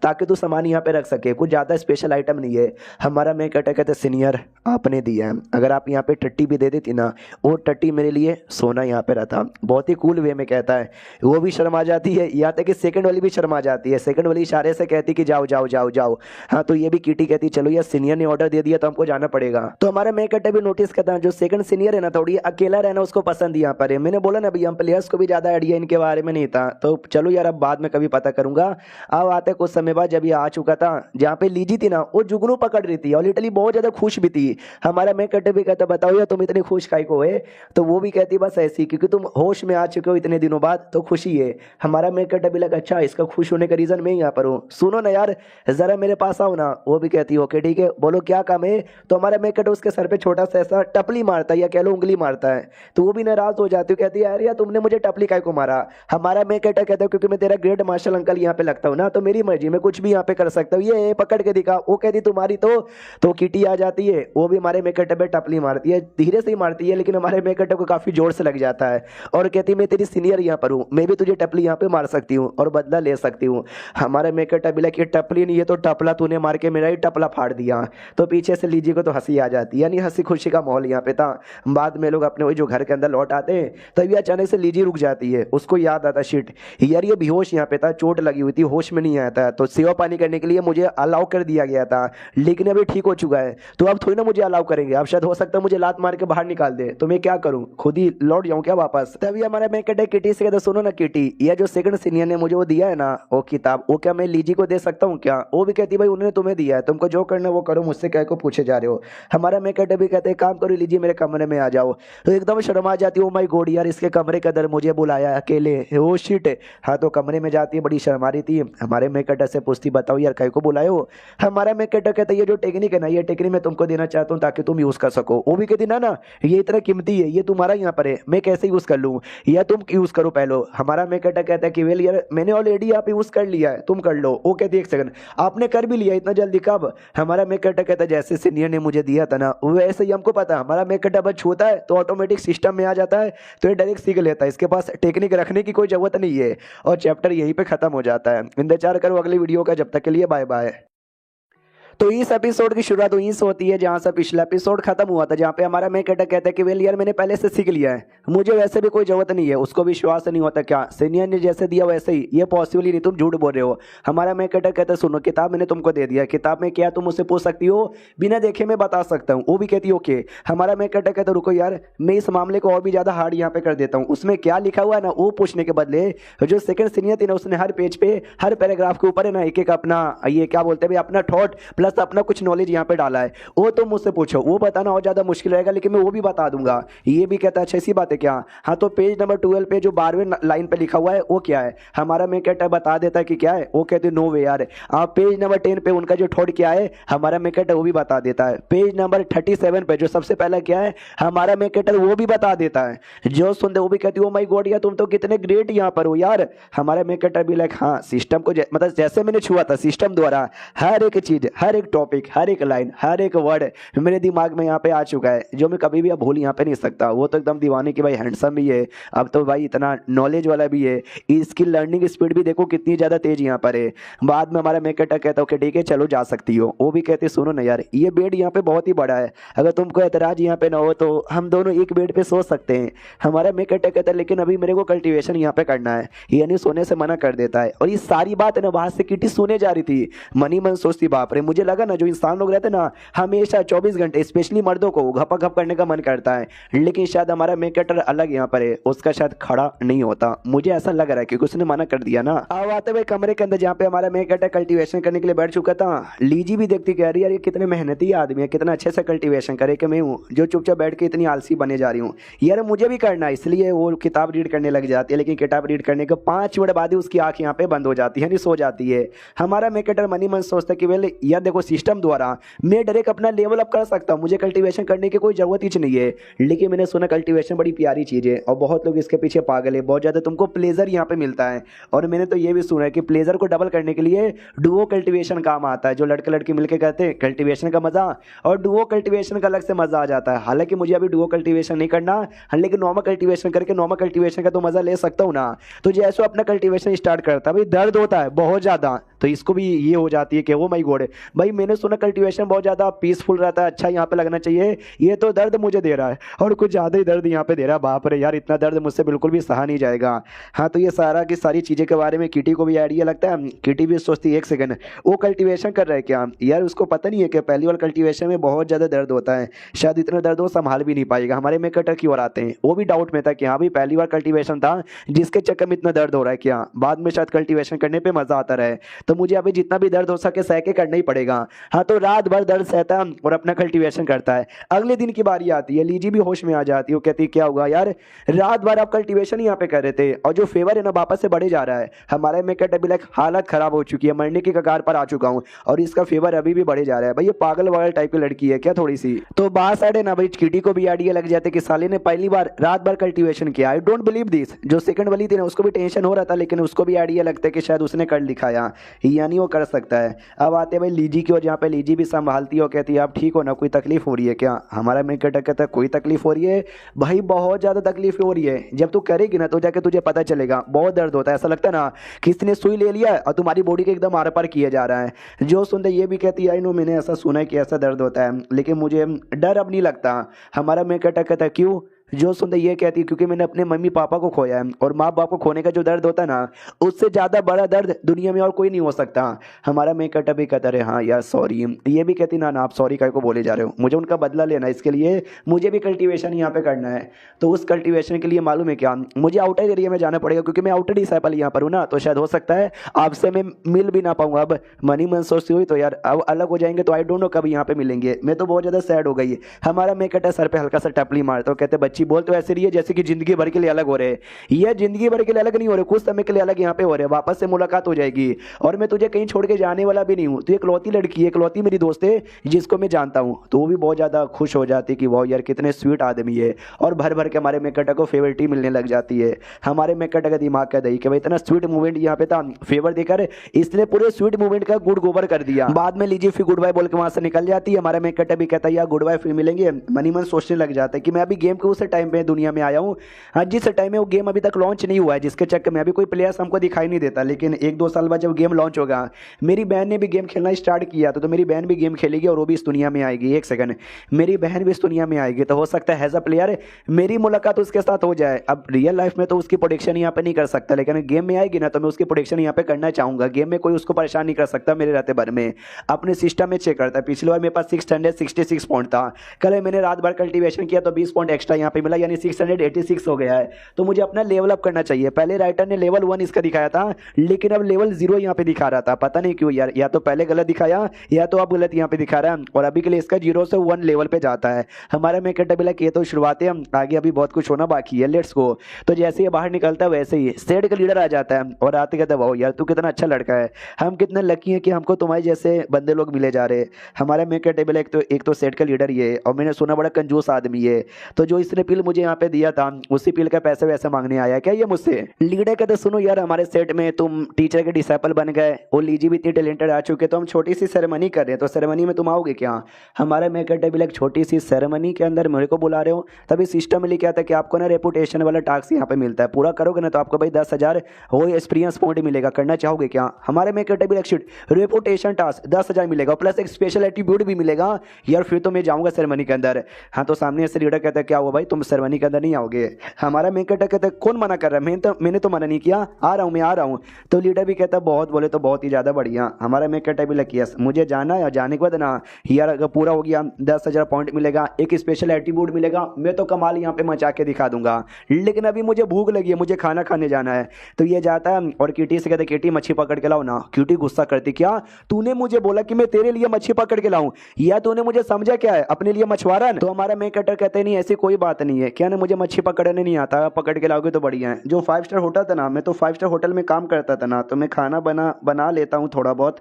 ताकि तू सामान यहाँ पे रख सके, कुछ ज्यादा स्पेशल आइटम नहीं है। हमारा मैं कहते सीनियर आपने दिया है, अगर आप यहाँ पे टट्टी भी दे देती ना, वो टट्टी मेरे लिए सोना यहाँ पे रहता। बहुत ही कूल वे में कहता है, वो भी शर्मा जाती है, यहाँ तक कि सेकंड वाली भी शर्मा जाती है। सेकंड वाली इशारे से कहती कि जाओ जाओ जाओ जाओ। हाँ तो ये भी कीटी कहती चलो यार सीनियर ने ऑर्डर दे दिया तो हमको जाना पड़ेगा। तो हमारा मैं कहते भी नोटिस करता है जो सेकंड सीनियर है ना थोड़ी अकेला रहना उसको पसंद यहाँ पर है। मैंने बोला ना भैया हम प्लेयर्स को भी ज्यादा आइडिया इनके बारे में नहीं था, तो चलो यार अब बाद में कभी पता करूंगा। अब आते कुछ समय बाद जब ये आ चुका था जहाँ पे लीजी थी ना वो जुगनू पकड़ रही थी और लिटरली बहुत ज्यादा खुश भी थी। हमारा मैं कहते भी कहता बताओ यार तुम इतनी खुश काहे को है। तो वो भी कहती बस ऐसी क्योंकि तुम होश में आ चुके हो इतने दिनों बाद तो खुशी है। हमारा मैं कहता भी लगा अच्छा इसका खुश होने का रीजन मैं यहाँ पर हूँ, सुनो ना यार जरा मेरे पास आओ ना। वो भी कहती ओके ठीक है बोलो क्या काम है। तो हमारा मैं कहता उसके सर पे छोटा सा ऐसा टपली मारता है या कह लो उंगली मारता है। तो वो भी नाराज हो जाती है, कहती है यार तुमने मुझे टपली काहे को मारा। हमारा मैं कहता क्योंकि मैं तेरा ग्रेट मार्शल अंकल यहाँ पे लगता हूँ ना, तो मेरी मर्जी में कुछ भी यहाँ पे कर सकता हूँ, ये पकड़ के दिखा। वो कहती तुम्हारी तो कीटी आ जाती है, वो भी हमारे मेकट पे टपली मारती है, धीरे से ही मारती है लेकिन हमारे मेकट को काफी जोर से लग जाता है और कहती मैं तेरी सीनियर यहाँ पर हूँ, मैं भी तुझे टपली यहाँ पे मार सकती हूँ और बदला ले सकती हूँ। हमारे मेकट अभी लगे टपली नहीं है तो टपला तूने मार के मेरा ही टपला फाड़ दिया। तो पीछे से लीजी को तो हंसी आ जाती है, यानी हंसी खुशी का माहौल यहाँ पे था। बाद में लोग अपने वही जो घर के अंदर लौट आते हैं तभी अचानक से लीजी रुक जाती है, उसको याद आता शिट यार ये बेहोश यहाँ पे था, चोट लगी हुई थी, होश में नहीं आया था, तो सेवा पानी करने के लिए मुझे अलाउ कर दिया गया था लेकिन अभी ठीक हो चुका है तो अब थोड़ी ना मुझे अलाउ करेंगे, अब शायद हो सकता है मुझे लात मार के बाहर निकाल दे, तो मैं क्या करूं खुद ही लौट जाऊं क्या वापस। तभी हमारा मैं कहते किटी से कहते सुनो ना किटी ये जो सेकंड सीनियर ने मुझे वो दिया है ना वो किताब, वो क्या मैं लीजी को दे सकता हूँ क्या। वो भी कहती भाई उन्होंने तुम्हें दिया है, तुमको जो करना वो करो, मुझसे क्या को पूछे जा रहे हो। हमारा मैं कहते भी कहते काम करो लीजिए मेरे कमरे में आ जाओ। तो एकदम शर्मा जाती है, ओ माय गॉड यार इसके कमरे के अंदर मुझे बुलाया अकेले, ओ शिट। हाँ तो कमरे में जाती है, बड़ी शर्मा रही थी। हमारे मेकटर से पूछती बताओ यार कहीं को बुलाए हो। हमारा मेकटर कहता है ये जो टेक्निक है ना ये टेक्निक मैं तुमको देना चाहता हूँ ताकि तुम यूज कर सको। वो भी कहती ना ना ये इतना कीमती है, ये तुम्हारा यहाँ पर है, मैं कैसे यूज कर लूँ। या तुम यूज करो पहले। हमारा मेकअप कहता है कि वेल यार मैंने ऑलरेडी आप यूज कर लिया है, तुम कर लो। वो कहती है एक सेकंड, आपने कर भी लिया इतना जल्दी कब? हमारा मेकअप कहता है जैसे सीनियर ने मुझे दिया था ना वैसे ही हमको पता है। हमारा मेकअप छूता है तो ऑटोमेटिक सिस्टम में आ जाता है, तो ये डायरेक्ट सीख लेता है, इसके पास टेक्निक रखने की कोई जरूरत नहीं है। और चैप्टर यहीं पे खत्म हो जाता है। इंतजार करो अगली वीडियो का, जब तक के लिए बाय बाय। तो इस एपिसोड की शुरुआत वहीं से होती है जहां से पिछला एपिसोड खत्म हुआ था, जहां पे हमारा मेक अटैक कहता है कि वेल यार मैंने पहले से सीख लिया है, मुझे वैसे भी कोई जरूरत नहीं है। उसको विश्वास नहीं होता क्या सीनियर ने जैसे दिया वैसे ही, ये पॉसिबल ही नहीं, तुम झूठ बोल रहे हो। हमारा मेक अटैक कहता है सुनो किताब मैंने तुमको दे दिया, किताब में क्या तुम मुझसे पूछ सकती हो, बिना देखे मैं बता सकता हूँ। वो भी कहती है ओके। हमारा मेक अटैक कहता है रुको यार मैं इस मामले को और भी ज्यादा हार्ड यहाँ पे कर देता हूँ, उसमें क्या लिखा हुआ है ना वो पूछने के बदले जो सेकंड सीनियर थी ना उसने हर पेज पे हर पैराग्राफ के ऊपर है ना एक एक अपना ये क्या बोलते हैं अपना थॉट प्लस अपना कुछ नॉलेज यहाँ पे डाला है, वो तुम मुझसे पूछो, वो बताना और ज्यादा मुश्किल रहेगा लेकिन मैं वो भी बता दूंगा। ये भी कहता है अच्छा ऐसी बात है क्या? हाँ तो पेज नंबर 12 पे जो 12वें लाइन पे लिखा हुआ है वो क्या है? हमारा मैं कहता बता देता है कि क्या है, वो कहते नो वे यार। आप पेज नंबर 10 पे उनका जो थॉट क्या है हमारा मैं कहता वो भी बता देता है। पेज नंबर 37 पे जो सबसे पहला क्या है हमारा मैं कहता वो भी बता देता है। जो सुनते वो भी कहती ओ माय गॉड यार तुम तो कितने ग्रेट यहाँ पर हो यार। हमारा मैं कहता भी लाइक हाँ सिस्टम को मतलब जैसे मैंने छुआ था सिस्टम द्वारा हर एक चीज हर एक टॉपिक हर एक लाइन हर एक वर्ड मेरे दिमाग में यहाँ पे आ चुका है, जो मैं कभी भी अब भूल यहाँ पे नहीं सकता। वो तो एकदम दीवाने की भाई हैंडसम भी है, अब तो भाई इतना नॉलेज वाला भी है, इसकी लर्निंग स्पीड भी देखो कितनी ज़्यादा तेज यहाँ पर है। बाद में हमारा मेकअप कहता है ठीक है चलो जा सकती हो। वो भी कहते सुनो ना यार ये बेड यहाँ पे बहुत ही बड़ा है, अगर तुमको एतराज यहाँ पे ना हो तो हम दोनों एक बेड पे सो सकते हैं। हमारा मेकअप कहता है लेकिन अभी मेरे को कल्टीवेशन यहाँ पे करना है, यानी सोने से मना कर देता है। और ये सारी बात है ना बाहर से किटी सुने जा रही थी, मनी मन सोचती बाप रे मुझे लगा ना जो इंसान लोग रहते ना हमेशा 24 घंटे स्पेशली मर्दों को घपा घप करने का मन करता है, लेकिन शायद हमारा मेकअटर अलग यहाँ पर है, उसका शायद खड़ा नहीं होता, मुझे ऐसा लग रहा है क्योंकि उसने मना कर दिया ना। अब आते हुए कमरे के अंदर जहाँ पे हमारा मेकअटर कल्टीवेशन करने के लिए बैठ चुका था, लीजी भी देखती कह रही है यार ये कितने मेहनती आदमी है, कितना अच्छे से कल्टीवेशन करे कि मैं हूँ जो चुपचाप बैठ के इतनी आलसी बने जा रही हूँ, यार मुझे भी करना है। इसलिए वो किताब रीड करने लग जाती है, लेकिन किताब रीड करने के 5 मिनट बाद ही उसकी आंख यहाँ पे बंद हो जाती है, नहीं सो जाती है। हमारा मेकअटर मनी मन सोचता है कि वेल यार देखो सिस्टम द्वारा मैं डायरेक्ट अपना लेवल अप कर सकता हूँ, मुझे कल्टीवेशन करने की कोई जरूरत ही नहीं है। लेकिन मैंने सुना कल्टीवेशन बड़ी प्यारी चीज़ है और बहुत लोग इसके पीछे पागल है, बहुत ज़्यादा तुमको प्लेजर यहाँ पे मिलता है। और मैंने तो ये भी सुना है कि प्लेजर को डबल करने के लिए डुओ कल्टीवेशन काम आता है, जो लड़के लड़की मिलकर कहते हैं कल्टीवेशन का मजा और डुओ कल्टीवेशन का अलग से मजा आ जाता है। हालांकि मुझे अभी डुओ कल्टीवेशन नहीं करना, लेकिन नॉर्मल कल्टीवेशन करके नॉर्मल कल्टीवेशन का तो मजा ले सकता हूँ ना। तो जैसे अपना कल्टीवेशन स्टार्ट करता है भाई दर्द होता है बहुत ज़्यादा, तो इसको भी ये हो जाती है कि वो माई गॉड भाई मैंने सुना कल्टीवेशन बहुत ज़्यादा पीसफुल रहता है, अच्छा यहाँ पे लगना चाहिए, ये तो दर्द मुझे दे रहा है और कुछ ज़्यादा ही दर्द यहाँ पे दे रहा है। बाप रे यार इतना दर्द मुझसे बिल्कुल भी सहा नहीं जाएगा। हाँ तो ये सारा की सारी चीज़ें के बारे में किटी को भी आइडिया लगता है। किटी भी सोचती है एक सेकंड वो कल्टीवेशन कर रहा है क्या यार, उसको पता नहीं है कि पहली बार कल्टीवेशन में बहुत ज़्यादा दर्द होता है, शायद इतना दर्द वो संभाल भी नहीं पाएगा। हमारे में कटर की ओर आते हैं, वो भी डाउट में था कि हाँ भाई पहली बार कल्टीवेशन था जिसके चक्कर में इतना दर्द हो रहा है क्या, बाद में शायद कल्टीवेशन करने पर मज़ा आता रहे, तो मुझे अभी जितना भी दर्द हो सके सह के करना ही पड़ेगा। हाँ तो रात भर दर्द सहता है और अपना कल्टीवेशन करता है। अगले दिन की बारी आती है, लीजी भी होश में आ जाती है, वो कहती है क्या होगा यार रात भर आप कल्टीवेशन यहाँ पे कर रहे थे और जो फेवर है ना वापस से बढ़े जा रहा है। हमारे मेकअप अभी लाइक हालत खराब हो चुकी है, मरने की कगार पर आ चुका हूँ और इसका फेवर अभी भी बढ़े जा रहा है। भाई ये पागल वागल टाइप की लड़की है क्या थोड़ी सी। तो बाहर साइड है ना भाई किटी को भी आइडिया लग जाते कि साले ने पहली बार रात भर कल्टीवेशन किया। I don't believe this. जो सेकंड वाली थी ना उसको भी टेंशन हो रहा था, लेकिन उसको भी आइडिया लगता है कि शायद उसने कर दिखाया, यानी वो कर सकता है। अब आते भाई लीजी की ओर, जहाँ पे लीजी भी संभालती हो, कहती है आप ठीक हो ना, कोई तकलीफ हो रही है क्या? हमारा मेकअप कहता है कोई तकलीफ हो रही है भाई, बहुत ज़्यादा तकलीफ हो रही है, जब तू करेगी ना तो जाके तुझे पता चलेगा, बहुत दर्द होता है, ऐसा लगता है ना किसी ने सुई ले लिया और तुम्हारी बॉडी के एकदम आर पार किया जा रहा है। जो सुनते ये भी कहती है आई नो मैंने ऐसा सुना है कि ऐसा दर्द होता है, लेकिन मुझे डर अब नहीं लगता। हमारा मेकअप कहता है क्यों? जो सुनते ये कहती है क्योंकि मैंने अपने मम्मी पापा को खोया है और माँ बाप को खोने का जो दर्द होता है ना उससे ज़्यादा बड़ा दर्द दुनिया में और कोई नहीं हो सकता। हमारा मेकअप भी कहता है हाँ यार सॉरी। ये भी कहती ना आप सॉरी काय को बोले जा रहे हो, मुझे उनका बदला लेना है, इसके लिए मुझे भी कल्टीवेशन यहाँ पे करना है। तो उस कल्टीवेशन के लिए मालूम है क्या मुझे आउटर एरिया में जाना पड़ेगा, क्योंकि मैं आउटर डिसाइपल यहाँ पर हूँ ना, तो शायद हो सकता है आपसे मैं मिल भी ना पाऊँगा। अब मनी मन सोचती हुई तो यार अब अलग हो जाएंगे तो आई डोंट नो कब यहाँ पे मिलेंगे, मैं तो बहुत ज़्यादा सैड हो गई। हमारा मेकअप सर पे हल्का सा टपली मारता हूँ, कहते बच्चे बच्ची बोल तो ऐसे रही है जैसे कि जिंदगी भर के लिए अलग हो रहे हैं। ये जिंदगी भर के लिए अलग नहीं हो रहे, कुछ समय के लिए अलग यहाँ पे हो रहे हैं, वापस से मुलाकात हो जाएगी और मैं तुझे कहीं छोड़ के जाने वाला भी नहीं हूँ। तू इकलौती लड़की है, इकलौती मेरी दोस्त है जिसको मैं जानता हूँ। तो वो भी बहुत ज़्यादा खुश हो जाती कि वाह यार कितने स्वीट आदमी है, और भर भर के हमारे मेकटा को फेवरिटी मिलने लग जाती है। हमारे मेकटा का दिमाग का दही कि भाई इतना स्वीट मूवमेंट यहाँ पे था, फेवर देकर इसने पूरे स्वीट मूवमेंट का गुड़ गोबर कर दिया। बाद में लीजिए फिर गुड बाय बोल के वहां से निकल जाती है। हमारा मेकटा भी कहता है यार गुड बाय फिर मिलेंगे। मनी मन सोचने लग जाता है कि मैं अभी गेम के उस टाइम पे दुनिया में आया हूँ जिस टाइम में वो गेम अभी तक लॉन्च नहीं हुआ है, जिसके चक्कर में अभी कोई प्लेयर्स हमको दिखाई नहीं देता। लेकिन 1-2 साल बाद जब गेम लॉन्च होगा, मेरी बहन ने भी गेम खेलना स्टार्ट किया तो मेरी बहन भी गेम खेलेगी और वो भी इस दुनिया में आएगी। एक सेकंड, मेरी बहन भी इस दुनिया में आएगी तो हो सकता है एज अ प्लेयर मेरी मुलाकात उसके साथ हो जाए। अब रियल लाइफ में तो उसकी प्रोडिक्शन यहाँ पे नहीं कर सकता, लेकिन गेम में आएगी ना तो मैं उसकी प्रोडिक्शन यहाँ पे करना चाहूंगा। गेम में कोई उसको परेशान नहीं कर सकता मेरे रहते भर में। अपने सिस्टम में चेक करता है, पिछली बार मेरे पास 666 पॉइंट था, कल मैंने रात भर कल्टीवेशन किया तो 20 पॉइंट एक्स्ट्रा यहाँ पे मिला, यानी 686 हो गया है। तो मुझे अपना लेवल अप करना चाहिए। पहले राइटर ने लेवल 1 इसका दिखाया था, लेकिन अब लेवल 0 यहाँ पे दिखा रहा था, पता नहीं क्यों यार, या तो पहले गलत दिखाया या तो अब गलत यहाँ पे दिखा रहा है। और अभी के लिए इसका 0 से 1 लेवल पे जाता है। हमारा मेकटा भी ये तो शुरुआत है, आगे अभी बहुत कुछ होना बाकी है, लेट्स गो। तो जैसे ये बाहर निकलता है वैसे ही सेड का लीडर आ जाता है और आते कहता है वाह यार तू कितना अच्छा लड़का है, हम कितने लकी हैं कि हमको तुम्हारे जैसे बंदे लोग मिले जा रहे हैं। हमारा मेकटा भी एक तो सेड का लीडर ही है और मैंने सुना बड़ा कंजूस आदमी है। तो जो इसने पिल मुझे यहाँ पे दिया था उसी पिल का पैसे वैसे मांगने आया क्या ये मुझसे। लीडर कहते सुनो यार हमारे सेट में तुम टीचर के डिसाइपल बन गए, वो लीजी भी इतनी टैलेंटेड आ चुके, तो हम छोटी सी सेरेमनी कर रहे हैं, तो सेरेमनी में तुम आओगे क्या। हमारे मेकटा भी छोटी सी सेरेमनी के अंदर मेरे को बुला रहे हो, तभी सिस्टम में लिखा आता है कि आपको ना रेपुटेशन वाला टास्क यहाँ पे मिलता है, पूरा करोगे ना तो आपको भाई 10,000 वो एक्सपीरियंस पॉइंट मिलेगा, करना चाहोगे क्या। हमारे मेकटा भी रेपुटेशन टास्क 10,000 मिलेगा प्लस एक स्पेशल एट्रीब्यूट भी मिलेगा। यार फिर तो मैं जाऊंगा सेरेमनी के अंदर। हाँ तो सामने से लीडर कहता है क्या हुआ भाई तुम सेरेमनी के अंदर नहीं आओगे। हमारा मेकटा कहता है कौन मना कर रहा है, मैंने तो मना नहीं किया, आ रहा हूँ मैं आ रहा हूँ। तो लीडर भी कहता है बहुत बोले तो बहुत ही ज़्यादा बढ़िया। हमारा मेकटा भी लकी मुझे जाना है, जाने के बाद ना यार अगर पूरा हो गया 10,000 पॉइंट मिलेगा, एक स्पेशल एट्रीब्यूट मिलेगा, मैं तो कमाल यहाँ पे मचा के दिखा दूंगा। लेकिन अभी मुझे भूख लगी है, मुझे खाना खाने जाना है। तो ये जाता है और किटी से कहते किटी मच्छी पकड़ के लाओ ना। किटी गुस्सा करती क्या तूने मुझे बोला कि मैं तेरे लिए मच्छी पकड़ के लाऊं, या तूने मुझे समझा क्या है अपने लिए मछुआरा। तो हमारा मेकटर कहते नहीं ऐसी कोई बात नहीं है, क्या ना मुझे मच्छी पकड़ने नहीं आता, पकड़ के लाओगे तो बढ़िया है। जो 5 स्टार होटल था ना, मैं तो 5 स्टार होटल में काम करता था ना, तो मैं खाना बना लेता हूँ थोड़ा बहुत।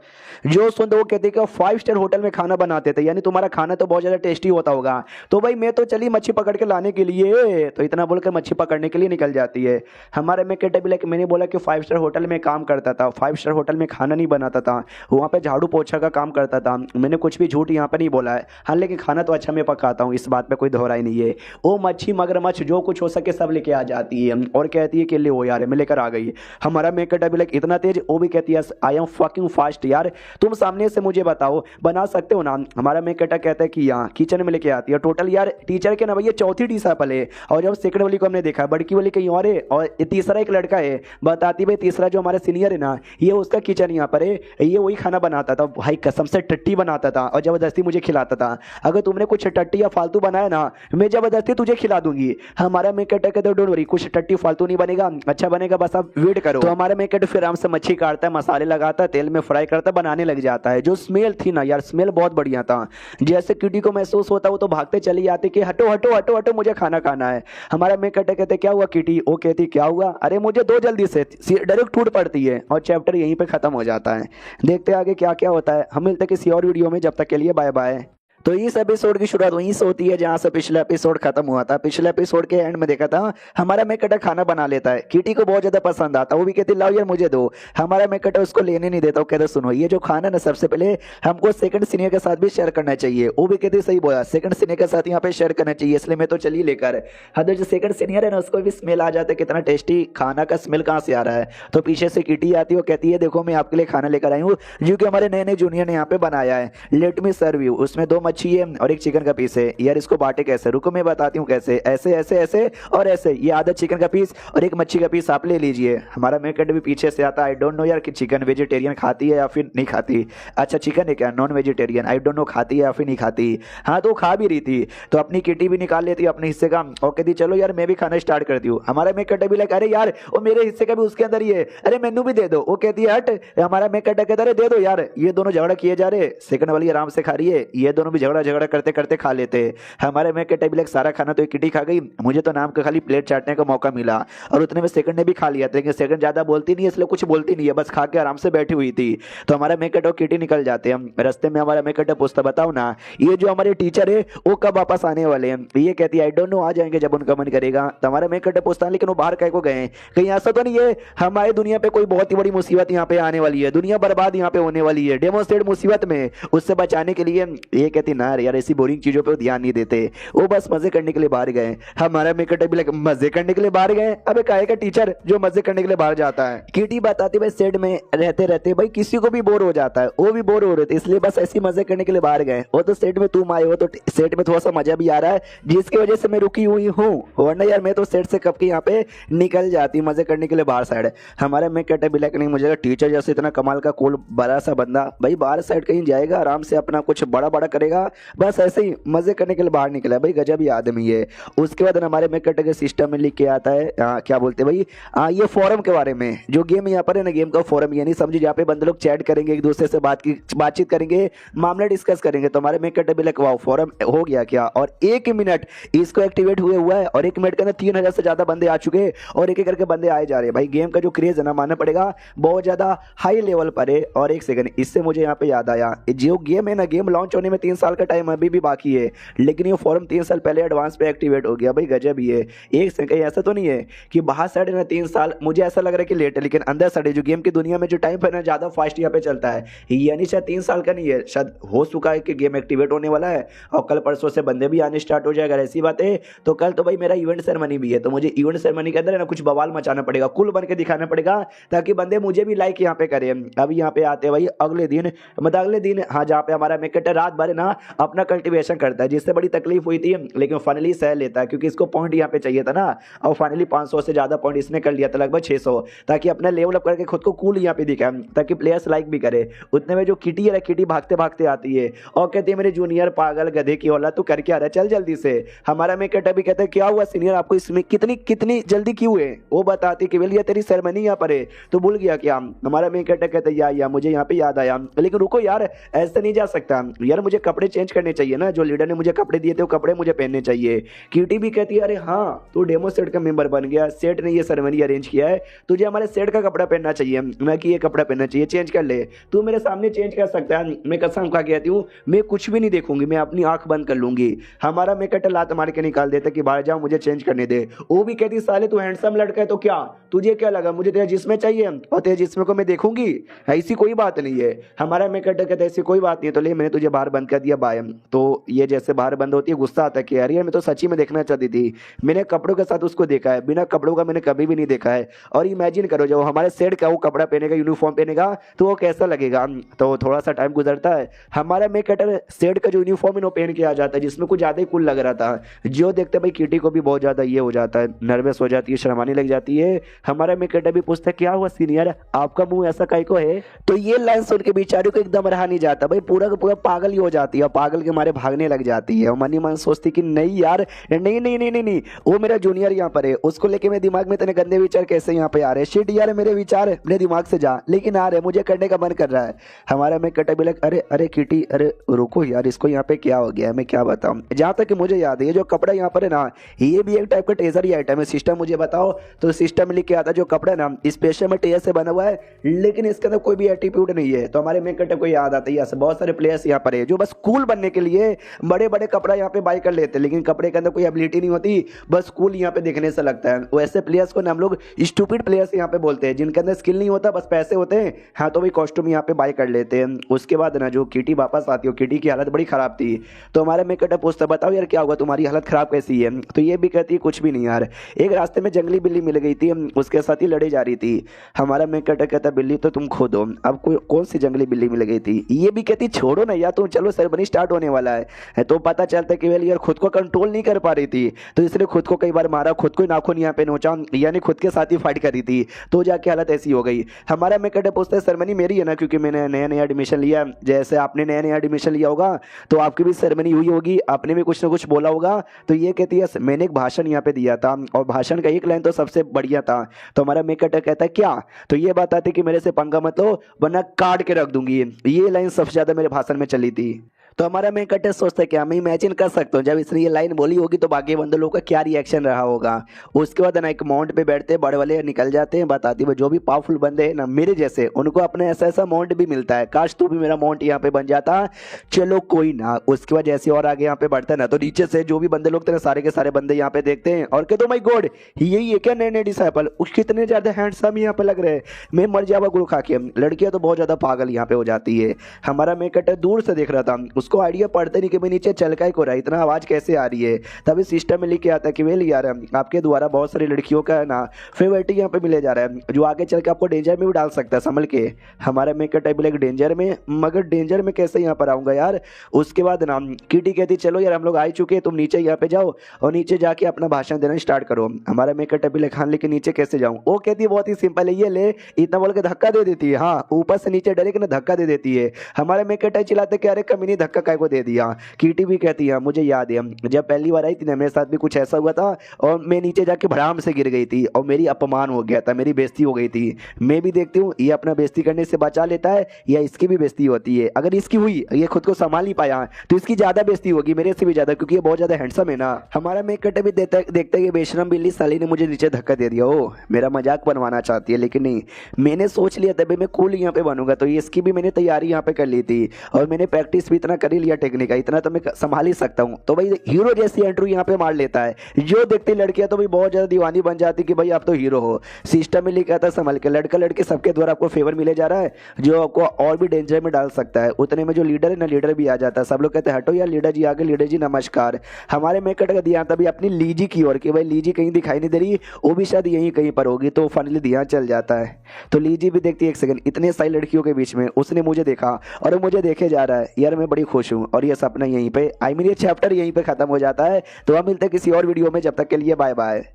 जो सुन वो कहते कि 5 स्टार होटल में खाना बनाते थे, यानी तुम्हारा खाना तो बहुत ज्यादा टेस्टी होता होगा। तो भाई मैं तो चली मच्छी पकड़ के लाने के लिए, तो इतना बोलकर मच्छी पकड़ने के लिए निकल जाती है। हमारे मेकटा भी मैंने बोला कि 5 स्टार होटल में काम करता था, 5 स्टार होटल में खाना नहीं बनाता था, वहाँ पे झाड़ू पोछा का काम करता था। मैंने कुछ भी झूठ यहाँ पे नहीं बोला है। हाँ लेकिन खाना तो अच्छा मैं पकाता हूँ, इस बात पे कोई दोहराई नहीं है। वो मच्छी मगरमच्छ जो कुछ हो सके सब लेके आ जाती है और कहती है कि ले वो यार मैं लेकर आ गई। हमारा मेकटा भी इतना तेज, वो भी कहती है आई एम फकिंग फास्ट, यार तुम सामने से मुझे बताओ बना सकते हो ना। हमारा मेकटा कहता है कि यहाँ किचन में लेके आती है। टोटल यार टीचर के ना भैया 4थी डिसाइपल है, और जब सेकंड वाली को हमने देखा बड़की वाली कहीं और है, और तीसरा एक लड़का है। बताती भाई तीसरा जो हमारे सीनियर है ना, ये उसका किचन यहाँ पर है, ये वही खाना बनाता था भाई, कसम से टट्टी बनाता था और जबरदस्ती मुझे खिलाता था। अगर तुमने कुछ टट्टी या फालतू बनाया ना, मैं जबरदस्ती तुझे खिला दूंगी। हमारा मेकट कहते डोंट वरी, कुछ टट्टी फालतू नहीं बनेगा, अच्छा बनेगा, बस आप वेट करो। तो हमारा मेकट फिर आराम से मच्छी काटता है, मसाले लगाता है, तेल में फ्राई करता है, बनाने लग जाता है। जो स्मेल थी ना यार, स्मेल बहुत बढ़िया था। जैसे किटी को महसूस होता वो तो भागते चली जाती कि हटो हटो हटो हटो मुझे खाना खाना है। हमारा मेकट कहते क्या हुआ किटी, वो कहती क्या हुआ, अरे मुझे दो जल्दी से, डायरेक्ट टूट पड़ती है और चैप्टर यहीं पे खत्म हो जाता है। देखते आगे क्या क्या होता है। हम मिलते किसी और वीडियो में, जब तक के लिए बाय बाय। तो इस एपिसोड की शुरुआत वहीं से होती है जहां से पिछला एपिसोड खत्म हुआ था। पिछले एपिसोड के एंड में देखा था हमारा मेकटा खाना बना लेता है, किटी को बहुत ज्यादा पसंद आता है, वो भी कहती लाओ यार मुझे दो। हमारा मेकटा उसको लेने नहीं देता, वो कहते सुनो ये जो खाना ना सबसे पहले हमको सेकंड सीनियर के साथ भी शेयर करना चाहिए। वो भी कहती सही बोला, सेकंड सीनियर के साथ यहाँ पे शेयर करना चाहिए, इसलिए मैं तो चलिए लेकर। हद जो सेकंड सीनियर है ना उसको भी स्मेल आ जाता है, कितना टेस्टी खाना का स्मेल कहाँ से आ रहा है। तो पीछे से किटी आती है, वो कहती है देखो मैं आपके लिए खाना लेकर आई हूँ जो कि हमारे नए नए जूनियर ने यहाँ पे बनाया है, लेट मी सर्व यू। उसमें 2 मच्छी है और एक चिकन का पीस है। यार इसको बांटे कैसे, रुको मैं बताती हूँ कैसे, ऐसे ऐसे ऐसे और ऐसे। ये आधा चिकन का पीस और एक मच्छी का पीस आप ले लीजिए। हमारा मेकट भी पीछे से आता है, आई डोंट नो यार कि चिकन वेजिटेरियन खाती है या फिर नहीं खाती। अच्छा चिकन है क्या, non vegetarian, I don't know खाती है या फिर नहीं खाती। हाँ तो खा भी रही थी, तो अपनी किटी भी निकाल लेती है अपने हिस्से का और कहती चलो यार मैं भी खाना स्टार्ट करती हूँ। हमारा मेकट भी लगा अरे यार वो मेरे हिस्से का भी उसके अंदर ही है, अरे मेनू भी दे दो। वो कहती है हट। हमारा मेकट कहता है दे दो यार। ये दोनों झगड़ा किए जा रहे, सेकंड वाली आराम से खा रही है, ये दोनों भी झगड़ा झगड़ा करते करते खा लेते। हमारे में के टेबल सारा खाना तो एक किटी खा गई, मुझे तो नाम का खाली प्लेट चाटने का मौका मिला और उतने में सेकंड ने भी खा लिया था, लेकिन सेकंड ज्यादा बोलती नहीं है इसलिए कुछ बोलती नहीं है, बस खा के आराम से बैठी हुई थी। तो हमारा मेकट और किटी निकल जाते हैं। रास्ते में हमारा मेकट पूछता बताओ ना ये जो हमारे टीचर है वो कब वापस आने वाले हैं। ये कहती है आई डोंट नो, आ जाएंगे जब उनका मन करेगा। तो हमारा मेकट पूछता है लेकिन वो बाहर कहीं को गए, कहीं ऐसा तो नहीं है हमारी दुनिया पे कोई बहुत ही बड़ी मुसीबत यहाँ पे आने वाली है, दुनिया बर्बाद यहाँ पे होने वाली है, डेमोस्ट्रेट मुसीबत में, उससे बचाने के लिए। ये कहती ना यार ऐसी बोरिंग चीजों पे ध्यान नहीं देते, वो बस मजे करने के लिए बाहर गए। हमारा मेकट भी लगे मजे करने के लिए बाहर गए, अबे काहे का टीचर जो मजे करने के लिए बाहर जाता है। किटी बताती भाई सेट में रहते रहते भाई किसी को भी बोर हो जाता है, वो भी बोर हो रहे थे इसलिए बस ऐसी मजे करने के लिए बाहर गए। वो तो सेट में तुम आए हो तो सेट में थोड़ा सा मजा भी आ रहा है जिसकी वजह से मैं रुकी हुई हूँ, वरना यार मैं तो सेट से कब की यहाँ पे निकल जाती मजे करने के लिए बाहर साइड। हमारे में कहते बिलक नहीं मुझे टीचर जैसे इतना कमाल का कूल बड़ा सा बंदा भाई बाहर साइड कहीं जाएगा आराम से अपना कुछ बड़ा बड़ा करेगा, बस ऐसे ही मजे करने के लिए बाहर निकला भाई, गजब ही आदमी है। उसके बाद हमारे में कहते सिस्टम में लिख के आता है क्या बोलते भाई ये फोरम के बारे में, जो गेम यहाँ पर है ना गेम का फोरम ये नहीं समझे जहाँ पे बंदे लोग चैट करेंगे एक दूसरे से बातचीत करेंगे, मामले डिस्कस करेंगे। तो हमारे में कहते बिलक वाह फोरम हो गया क्या, और 1 मिनट इसको एक्टिवेट हुए हुआ है और 1 मिनट के अंदर 3000 से ज्यादा बंदे आ चुके हैं और एक एक करके बंदे आए जा रहे हैं। भाई गेम का जो क्रेज है ना मानना पड़ेगा बहुत ज्यादा हाई लेवल पर है। और एक सेकंड इससे मुझे यहाँ पे याद आया, जो गेम है ना गेम लॉन्च होने में 3 साल का टाइम अभी भी बाकी है, लेकिन ये फॉर्म 3 साल पहले एडवांस पे एक्टिवेट हो गया। भाई गजब ही है। एक सेकंड ऐसा तो नहीं है कि बाहर साइड ना 3 साल मुझे ऐसा लग रहा है कि लेट है, लेकिन अंदर साइड जो गेम की दुनिया में जो टाइम है ना ज्यादा फास्ट यहाँ पे चलता है, यानी शायद 3 साल का नहीं है, शायद हो चुका है कि गेम एक्टिवेट होने वाला है और कल परसों से बंदे भी आने स्टार्ट हो जाएगा। ऐसी बात है तो कल तो भाई मेरा इवेंट सेरेमनी भी है, तो मुझे इवेंट सेरेमनी के अंदर है ना कुछ बवाल मचाना पड़ेगा, कुल बन के दिखाना पड़ेगा ताकि बंदे मुझे भी लाइक यहाँ पे करें। अभी यहाँ पे आते भाई अगले दिन मतलब अगले दिन हाँ जहाँ पे हमारा मेकट रात भर ना अपना कल्टीवेशन करता है, जिससे बड़ी तकलीफ हुई थी लेकिन फाइनली सह लेता है क्योंकि इसको पॉइंट यहाँ पे चाहिए था ना, और फाइनली 500 से ज्यादा पॉइंट इसने कर लिया था लगभग 600, ताकि अपना लेवल अप करके खुद को कूल यहाँ पे दिखाए ताकि प्लेयर्स लाइक भी करे। उतने में जो किटी है किटी भागते भागते आती है और कहती है मेरे जूनियर पागल गधे की औलाद तू करके आ रहा है चल जल्दी से। हमारा मेकट भी कहता है क्या हुआ सीनियर आपको इसमें कितनी कितनी जल्दी क्यों है, वो बताती कि भैया तेरी सेरेमनी यहाँ पर है तो भूल गया क्या। हमारा मेकट कहता है या मुझे यहाँ पे याद आया, लेकिन रुको यार ऐसे नहीं जा सकता यार, मुझे कपड़े चेंज करने चाहिए ना, जो लीडर ने मुझे कपड़े दिए थे वो कपड़े मुझे पहनने चाहिए। किटी भी कहती है अरे हाँ तू डेमो सेट का मेंबर बन गया, सेट ने ये सेरेमनी अरेंज किया है, तुझे हमारे सेट का कपड़ा पहनना चाहिए, मैं कि ये कपड़ा पहनना चाहिए, चेंज कर ले। तू मेरे सामने चेंज कर सकता है, मैं कसम खा कहती हूँ मैं कुछ भी नहीं देखूंगी, मैं अपनी आंख बंद कर लूंगी। हमारा मेकट लात मार के निकाल देता कि बाहर जाओ मुझे चेंज करने दे। वो भी कहती साले तू हैंडसम लड़का है तो क्या तुझे क्या लगा मुझे तेरे जिस्म चाहिए और तेरे जिस्म को मैं देखूंगी, ऐसी कोई बात नहीं है। हमारा मेकट कहता ऐसी कोई बात नहीं है तो ले मैंने तुझे बाहर बंद कर दिया बाय। तो ये जैसे बाहर बंद होती है गुस्सा आता है कि यार मैं तो सच्ची में देखना चाहती थी, मैंने कपड़ों के साथ उसको देखा है, बिना कपड़ों का मैंने कभी भी नहीं देखा है। और इमेजिन करो जब हमारे सेट का वो कपड़ा पहनेगा यूनिफॉर्म पहनेगा तो वो कैसा लगेगा। तो थोड़ा सा टाइम गुजरता है, हमारा मेकटर सेट का जो यूनिफॉर्म है वो पहन के आ जाता है जिसमें कुछ ज्यादा ही कूल लग रहा था, जो देखते भाई किटी को भी बहुत ज्यादा ये हो जाता है, नर्वस हो जाती है, शर्माने लग जाती है। हमारा मेकटर भी पूछता है क्या हुआ सीनियर आपका मुंह ऐसा काहे को है। तो ये लाइन सुन के बेचारी को एकदम रहा नहीं जाता भाई, पूरा का पूरा पागल ही हो जाती है, पागल के मारे भागने लग जाती है और मन ही मन सोचती कि नहीं यार नहीं नहीं नहीं नहीं नहीं वो मेरा जूनियर यहाँ पर है, उसको लेके मेरे दिमाग में तेरे गंदे विचार कैसे यहाँ पे आ रहे, शिट यार मेरे विचार मेरे दिमाग से जा लेकिन आ रहे मुझे करने का मन कर रहा है। हमारा मैं कटा बिलक अरे अरे किटी अरे रुको यार इसको यहाँ पे क्या हो गया है मैं क्या बताऊँ। जहाँ तक कि मुझे याद है ये जो कपड़ा यहाँ पर है ना ये भी एक टाइप का टेजर ही आइटम है, सिस्टम मुझे बताओ तो सिस्टम लिख के आता जो कपड़ा है ना स्पेशल में टेजर से बना हुआ है लेकिन इसके अंदर कोई भी एटीट्यूड नहीं है। तो हमारे मेक को याद आता है बहुत सारे प्लेयर्स यहाँ पर है जो बस कूल बनने के लिए बड़े बड़े कपड़ा यहाँ पे बाय कर लेते हैं लेकिन कपड़े के अंदर कोई एबिलिटी नहीं होती, बस कूल यहाँ पे देखने से लगता है। वैसे प्लेयर्स को हम लोग स्टूपिड प्लेयर्स यहाँ पे बोलते हैं जिनके अंदर स्किल नहीं होता बस पैसे होते हैं, हाँ तो वही कॉस्ट्यूम यहाँ पे बाय कर लेते हैं। उसके बाद ना जो किटी वापस आती है किटी की हालत बड़ी खराब थी, तो हमारे मेकट पूछता बताओ यार क्या हुआ तुम्हारी हालत खराब कैसी है। तो ये भी कहती है कुछ भी नहीं यार, एक रास्ते में जंगली बिल्ली मिल गई थी उसके साथ ही लड़ी जा रही थी। हमारा मेकट कहता बिल्ली तो तुम खुद हो, अब कौन सी जंगली बिल्ली मिल गई थी। ये भी कहती छोड़ो ना यार तुम चलो सेरेमनी स्टार्ट होने वाला है। तो पता चलता है कि वेल यार खुद को कंट्रोल नहीं कर पा रही थी तो इसलिए खुद को कई बार मारा, खुद को नाखून यहाँ पे नोचा, यानी खुद के साथ ही फाइट करी थी तो जाके हालत ऐसी हो गई। हमारा मेकट पूछता है सेरेमनी मेरी है ना क्योंकि मैंने नया नया एडमिशन लिया, जैसे आपने नया नया एडमिशन लिया होगा तो आपकी भी सेरेमनी हुई होगी, आपने भी कुछ ना कुछ बोला होगा। तो ये कहती है मैंने एक भाषण यहाँ पे दिया था और भाषण का एक लाइन तो सबसे बढ़िया था। तो हमारा मेकट कहता है क्या, तो ये बात आती कि मेरे से पंगा मत लो वरना काट के रख दूंगी, ये लाइन सबसे ज्यादा मेरे भाषण में चली थी। तो हमारा मेन कंटेस्ट सोचता है क्या, मैं इमेजिन कर सकता हूँ जब इसने ये लाइन बोली होगी तो बाकी बंदे लोगों का क्या रिएक्शन रहा होगा। उसके बाद ना एक माउंट पे बैठते हैं, बड़े वाले निकल जाते हैं, बताती है जो भी पावरफुल बंदे हैं ना मेरे जैसे उनको अपने ऐसा ऐसा माउंट भी मिलता है, काश तू भी मेरा माउंट यहाँ पे बन जाता। चलो कोई ना। उसके बाद जैसे और आगे यहाँ पे बढ़ता है ना तो नीचे से जो भी बंदे लोग थे ना सारे के सारे बंदे यहाँ पे देखते हैं और कहते माय गॉड यही है क्या नए नए डिसाइपल, उसके कितने ज्यादा हैंडसम यहाँ पे लग रहे हैं, मैं मर जावा गुरु खा के। लड़कियां तो बहुत ज्यादा पागल यहाँ पे हो जाती है। हमारा मेकट दूर से देख रहा था, उसको आइडिया पड़ता नहीं कि भाई नीचे चल का हो रहा है, इतना आवाज कैसे आ रही है। तभी सिस्टम में लिख के आता है कि वेल यार आपके द्वारा बहुत सारी लड़कियों का ना फेवरेट यहाँ पे मिले जा रहा है जो आगे चल के आपको डेंजर में भी डाल सकता है, संभल के। हमारा मेकट बोले डेंजर में, मगर डेंजर में कैसे यहाँ पर आऊंगा यार। उसके बाद ना किटी कहती चलो यार हम लोग आ चुके हैं, तुम नीचे यहाँ पे जाओ और नीचे जाके अपना भाषण देना स्टार्ट करो। हमारा मेकट बोले खान लेके नीचे कैसे जाऊँ। वो कहती है बहुत ही सिंपल है, ये ले, इतना बोल के धक्का दे देती है। हाँ ऊपर से नीचे डायरेक्ट ना धक्का दे देती है। हमारे मेकट चिल्लाते कि अरे कमीनी धक्का काय को दे दिया। कीटी भी कहती है मुझे याद है जब पहली बार आई थी ना मेरे साथ भी कुछ ऐसा हुआ था और मैं नीचे जाके भड़ाम से गिर गई थी और मेरी अपमान हो गया था, मेरी बेइज्जती हो गई थी। मैं भी देखती हूँ ये अपना बेइज्जती करने से बचा लेता है या इसकी भी बेइज्जती होती है। अगर इसकी हुई, ये खुद को संभाल नहीं पाया तो इसकी ज्यादा बेइज्जती होगी मेरे से भी ज्यादा, क्योंकि ये बहुत ज्यादा हैंडसम है ना। हमारा मेकट भी देखता है कि बेशरम बिल्ली साली ने मुझे नीचे धक्का दे दिया। ओ मेरा मजाक बनवाना चाहती है, लेकिन नहीं, मैंने सोच लिया तभी मैं कूल यहाँ पे बनूंगा, तो इसकी भी मैंने तैयारी यहाँ पे कर ली थी और मैंने प्रैक्टिस भी इतना कर ही लिया टेक्निक का, इतना तो मैं संभाल ही सकता हूँ। तो भाई हीरो जैसी एंट्री यहाँ पे मार लेता है। जो देखती लड़कियां तो भाई बहुत ज्यादा दीवानी बन जाती कि भाई आप तो हीरो हो। सिस्टम में लिखा था संभल के, लड़का लड़के सबके द्वारा आपको फेवर मिले जा रहा है जो आपको और भी डेंजर में डाल सकता है। उतने में जो लीडर है ना, लीडर भी आ जाता है। सब लोग कहते हैं हटो यार लीडर जी आगे, लीडर जी नमस्कार। हमारे मेकट का ध्यान तभी अपनी लीजी की ओर कि भाई लीजी कहीं दिखाई नहीं दे रही, वो भी शायद यहीं कहीं पर होगी, तो फाइनली ध्यान चल जाता है। तो लीजी भी देखती है एक सेकंड, इतने सारी लड़कियों के बीच में उसने मुझे देखा और वो मुझे देखे जा रहा है यार, मैं बड़ी खुश हूँ। और ये सपना यहीं पे ये चैप्टर यहीं पे खत्म हो जाता है। तो हम मिलते हैं किसी और वीडियो में, जब तक के लिए बाय बाय।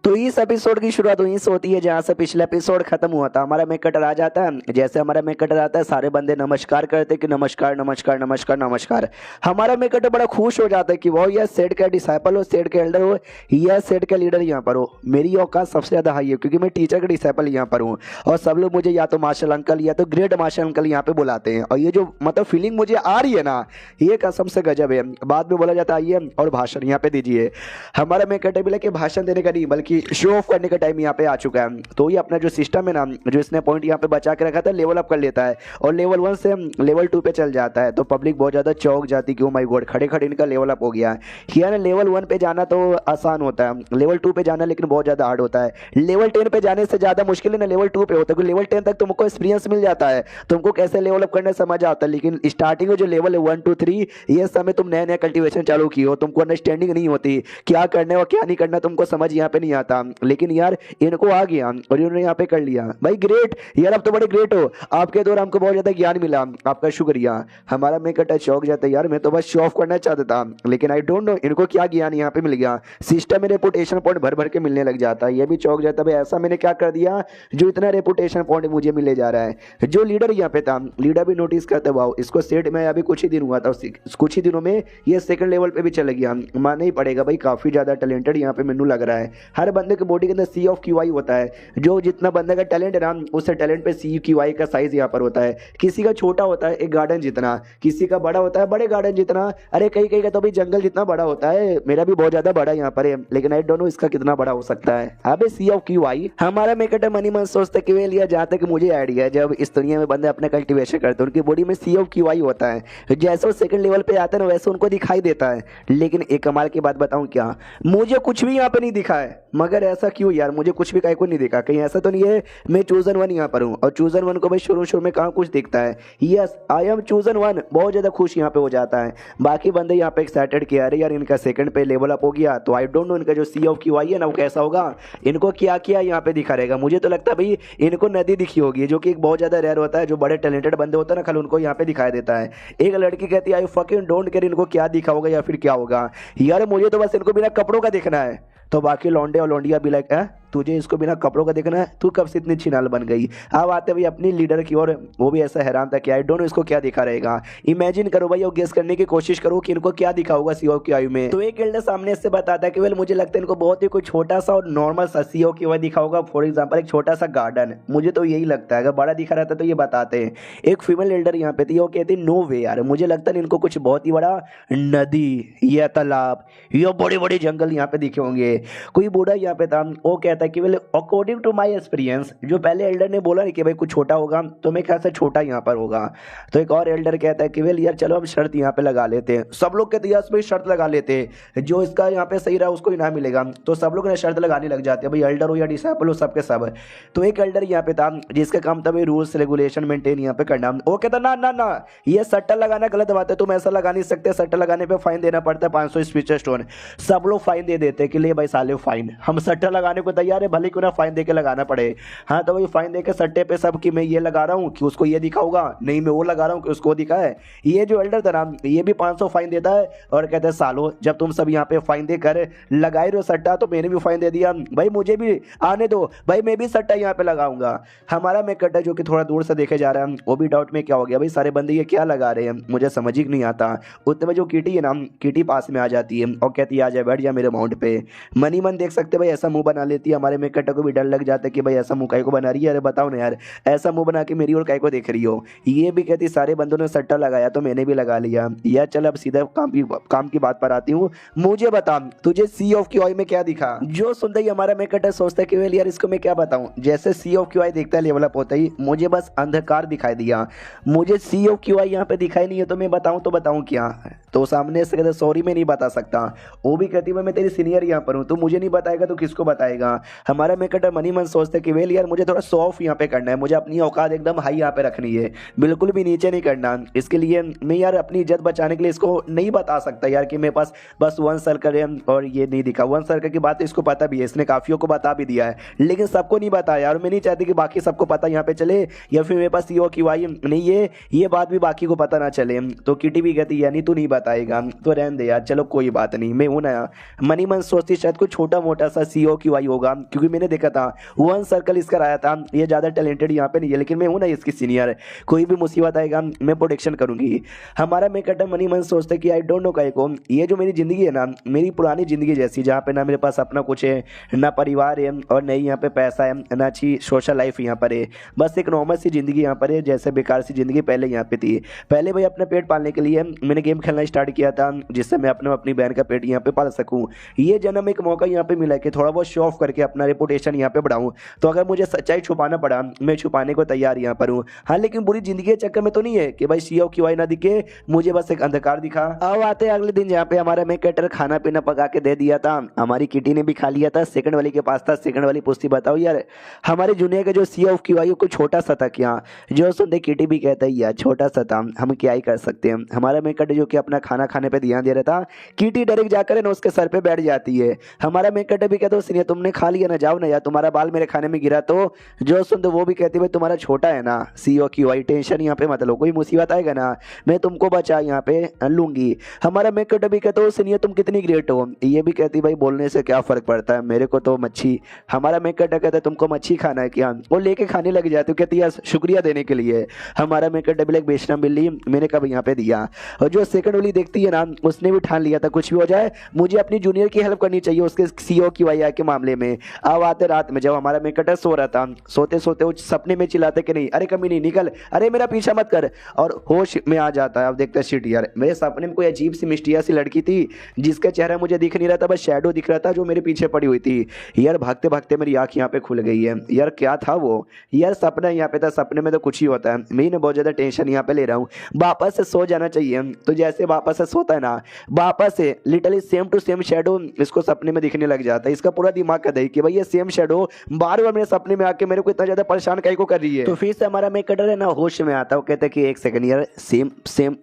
तो इस एपिसोड की शुरुआत वहीं से होती है जहां से पिछला एपिसोड खत्म हुआ था। हमारा मेक कटर आ जाता है, जैसे हमारा मेक कटर आता है सारे बंदे नमस्कार करते कि नमस्कार नमस्कार नमस्कार नमस्कार। हमारा मेक कटर बड़ा खुश हो जाता है कि वो यह सेट का डिसाइपल हो, सेट के एल्डर हो, यह सेट का लीडर यहाँ पर हो। मेरी औकात सबसे ज्यादा हाई है क्योंकि मैं टीचर का डिसाइपल यहाँ पर हूँ और सब लोग मुझे या तो मार्शल अंकल या तो ग्रेट मार्शल अंकल यहाँ पे बुलाते हैं। और ये जो मतलब फीलिंग मुझे आ रही है ना, ये कसम से गजब है। बाद में बोला जाता है आइए और भाषण यहाँ पे दीजिए। हमारा मेक कटर बोला कि भाषण देने का नहीं बल्कि शो ऑफ करने का टाइम यहाँ पे आ चुका है। तो ये अपना जो सिस्टम है ना, जो इसने पॉइंट यहाँ पे बचा के रखा था, लेवल अप कर लेता है और लेवल 1 से लेवल 2 पे चल जाता है। तो पब्लिक बहुत ज्यादा चौंक जाती कि ओ माय गॉड, खड़े खड़े इनका लेवल अप हो गया है। यार लेवल 1 पे जाना तो आसान होता है, लेवल 2 पे जाना लेकिन बहुत ज्यादा हार्ड होता है। लेवल 10 पे जाने से ज्यादा मुश्किल है ना लेवल 2 पे होता है, क्योंकि लेवल 10 तक तुमको एक्सपीरियंस मिल जाता है, तुमको कैसे लेवल अप करना समझ आता है। लेकिन स्टार्टिंग में जो लेवल है 1 2 3, ये समय तुम नया नया कल्टीवेशन चालू की हो, तुमको अंडरस्टैंडिंग नहीं होती क्या करना और क्या नहीं करना, तुमको समझ यहाँ पे नहीं आता। लेकिन यार इनको आ गया और इन्होंने यहाँ पे कर लिया। भाई ग्रेट यार, अब तो बड़े ग्रेट हो, आपके द्वारा हमको बहुत ज्यादा ज्ञान मिला, आपका शुक्रिया। हमारा मेकट चौक जाता है यार, मैं तो बस शो ऑफ करना चाहता था, लेकिन आई डोंट नो इनको क्या ज्ञान यहाँ पे मिल गया। सिस्टम में रेपुटेशन पॉइंट भर भर के मिलने लग जाता है। ये भी चौक जाता है भाई ऐसा मैंने क्या कर दिया जो इतना रेपुटेशन पॉइंट मुझे मिले जा रहा है। जो लीडर यहाँ पे था, लीडर भी नोटिस करते वाओ इसको सेट में अभी कुछ ही दिन हुआ था, कुछ ही दिनों में ये सेकंड लेवल पे भी चला गया। मानना ही पड़ेगा भाई काफी ज्यादा टैलेंटेड यहाँ पे मेनू लग रहा है। हर बंदे के बॉडी के अंदर सी ऑफ क्यू आई होता है, जो जितना बंदे का टैलेंट है ना उससे टैलेंट पे सी क्यू आई का साइज यहाँ पर होता है। किसी का छोटा होता है एक गार्डन जितना, किसी का बड़ा होता है बड़े गार्डन जितना, अरे कहीं कहीं का तो भी जंगल जितना बड़ा होता है। मेरा भी बहुत ज्यादा बड़ा यहाँ पर है, लेकिन आई डोंट नो इसका कितना बड़ा हो सकता है। अबे सी ऑफ क्यू आई हमारा मेकट मनी मन सोचता कि वे लिया जहाँ तक मुझे आइडिया, जब इस दुनिया में बंदे अपने कल्टीवेशन करते हैं उनकी बॉडी में सी ऑफ क्यू आई होता है। जैसे वो सेकंड लेवल पे आते हैं ना वैसे उनको दिखाई देता है। लेकिन एक कमाल की बात बताऊं क्या, मुझे कुछ भी यहाँ पे नहीं दिखा है। मगर ऐसा क्यों यार, मुझे कुछ भी कहीं को नहीं दिखा, कहीं ऐसा तो नहीं है मैं चूजन 1 यहाँ पर हूँ और चूजन 1 को भाई शुरू में कहाँ कुछ दिखता है। यस आई एम चूजन 1, बहुत ज्यादा खुश यहाँ पे हो जाता है। बाकी बंदे यहाँ पे एक्साइटेड किया अरे यार इनका सेकंड पे लेवल अप हो गया, तो आई डोंट नो इनका जो सी ऑफ क्यू आई है ना वो कैसा होगा, इनको क्या क्या यहाँ पे दिखा रहेगा। मुझे तो लगता है भाई इनको नदी दिखी होगी, जो कि एक बहुत ज्यादा रेयर होता है, जो बड़े टैलेंटेड बंदे होते हैं ना खाली उनको यहाँ पे दिखाई देता है। एक लड़की कहती है आई फकिंग डोंट केयर इनको क्या दिखा होगा या फिर क्या होगा। यार मुझे तो बस इनको बिना कपड़ों का देखना है। तो बाकी लौंडे और लौंडिया भी लाइक तुझे इसको बिना कपड़ों का देखना है, तू कब से इतनी छिनाल बन गई। अब आते भाई अपनी लीडर की ओर, वो भी ऐसा हैरान था कि आई डोंट नो इसको क्या दिखा रहेगा। इमेजिन करो भाई, वो गेस करने की कोशिश करो कि इनको क्या दिखा होगा सीओ की आयु में। तो एक एल्डर सामने से बताता है कि वेल मुझे लगता है इनको बहुत ही कोई छोटा सा और नॉर्मल सा सीओ की आयु दिखा होगा। फॉर एग्जाम्पल एक छोटा सा गार्डन, मुझे तो यही लगता है। अगर बड़ा दिखा रहता तो ये बताते हैं। एक फीमेल एल्डर यहाँ पे थी, वो कहती नो वे यार, मुझे लगता है इनको कुछ बहुत ही बड़ा नदी या तालाब या बड़े बड़े जंगल यहाँ पे दिखे होंगे। कोई बूढ़ा यहाँ पे था, वो कहता है कि well according to my experience, जो पहले एल्डर ने बोला नहीं कि भाई कुछ छोटा होगा, तो मैं ख्याल से छोटा यहाँ पर होगा। तो एक और एल्डर कहता है कि वेल यार चलो हम शर्त यहाँ पे लगा लेते हैं। सब लोग कहते हैं यार शर्त लगा लेते हैं, जो इसका यहाँ पे सही रहा उसको इनाम मिलेगा। तो सब लोग ने शर्त लगाने लग जाते हैं, भाई एल्डर हो या डिसाइपल हो, सबके सब। तो एक एल्डर यहाँ पे था जिसका काम था भाई रूल्स रेगुलेशन मेंटेन यहाँ पे करना। वो कहता ना ना ना, ये सट्टा लगाना गलत बात है, तुम ऐसा लगा नहीं सकते, सट्टा लगाने पे फाइन देना पड़ता है 500 स्पीचर स्टोन। सब लोग फाइन दे देते कि ले भाई साले फाइन, हम सट्टा लगाने को तैयार है, भले क्यों ना फाइन दे के लगाना पड़े। हाँ तो भाई फाइन दे के सट्टे पे सब कि मैं ये लगा रहा हूँ कि उसको ये दिखा होगा, नहीं मैं वो लगा रहा हूँ कि उसको दिखा है। ये जो एल्डर था ना, ये भी 500 फाइन देता है और कहता है सालो जब तुम सब यहाँ पे फाइन देकर लगाए रहे हो सट्टा, तो मैंने भी फाइन दे दिया, भाई मुझे भी आने दो, भाई मैं भी सट्टा यहाँ पे लगाऊंगा। हमारा मेकट है जो कि थोड़ा दूर से देखे जा रहा है, वो भी डाउट में क्या हो गया भाई सारे बंदे ये क्या लगा रहे हैं, मुझे समझ ही नहीं आता। उतने में जो कीटी है ना, कीटी पास में आ जाती है और कहती है आ जाए बैठ जा मेरे माउंट पे। मनी मन देख सकते भाई ऐसा मुंह बना लेती है, हमारे मेकट को भी डर लग जाता है कि भाई ऐसा मुंह काय को बना रही है, अरे बताओ ना यार ऐसा मुंह बना के मेरी और काय को देख रही हो। ये भी कहती सारे बंदों ने सट्टा लगाया तो मैंने भी लगा लिया। यार चल अब सीधा काम की बात पर आती हूँ, मुझे बता तुझे सी ऑफ क्यू आई में क्या दिखा। जो सुनते ही हमारा मेकट सोचता है कि वेल यार इसको मैं क्या बताऊं, जैसे सी ऑफ क्यू आई देखता है लेवल अप होता ही मुझे बस अंधकार दिखाई दिया, मुझे सी ऑफ क्यू आई यहाँ पे दिखाई नहीं है, तो मैं बताऊं तो बताऊं क्या। तो सामने से कहते सॉरी मैं नहीं बता सकता। वो भी कहती मैं तेरी सीनियर यहाँ पर हूँ, तू मुझे नहीं बताएगा तो किसको बताएगा। हमारा मेकट मनी मन सोचते कि वेल यार मुझे थोड़ा शो ऑफ यहाँ पे करना है, मुझे अपनी औकात एकदम हाई यहाँ पे रखनी है, बिल्कुल भी नीचे नहीं करना। इसके लिए मैं यार अपनी इज्जत बचाने के लिए इसको नहीं बता सकता यार कि मेरे पास बस 1 सर्कल है और ये नहीं दिखा। 1 सर्कल की बात इसको पता भी है, इसने काफियों को बता भी दिया है, लेकिन सबको नहीं बताया। और मैं नहीं चाहती कि बाकी सबको पता यहाँ पे चले, या फिर मेरे पास सीओ की आई नहीं ये बात भी बाकी को पता ना चले। तो किटी भी कहती यानी तू नहीं बताएगा तो रहने दे यार, चलो कोई बात नहीं, मैं हूं ना। मनी मन सोचती शायद कोई छोटा मोटा सा सीओ की आई होगा, क्योंकि मैंने देखा था 1 सर्कल इसका आया था, ये ज्यादा टैलेंटेड यहाँ पे नहीं है, लेकिन मैं हूं ना इसकी सीनियर, कोई भी मुसीबत आएगा मैं प्रोटेक्शन करूंगी। हमारा मेकट मनी मन सोचते कि आई डोंट नो काय को, ये जो मेरी जिंदगी है ना, मेरी पुरानी जिंदगी जैसी, जहाँ पे ना मेरे पास अपना कुछ है, ना परिवार है और नहीं यहाँ पे पैसा है, ना अच्छी सोशल लाइफ यहाँ पर है, बस एक नॉर्मल सी जिंदगी यहाँ पर है, जैसे बेकार सी जिंदगी पहले यहाँ पे थी। पहले भाई अपने पेट पालने के लिए मैंने गेम खेलना स्टार्ट किया था, जिससे मैं अपनी बहन का पेट यहाँ पे पाल सकूं। ये जन्म एक मौका यहाँ पे मिला कि थोड़ा बहुत शो ऑफ करके अपना रेपुटेशन यहाँ पे बढ़ाऊं। तो अगर मुझे सच्चाई छुपाना पड़ा मैं छुपाने को तैयार यहाँ पर हूँ। हाँ लेकिन बुरी जिंदगी के चक्कर में तो नहीं है कि भाई सीओ क्यू आई ना दिखे, मुझे बस एक अंधकार दिखा। अब आते अगले दिन जहाँ पे हमारा मेकटर खाना पीना पका के दे दिया था, हमारी किटी ने भी खा लिया था। सेकंड वाली के पास था, सेकंड वाली पूछती बताओ यार हमारे जूनियर का जो सीओ ऑफ क्यू आई कुछ छोटा सा था क्या। जो सुनते किटी भी कहता है यार छोटा सा था, हम क्या ही कर सकते हैं। हमारा मेकट जो कि अपना खाना खाने पे ध्यान दे रहा था, किटी डायरेक्ट जाकर ना उसके सर पे बैठ जाती है। हमारा मेकट भी कहता है तुमने खा लिया ना, जाओ ना यार, तुम्हारा बाल मेरे खाने में गिरा। तो जो सुनते वो भी कहती है तुम्हारा छोटा है ना सीओ क्यू आई, टेंशन यहाँ पे मत लो, कोई मुसीबत आएगा ना मैं तुमको बचा यहाँ पे लूंगी। हमारा मेकट भी कहता है सीनियर तुम कितनी ग्रेट हो। ये भी कहती भाई बोलने से क्या फर्क पड़ता है, मेरे को तो मच्छी। हमारा मेकट कहता है तुमको मच्छी खाना है क्या, वो लेके खाने लग जाते हो, कहती है शुक्रिया देने के लिए। हमारा मेकट भी एक बेशरम बिल्ली, मैंने कब यहाँ पे दिया। और जो सेकंड वाली देखती है ना, उसने भी ठान लिया था कुछ भी हो जाए मुझे अपनी जूनियर की हेल्प करनी चाहिए उसके सीओ की वाई के मामले में। अब आते रात में जब हमारा मेकट सो रहा था, सोते सोते वो सपने में चिल्लाते कि नहीं अरे कमी नहीं निकल, अरे मेरा पीछा मत कर, और होश में आ जाता है। अब देखते हैं शिट यार, मेरे सपने में कोई अजीब सी मिस्टीरियस सी लड़की थी जिसका चेहरा मुझे दिख नहीं रहा था, बस शैडो दिख रहा था जो मेरे पीछे पड़ी हुई थी। यार भागते भागते मेरी आंख यहाँ पे खुल गई है। यार क्या था वो, यार सपना यहाँ पे था, सपने में तो कुछ ही होता है। मैं ना बहुत ज्यादा टेंशन यहाँ पे ले रहा हूँ, वापस से सो जाना चाहिए। तो जैसे वापस से सोता है ना, वापस से literally same to same shadow इसको सपने में दिखने लग जाता है। इसका पूरा दिमाग का दही कि भाई ये सेम शेडो बार बार मेरे सपने में आके मेरे को इतना ज्यादा परेशान काहे को कर रही है। तो फिर से हमारा मेकटर है ना होश में आता है, वो कहता है कि एक सेकंड यार सेम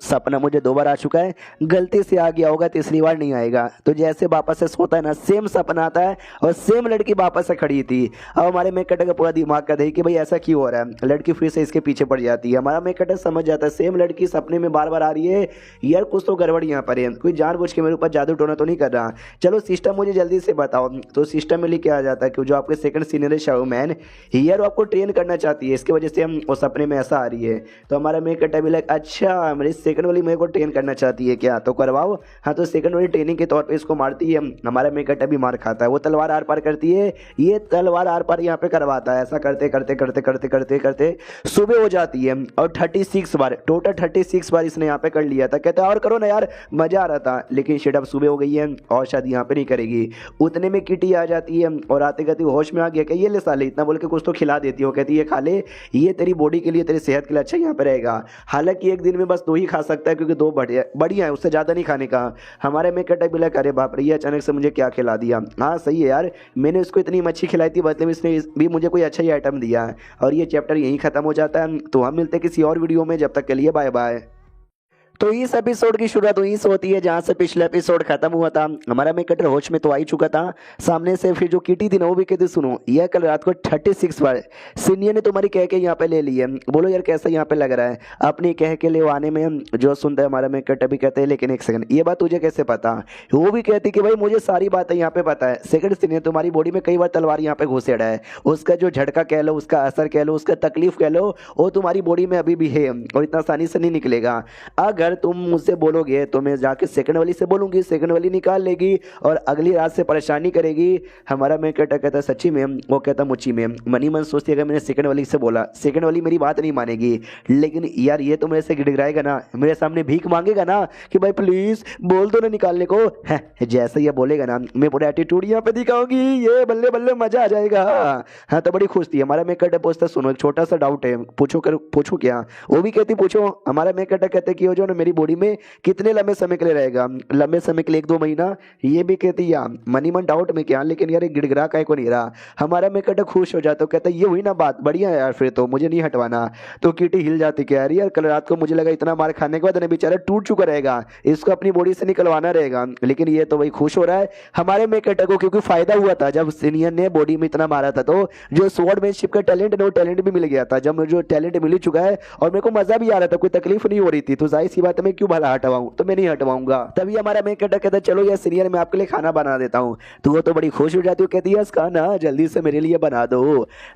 सपना मुझे 2 बार आ चुका है, गलती से आ गया होगा, तीसरी बार नहीं आएगा। तो जैसे वापस से सोता है ना, सेम सपना आता है और सेम लड़की वापस से खड़ी थी। अब हमारे मेकटर का पूरा दिमाग का दही कि भाई ऐसा क्यों हो रहा है, लड़की फिर से इसके पीछे पड़ जाती है। हमारा मेकटर समझ जाता है सेम लड़की सपने में बार बार आ रही है, यार कुछ तो गड़बड़ यहाँ पर है, कोई जानबूझ के मेरे ऊपर जादू टोना तो नहीं कर रहा। चलो सिस्टम मुझे जल्दी से बताओ। तो सिस्टम में लिखा आ जाता है कि जो आपके सेकंड सीनियर है शाओमैन हियर वो आपको ट्रेन करना चाहती है, इसकी वजह से हम उस सपने में ऐसा आ रही है। तो हमारा मेक कटा भी लाइक अच्छा मेरी सेकंड वाली मेरे को ट्रेन करना चाहती है क्या, तो करवाओ। हाँ तो सेकंड वाली ट्रेनिंग के तौर पे इसको मारती है, हमारा मेक कटा भी मार खाता है, वो तलवार आर पार करती है, ये तलवार आर पार यहाँ पे करवाता है। ऐसा करते करते करते करते करते करते सुबह हो जाती है और 36 बार टोटल 36 बार इसने यहाँ पे कर लिया था। कहता है और करो ना यार, मजा आ रहा था, लेकिन शिट अब सुबह हो गई है और शायद यहाँ पे नहीं करेगी। उतने में किटी आ जाती है और आते कहती होश में आ गया कि ये ले साले, इतना बोल के कुछ तो खिला देती हो। कहती है खा ले, ये तेरी बॉडी के लिए तेरी सेहत के लिए अच्छा यहाँ पे रहेगा। हालांकि एक दिन में बस 2 ही खा सकता है क्योंकि 2 बढ़िया बढ़िया है, उससे ज़्यादा नहीं खाने का। हमारे में कटा बिला अरे बाप रे, ये अचानक से मुझे क्या खिला दिया। हाँ सही है यार, मैंने उसको इतनी मच्छी खिलाई थी, मतलब इसने भी मुझे कोई अच्छा ही आइटम दिया है। और ये चैप्टर यहीं खत्म हो जाता है। तो हम मिलते हैं किसी और वीडियो में, जब तक के लिए बाय बाय। तो इस एपिसोड की शुरुआत वहीं से होती है जहां से पिछला एपिसोड खत्म हुआ था। हमारा मेक कटर होश में तो आ ही चुका था सामने से। फिर जो किटी थी ना वो भी कहती सुनो, यह कल रात को 36 बार सीनियर ने तुम्हारी कह के यहाँ पे ले ली है, बोलो यार कैसा यहाँ पे लग रहा है। अपनी कह के ले आने में जो सुनता है हमारा मेक कटर भी कहते हैं लेकिन एक सेकंड, ये बात तुझे कैसे पता। वो भी कहती कि भाई मुझे सारी बातें यहाँ पे पता है। सेकंड सीनियर तुम्हारी बॉडी में कई बार तलवार यहाँ पे घुसेड़ा है, उसका जो झटका कह लो, उसका असर कह लो, उसका तकलीफ कह लो, वो तुम्हारी बॉडी में अभी भी है और इतना आसानी से नहीं निकलेगा। अगर तुम मुझसे बोलोगे तो मैं जाके सेकंड वाली से बोलूंगी, सेकंड वाली निकाल लेगी और अगली रात से परेशानी करेगी। हमारा मैं कहता सच्ची में, वो कहता मुच्ची में। मनी मन सोचती अगर मैंने सेकंड वाली से बोला, सेकंड वाली मेरी बात नहीं मानेगी, लेकिन यार ये तो मेरे से गिड़गिड़ाएगा ना, मेरे सामने भीख मांगेगा ना कि भाई प्लीज बोल दो ना निकालने को। जैसे ये बोलेगा ना मैं पूरा एटीट्यूड यहाँ पे दिखाऊंगी, ये बल्ले बल्ले मजा आ जाएगा। हाँ तो बड़ी खुश थी। हमारा मैं पूछता सुनो एक छोटा सा डाउट है, पूछो क्या। वो भी कहती पूछो। हमारा मैं कहते कि वो जो ना मेरी बॉडी में कितने लंबे समय के लिए रहेगा, लंबे समय के लिए 1-2 महीना। ये भी कहती यार मनी मन डाउट में क्या, लेकिन यार गिड़गिड़ा का को नहीं रहा। हमारा मैं कहता खुश हो जाता, कहता ये हुई ना बात, बढ़िया है यार, फिर तो मुझे नहीं हटवाना। तो किटी हिल जाती कि यार कल रात को मुझे लगा इतना मार खाने के बाद बेचारा टूट चुका रहेगा, इसको अपनी बॉडी से निकलवाना रहेगा, लेकिन ये तो वही खुश हो रहा है हमारे में कहता को, क्योंकि फायदा हुआ था जब सीनियर ने बॉडी में इतना मारा था। तो जो स्वॉर्डमैनशिप का टैलेंट है वो टैलेंट भी मिल गया था। जब जो टैलेंट मिल चुका है और मेरे को मजा भी आ रहा था, कोई तकलीफ नहीं हो रही थी, तो जाहिर सी बात है मैं क्यों भला हटवाऊं, तो मैं नहीं हटवाऊंगा। तभी हमारा मैं कहता चलो यार सीनियर मैं आपके लिए खाना बना देता हूँ। तो वो तो बड़ी खुश हो जाती है, कहती है खाना जल्दी से मेरे लिए बना दो।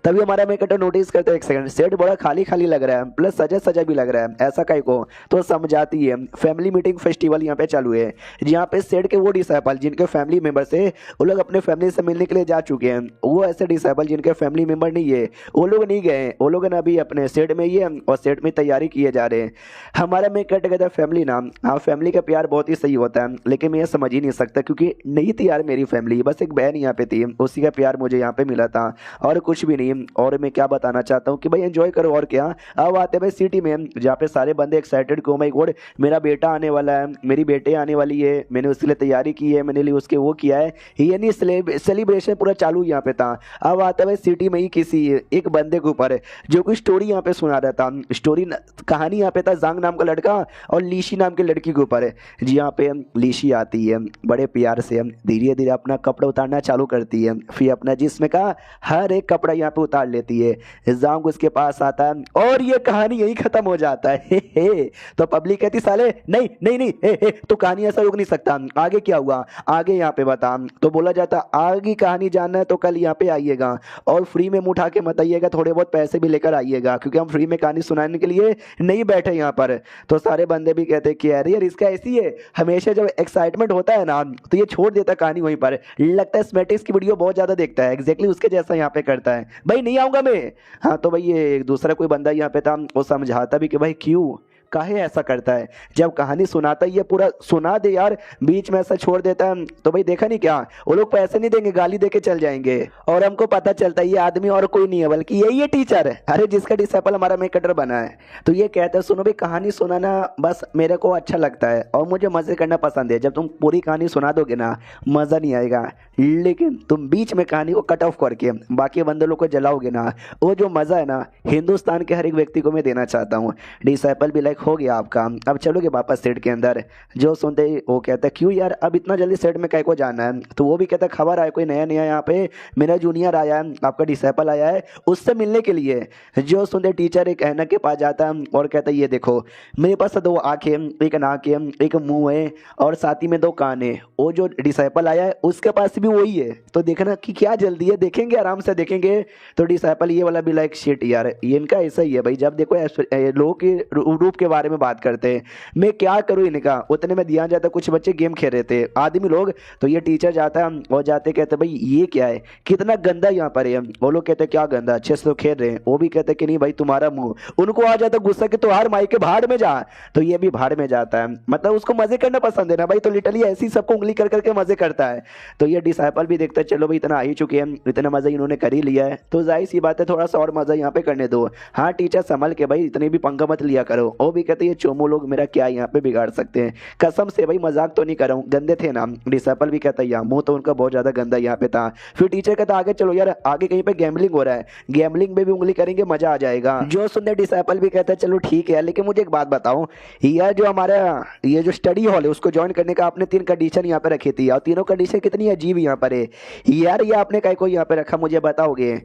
तभी हमारा मैं कहता नोटिस करता है एक सेकंड सेट बड़ा खाली खाली लग रहा है, प्लस सजा सजा भी लग रहा है, ऐसा कहीं को। तो समझाती है फैमिली मीटिंग फेस्टिवल यहाँ पे चालू है, जहाँ पे सेट के वो डिसाइपल जिनके फैमिली मेंबर्स है वो लोग अपने फैमिली से मिलने के लिए जा चुके हैं। वो ऐसे डिसाइपल जिनके फैमिली मेंबर नहीं है वो लोग नहीं गए, वो लोग ना अभी अपने सेट में ही है और सेट में तैयारी किए जा रहे हैं। हमारा मैं कहता फैमिली ना, हाँ फैमिली का प्यार बहुत ही सही होता है, लेकिन मैं ये समझ ही नहीं सकता क्योंकि नहीं थी यार मेरी फैमिली, बस एक बहन यहाँ पे थी, उसी का प्यार मुझे यहाँ पे मिला था और कुछ भी नहीं। और मैं क्या बताना चाहता हूँ कि भाई एंजॉय करो और क्या। अब आते भाई सिटी में जहाँ पे सारे बंदे एक्साइटेड को माय गॉड मेरा बेटा आने वाला है, मेरी बेटे आने वाली है, मैंने उसके लिए तैयारी की है, मैंने लिए उसके वो किया है, यानी सेलिब्रेशन पूरा चालू यहाँ पे था। अब आता भाई सिटी में ही किसी एक बंदे के ऊपर जो कोई स्टोरी यहाँ पे सुना रहा था, स्टोरी कहानी यहाँ पे था जांग नाम का लड़का और लीशी नाम की लड़की के ऊपर, यहाँ पे लीशी आती है बड़े प्यार से, धीरे धीरे अपना कपड़ा उतारना चालू करती है, फिर अपना जिस्म का हर एक कपड़ा यहाँ पे उतार लेती है। जांग उसके पास आता है और ये कहानी यही खत्म हो जाता है। हे। तो पब्लिक कहती साले नहीं नहीं नहीं हे, तो कहानी ऐसा रुक नहीं सकता, आगे क्या हुआ आगे यहाँ पे बता। तो बोला जाता आगे कहानी जानना है तो कल यहाँ पे आइएगा और फ्री में मुंह उठा के मत आइएगा, थोड़े बहुत पैसे भी लेकर आइएगा क्योंकि हम फ्री में कहानी सुनाने के लिए नहीं बैठे यहाँ पर। तो सारे बंदे भी कहते हैं कि यार इसका ऐसी है, हमेशा जब एक्साइटमेंट होता है ना तो ये छोड़ देता कहानी वहीं पर, लगता है स्मेटिक्स की वीडियो बहुत ज्यादा देखता है, एग्जैक्टली उसके जैसा यहाँ पे करता है, भाई नहीं आऊंगा मैं। हाँ तो भाई ये दूसरा कोई बंदा यहाँ पे था, वो समझाता भी कि भाई क्यों काहे ऐसा करता है, जब कहानी सुनाता है ये पूरा सुना दे यार, बीच में ऐसा छोड़ देता है तो भाई देखा नहीं क्या वो लोग पैसे नहीं देंगे, गाली देके चल जाएंगे और हमको पता चलता है ये आदमी और कोई नहीं है बल्कि यही है टीचर है, अरे जिसका डिसाइपल हमारा मेकटर बना है। तो ये कहता है सुनो भाई कहानी सुनाना बस मेरे को अच्छा लगता है और मुझे मजे करना पसंद है, जब तुम पूरी कहानी सुना दोगे ना मजा नहीं आएगा, लेकिन तुम बीच में कहानी को कट ऑफ करके बाकी बंदे लोग को जलाओगे ना, वो जो मजा है ना हिंदुस्तान के हर एक व्यक्ति को मैं देना चाहता हूँ। डिसाइपल भी लाइक हो गया आपका, अब चलोगे वापस सेट के अंदर। जो सुनते ही वो कहता है क्यों यार अब इतना जल्दी सेट में कहीं को जाना है, तो वो भी कहता है खबर आया कोई नया नया यहाँ पे मेरा जूनियर आया है, आपका डिसाइपल आया है उससे मिलने के लिए। जो सुनते टीचर एक ऐनक के पास जाता है और कहता है ये देखो मेरे पास 2 आंखें, एक नाक है, एक मुंह है और साथ ही में 2 कान है, वो जो डिसाइपल आया है उसके पास भी वही है, तो देखना कि क्या जल्दी है, देखेंगे आराम से देखेंगे। तो डिसाइपल ये वाला भी लाइक शिट यार, ये इनका ऐसा ही है भाई, जब देखो लोगों के रूप के बारे में बात करते हैं। मैं क्या करूँ इनका, उतने में ध्यान जाता, कुछ बच्चे गेम खेल रहे थे आदमी लोग, तो ये टीचर जाता है और जाते कहते भाई ये क्या है, कितना गंदा यहाँ पर है। वो लोग कहते क्या गंदा, अच्छे से तो खेल रहे हैं। वो भी कहते कि नहीं भाई तुम्हारा मुंह, उनको आ जाता गुस्सा कि तुम्हार माई के भाड़ में जा, तो ये भी भाड़ में जाता है। मतलब उसको मजे करना पसंद है ना भाई, तो लिटरली ऐसी सबको उंगली कर करके मजे करता है। तो ये डिसाइपल भी देखता है चलो भाई इतना आ ही चुके हैं, इतना मजा इन्होंने कर ही लिया है, तो जाहिर सी बात है थोड़ा सा और मजा यहाँ पे करने दो। हाँ टीचर संभल के भाई, इतने भी पंगा मत लिया करो। वो भी कहते ये चोमो लोग मेरा क्या यहाँ पे बिगाड़ सकते हैं, कसम से भाई मजाक तो नहीं कर रहा हूँ, गंदे थे ना। डिसाइपल भी कहता है मुंह तो उनका बहुत ज्यादा गंदा यहाँ पे था। फिर टीचर कहता आगे चलो यार, आगे कहीं पे गैम्बलिंग हो रहा है, गैम्बलिंग में भी उंगली करेंगे, मजा आ जाएगा। जो सुनने डिसाइपल भी कहता है चलो ठीक है, लेकिन मुझे एक बात बताओ, यार जो हमारा ये जो स्टडी हॉल है उसको ज्वाइन करने का आपने 3 कंडीशन यहाँ पे रखी थी, और तीनों कंडीशन कितनी अजीब यहाँ पर है यार, ये आपने कहीं को यहाँ पे रखा मुझे बताओगे।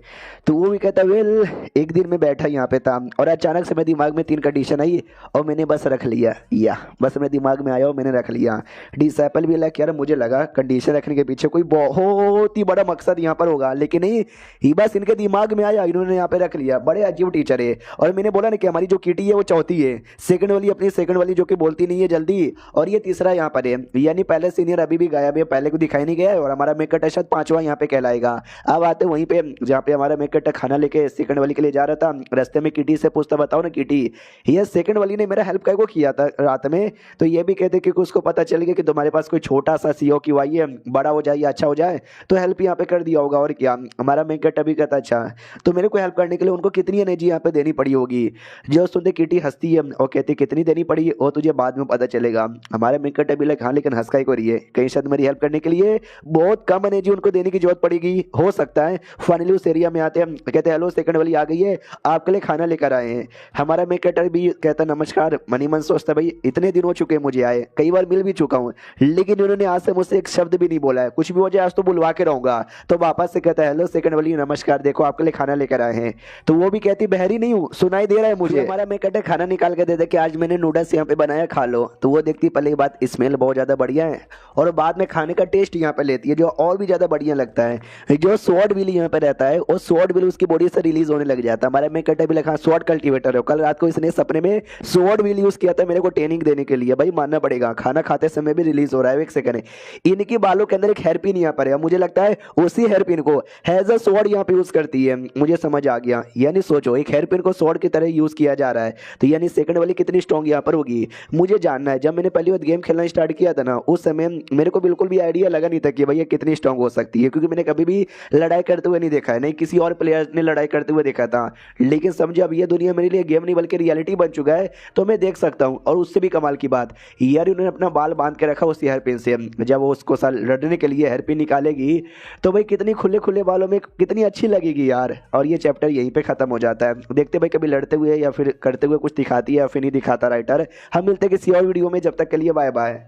तो वो भी कहता वेल एक दिन मैं बैठा यहाँ पे था और अचानक से मेरे दिमाग में 3 कंडीशन आई और मैंने बस रख लिया, या बस मेरे दिमाग में आया और मैंने रख लिया। डिसाइपल भी लाइक यार मुझे लगा कंडीशन रखने के पीछे कोई बहुत ही बड़ा मकसद यहाँ पर होगा, लेकिन नहीं, ये बस इनके दिमाग में आया, इन्होंने यहाँ पे रख लिया। बड़े अजीब टीचर है। और मैंने बोला ना कि हमारी जो किटी है वो चौथी है, सेकंड वाली अपनी सेकंड वाली जो कि बोलती नहीं है जल्दी, और ये तीसरा यहाँ पर है, यानी पहले सीनियर अभी भी गायब है, पहले को दिखाई नहीं गया है, और हमारा मेकट शायद 5वां यहाँ पे कहलाएगा। अब आते वहीं पे जहाँ पे हमारा मेकट खाना लेके सेकंड वाली के लिए जा रहा था, रास्ते में किटी से पूछता बताओ ना किटी, ये सेकंड वाली ने मेरा हेल्प को किया था रात में, तो ये भी कहते कि उसको पता चल गया कि तुम्हारे पास कोई छोटा सा सीओ की वाई है, बड़ा हो जाए या अच्छा हो जाए, तो हेल्प यहाँ पे कर दिया होगा। और क्या, हमारा मेकट अभी कहता अच्छा, तो मेरे को हेल्प करने के लिए उनको कितनी एनर्जी यहाँ पे देनी पड़ी होगी। जो सुनते किटी हंसती है और कहती कितनी देनी पड़ी वो तुझे बाद में पता चलेगा। हमारे मेकट अभी लाइक हाँ लेकिन हंस का ही है, कहीं शायद मेरी हेल्प करने के लिए बहुत कम एनर्जी उनको देने की जरूरत पड़ेगी, हो सकता है। फाइनली उस एरिया में आते हैं, कहते हेलो सेकंड वाली आ गई है, आपके लिए खाना लेकर आए हैं। हमारा मेकटर भी कहता नमस्कार, मनी मन सोचता भाई इतने दिन हो चुके हैं मुझे आए, कई बार मिल भी चुका हूँ, लेकिन उन्होंने आज से मुझसे एक शब्द भी नहीं बोला है, कुछ भी हो जाए आज तो बुलवा के रहूंगा। तो वापस से कहता है हेलो सेकंड वाली नमस्कार, देखो आपके लिए खाना लेकर आए हैं। तो वो भी कहती बहरी नहीं हूँ, सुनाई दे रहा है मुझे। हमारा मेकटर खाना निकाल के देता कि आज मैंने नूडल्स यहाँ पे बनाया खा लो। तो वो देखती पहले बात स्मेल बहुत ज्यादा बढ़िया है, और बाद में खाने का टेस्ट यहाँ पे लेती है जो और भी ज्यादा बढ़िया लगता है। जो स्वॉर्ड विल यहाँ पे रहता है और स्वॉर्ड विल उसकी बॉडी से रिलीज होने लग जाता है। हमारा मेकटर भी लिखा स्वॉर्ड कल्टीवेटर है, कल रात को इसने सपने में स्वॉर्ड विल यूज किया था मेरे को ट्रेनिंग देने के लिए, भाई मानना पड़ेगा, खाना खाते समय भी रिलीज हो रहा है। एक सेकंड, इनकी बालों के अंदर एक हेयर पिन यहाँ पर है, मुझे लगता है उसी हेयर पिन को हैज अ स्वॉर्ड यहाँ पे यूज करती है, मुझे समझ आ गया। यानी सोचो एक हेयर पिन को स्वॉर्ड की तरह यूज किया जा रहा है, तो यानी सेकंड वाली कितनी स्ट्रॉन्ग यहाँ पर होगी मुझे जानना है। जब मैंने पहली बार गेम खेलना स्टार्ट किया था ना, उस समय मेरे को बिल्कुल भी आइडिया लगा नहीं था कि भाई ये कितनी स्ट्रॉन्ग हो सकती है, क्योंकि मैंने कभी भी लड़ाई करते हुए नहीं देखा है, नहीं किसी और प्लेयर ने लड़ाई करते हुए देखा था। लेकिन समझो अब ये दुनिया मेरे लिए गेम नहीं बल्कि रियलिटी बन चुका है, तो मैं देख सकता हूँ। और उससे भी कमाल की बात यार, उन्होंने अपना बाल बांध के रखा उसी हेयर पिन से, जब वो उसको लड़ने के लिए हेयर पिन निकालेगी तो भाई कितनी खुले खुले बालों में कितनी अच्छी लगेगी यार। और ये चैप्टर यहीं पे खत्म हो जाता है। देखते भाई कभी लड़ते हुए या फिर करते हुए कुछ दिखाती है या फिर नहीं दिखाता राइटर। हम मिलते हैं किसी और वीडियो में, जब तक के लिए बाय बाय।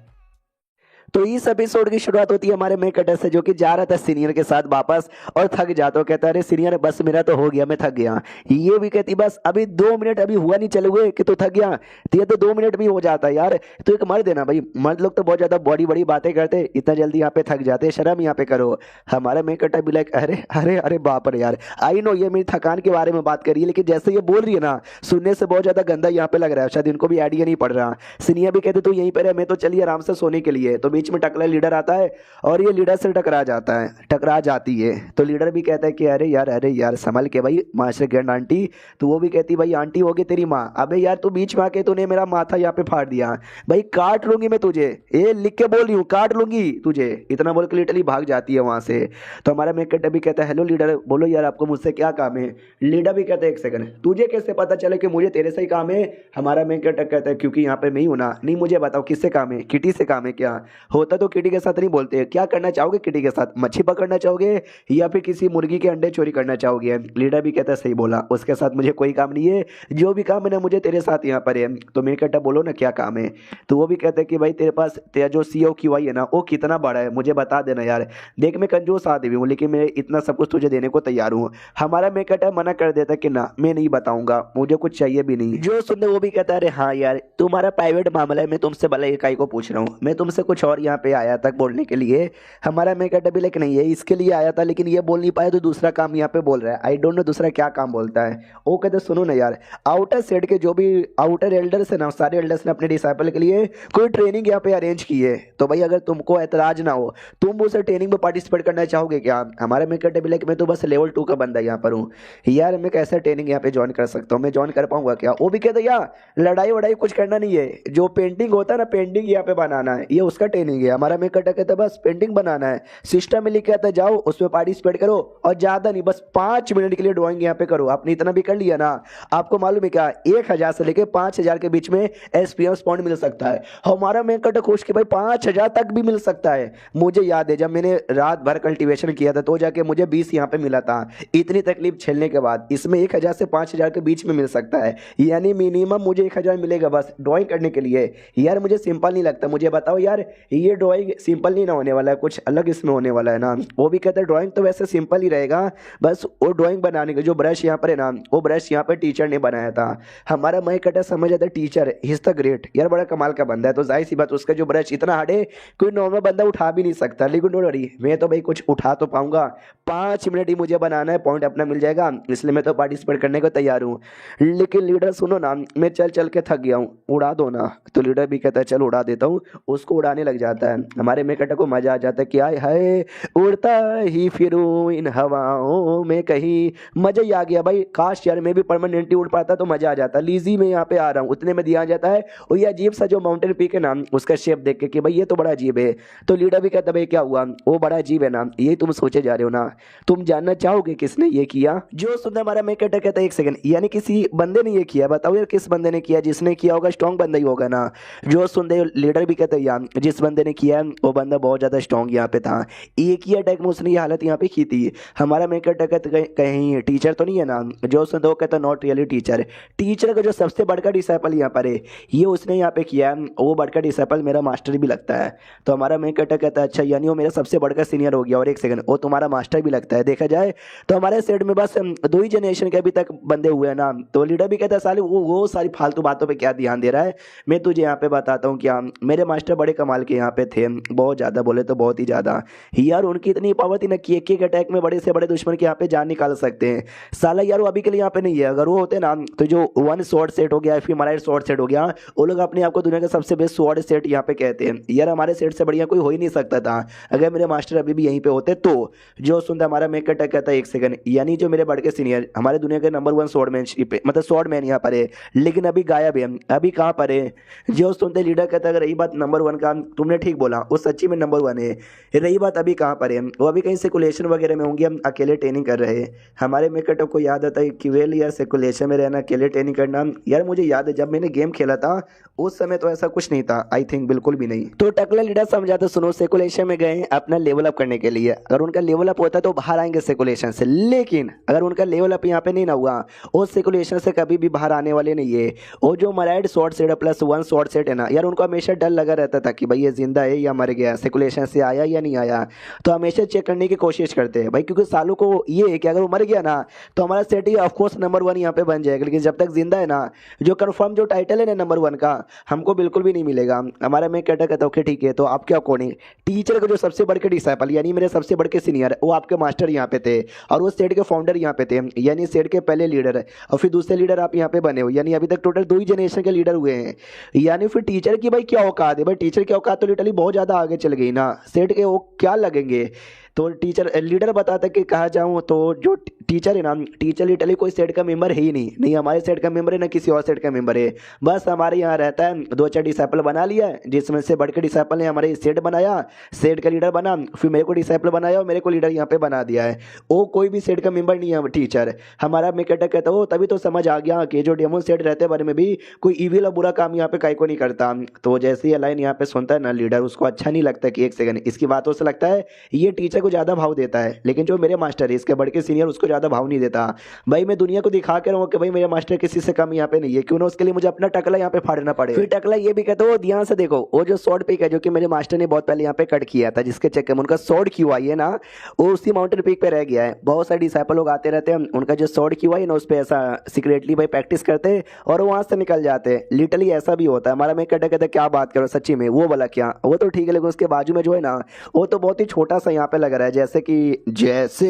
तो इस एपिसोड की शुरुआत होती है हमारे मेकटर से, जो कि जा रहा था सीनियर के साथ वापस और थक जाता है, कहता है अरे सीनियर बस मेरा तो हो गया, मैं थक गया। ये भी कहती बस अभी 2 मिनट अभी हुआ नहीं चले हुए कि तू थक गया, तो ये तो 2 मिनट में हो जाता है यार, तो एक मर्द है ना भाई, मर्द लोग तो बहुत ज्यादा बड़ी बड़ी बातें करते, इतना जल्दी यहाँ पे थक जाते, शर्म यहाँ पे करो। हमारा मेकटर भी लाइक अरे अरे अरे बाप रे यार, आई नो ये मेरी थकान के बारे में बात करी है, लेकिन जैसे ये बोल रही है ना सुनने से बहुत ज्यादा गंदा यहाँ पे लग रहा है, शायद इनको भी आइडिया नहीं पड़ रहा। सीनियर भी कहते तू यहीं पर है, मैं तो चलिए आराम से सोने के लिए। तो बीच में टकला लीडर आता है और ये लीडर से टकरा जाती है। तो लीडर भी कहता है कि अरे यार संभल के भाई मास्टर ग्रैंड आंटी। तो वो भी कहती भाई आंटी होगी तेरी माँ, अबे यार तू बीच में आके तूने मेरा माथा यहाँ पे फाड़ दिया, भाई काट लूंगी मैं तुझे, ये लिख के बोल रही हूँ काट लूंगी तुझे, इतना बोल के लिटरली भाग जाती है वहां से। तो हमारा मेकटर भी कहता है हेलो लीडर, बोलो यार आपको मुझसे क्या काम है। लीडर भी कहता है एक सेकंड, तुझे कैसे पता चले कि मुझे तेरे से ही काम है। हमारा मेकटर कहता है क्योंकि यहाँ पे मैं ही हूं ना। नहीं मुझे बताओ किससे काम है, किटी से काम है क्या? होता तो किटी के साथ नहीं बोलते, क्या करना चाहोगे किटी के साथ, मच्छी पकड़ना चाहोगे या फिर किसी मुर्गी के अंडे चोरी करना चाहोगे? लीडर भी कहता है सही बोला, उसके साथ मुझे कोई काम नहीं है, जो भी काम है ना मुझे तेरे साथ यहाँ पर है। तो मैं कहता बोलो ना क्या काम है। तो वो भी कहता है कि भाई तेरे पास तेरा जो सीओ क्यू आई है ना वो कितना बड़ा है, मुझे बता देना यार, देख मैं कंजूस आदमी हूँ लेकिन मैं इतना सब कुछ तुझे देने को तैयार हूँ। हमारा मैं कहता मना कर देता कि ना मैं नहीं बताऊंगा, मुझे कुछ चाहिए भी नहीं। जो सुनने वो भी कहता है अरे हाँ यार तुम्हारा प्राइवेट मामला है, मैं तुमसे भला इकाई को पूछ रहा हूँ, मैं तुमसे कुछ और यहाँ पे आया था बोलने के लिए, हमारा मेकअप भी लेकिन नहीं है इसके लिए आया था, लेकिन ये बोल नहीं पाया तो दूसरा काम यहाँ पे बोल रहा है। आई डोंट नो दूसरा क्या काम बोलता है। वो कहते सुनो ना यार, आउटर सेट के जो भी आउटर एल्डर्स है ना, सारे एल्डर्स ने अपने डिसाइपल के लिए कोई ट्रेनिंग यहाँ पे अरेंज की है। तो भाई अगर तुमको ऐतराज ना हो, तुम उस ट्रेनिंग में पार्टिसिपेट करना चाहोगे क्या? हमारा मेकअप टेबल मैं तो बस लेवल 2 का बंदा यहाँ पर हूँ यार, मैं कैसे ट्रेनिंग यहाँ पे ज्वाइन कर सकता हूँ? मैं ज्वाइन कर पाऊंगा क्या? वो भी कहते यार लड़ाई वड़ाई कुछ करना नहीं है, जो पेंटिंग होता है ना, पेंटिंग यहाँ पे बनाना है, ये उसका ट्रेनिंग है। हमारा मेकअप कहता है बस पेंटिंग बनाना है, सिस्टम में लिखे आता है जाओ उसमें पार्टिसिपेट करो, और ज्यादा नहीं बस 5 मिनट के लिए ड्राइंग यहाँ पे करो। आपने इतना भी कर लिया ना, आपको मालूम है क्या 1000 से लेके 5000 के बीच में एक्सपीरियंस पॉइंट मिल सकता है। हमारा मेकअप खुश कि भाई 5000 तक भी मिल सकता है। मुझे याद है जब मैंने रात भर कल्टीवेशन किया था तो जाके मुझे 20 यहाँ पे मिला था, इतनी तकलीफ झेलने के बाद। इसमें 1000 से 5000 के बीच में मिल सकता है, यानी मिनिमम मुझे 1000 मिलेगा बस ड्राइंग करने के लिए। यार मुझे सिंपल नहीं लगता, मुझे बताओ यार ये ड्राइंग सिंपल नहीं ना होने वाला है, कुछ अलग इसमें होने वाला है ना। वो भी कहते हैं ड्राइंग तो वैसे सिंपल ही रहेगा, बस वो ड्राइंग बनाने का जो ब्रश यहाँ पर है ना, वो ब्रश यहाँ पर टीचर ने बनाया था। हमारा मैं कटा समझ आता टीचर इज द ग्रेट, यार बड़ा कमाल का बंदा है, तो जाहिर सी बात उसका जो ब्रश इतना हार्ड है कोई नॉर्मल बंदा उठा भी नहीं सकता। लेकिन डोंट वरी, मैं तो भाई कुछ उठा तो पाऊंगा, 5 मिनट ही मुझे बनाना है, पॉइंट अपना मिल जाएगा, इसलिए मैं तो पार्टिसिपेट करने को तैयार हूँ। लेकिन लीडर सुनो ना, मैं चल चल के थक गया हूँ, उड़ा दो ना। तो लीडर भी कहता है चल उड़ा देता हूँ, उसको उड़ाने लग जाता है। हमारे मेकटा को मजा आ जाता है कि आए हाय उड़ता ही फिरूं इन हवाओं में कहीं। मजा ही आ गया भाई, काश यार मैं भी परमानेंटली उड़ पाता तो मजा आ जाता। लीजी में यहाँ पे आ रहा हूँ उतने में दिया जाता है, और ये अजीब सा जो माउंटेन पीक है ना, उसका शेप देख के कि भाई ये तो बड़ा अजीब है। तो लीडर भी कहता भाई क्या हुआ, वो बड़ा अजीब है ना, ये तुम सोचे जा रहे हो ना, तुम जानना चाहोगे किसने ये किया? जो सुनने हमारा मेकटा कहता है एक सेकंड, यानी किसी बंदे ने ये किया, बताओ यार किस बंदे ने किया? जिसने किया होगा स्ट्रॉन्ग बंदा ही होगा ना। जो सुनते लीडर भी कहता है यार जिस बंदे ने किया वो बंदा बहुत ज्यादा स्ट्रॉन्ग यहाँ पे था, एक ही अटैक में उसने ये हालत यहाँ पे की थी। हमारा मेकटा कहता कहीं टीचर तो नहीं है ना? जो सुनते वो कहता नॉट रियली टीचर, टीचर का जो सबसे बड़का डिसाइपल यहाँ पर है ये उसने यहाँ पे किया, वो बड़का डिसाइपल मेरा मास्टर भी लगता है। तो हमारा मेकटा कहता है अच्छा यानी वो मेरा सबसे बड़का सीनियर हो गया, और एक सेकंड वो तुम्हारा मास्टर भी लगता है। देखा जाए तो हमारे सेट में बस 2 ही जनरेशन के अभी तक बंदे हुए हैं ना। तो लीडर भी कहता है साले वो सारी फालतू बातों पे क्या ध्यान दे रहा है, मैं तुझे यहाँ पे बताता हूँ क्या। मेरे मास्टर बड़े कमाल के यहाँ पे थे, बहुत ज़्यादा बोले तो बहुत ही ज़्यादा यार, उनकी इतनी पावर थी ना कि एक अटैक में बड़े से बड़े दुश्मन के यहाँ पे जान निकाल सकते हैं। साला यार वो अभी के लिए यहाँ पे नहीं है, अगर वो होते ना तो जो 1 शॉर्ट सेट हो गया, फिर हमारा शॉर्ट सेट हो गया, वो लोग अपने आप को दुनिया का सबसे बेस्ट शॉर्ट सेट यहाँ पे कहते हैं। यार हमारे सेट से बढ़िया कोई हो ही नहीं सकता था अगर मेरे मास्टर अभी भी यहीं पे होते तो। जो सुनता हमारा मेकअप कहता है एक सेकंड, यानी जो मेरे बड़के सीनियर हमारे दुनिया के नंबर 1 स्वॉर्डमैनशिप मतलब स्वॉर्डमैन यहाँ पर है, लेकिन अभी गायब है, अभी कहाँ पर है? जो सुनते लीडर कहता है अगर रही बात नंबर 1 का, तुमने ठीक बोला वो सच्ची में नंबर 1 है, रही बात अभी कहाँ पर है, वो अभी कहीं सेकुलेशन वगैरह में होंगे, हम अकेले ट्रेनिंग कर रहे हैं। हमारे मेकअप को याद आता है कि वेल यार सेकुलेशन में रहना, अकेले ट्रेनिंग करना, यार मुझे याद है जब मैंने गेम खेला था उस समय तो ऐसा कुछ नहीं था, आई थिंक बिल्कुल भी नहीं। तो टकला लीडर समझाते सुनो, सेकुलेशन में गए अपना लेवल अप करने के लिए, अगर उनका लेवल अप होता तो बाहर आएंगे सेकुलेशन से, लेकिन अगर उनका लेवल अप यहाँ पे नहीं ना हुआ, उस सेकुलेशन से कभी भी बाहर आने वाले नहीं है। और जो मराइड short set plus 1 short set है ना यार, उनको हमेशा डर लगा रहता था कि भाई ये जिंदा है या मर गया, सेकुलेशन से आया या नहीं आया, तो हमेशा चेक करने की कोशिश करते हैं भाई, क्योंकि सालों को ये है कि अगर वो मर गया ना तो हमारा सेट ही ऑफकोर्स नंबर 1 यहाँ पे बन जाएगा, लेकिन जब तक जिंदा है ना, जो कंफर्म जो टाइटल है ना नंबर 1 का, हमको बिल्कुल भी नहीं मिलेगा। हमारा मैं कहता ओके ठीक है, तो आपके अकॉर्डिंग टीचर का जो सबसे बड़े डिसाइपल यानी मेरे सबसे बड़े सीनियर वो आपके मास्टर यहाँ पे थे, और वो सेट के फाउंडर यहाँ पे थे, यानी सेट के पहले लीडर, और फिर दूसरे लीडर आप यहाँ पे बने हो, यानी अभी तक टोटल 2 ही जनरेशन के लीडर हुए हैं। यानी फिर टीचर की भाई क्या औकात है? भाई टीचर की औकात तो लिटरली बहुत ज्यादा आगे चल गई ना, सेट के वो क्या लगेंगे। तो टीचर लीडर बताता कि कहा जाऊँ तो जो टीचर है ना, टीचर लिटरली कोई सेट का मेंबर है ही नहीं, नहीं हमारे सेट का मेंबर है ना किसी और सेट का मेंबर है, बस हमारे यहाँ रहता है, 2-4 डिसाइपल बना लिया है, जिसमें से बड़े डिसाइपल ने हमारे सेट बनाया, सेट का लीडर बना, फिर मेरे को डिसाइपल बनाया और मेरे को लीडर यहाँ पे बना दिया है। वो कोई भी सेट का मेंबर नहीं है टीचर। हमारा मेकेटा कहता हो तभी तो समझ आ गया कि जो डेमोन सेट रहते बारे में भी कोई इविल और बुरा काम यहाँ पे काई को नहीं करता। तो जैसे ही लाइन यहाँ पे सुनता है ना लीडर, उसको अच्छा नहीं लगता कि एक सेकंड इसकी बातों से लगता है ये टीचर को ज़्यादा भाव देता है, लेकिन जो मेरे मास्टर है इसके बढ़ के सीनियर उसको ज़्यादा भाव नहीं देता। भाई मैं दुनिया को दिखा के रहूँ कि भाई मेरा मास्टर किसी से कम यहाँ पे नहीं है, क्यों ना उसके लिए मुझे अपना टकला यहाँ पे फाड़ना पड़े। फिर टकला ये भी कहता है, वो ध्यान से देखो वो जो शॉर्ट पिक है जो कि मेरे मास्टर ने बहुत पहले यहाँ पे कट किया था, जिसके चक्कर में उनका शॉर्ट क्यू आई है ना, वो उसी माउंटेन पीक पे रह गया है। बहुत सारे डिसाइपल लोग आते रहते हैं, उनका जो शॉर्ट क्यू आई है ना उस पर ऐसा सीक्रेटली भाई प्रैक्टिस करते हैं और वहां से निकल जाते हैं। लिटरली ऐसा भी होता है। हमारा मैं कहता कहता क्या बात करो सच्ची में, वो वाला क्या, वो तो ठीक है, लेकिन उसके बाजू में जो है ना वो तो बहुत ही छोटा सा यहाँ पे लग रहा है, जैसे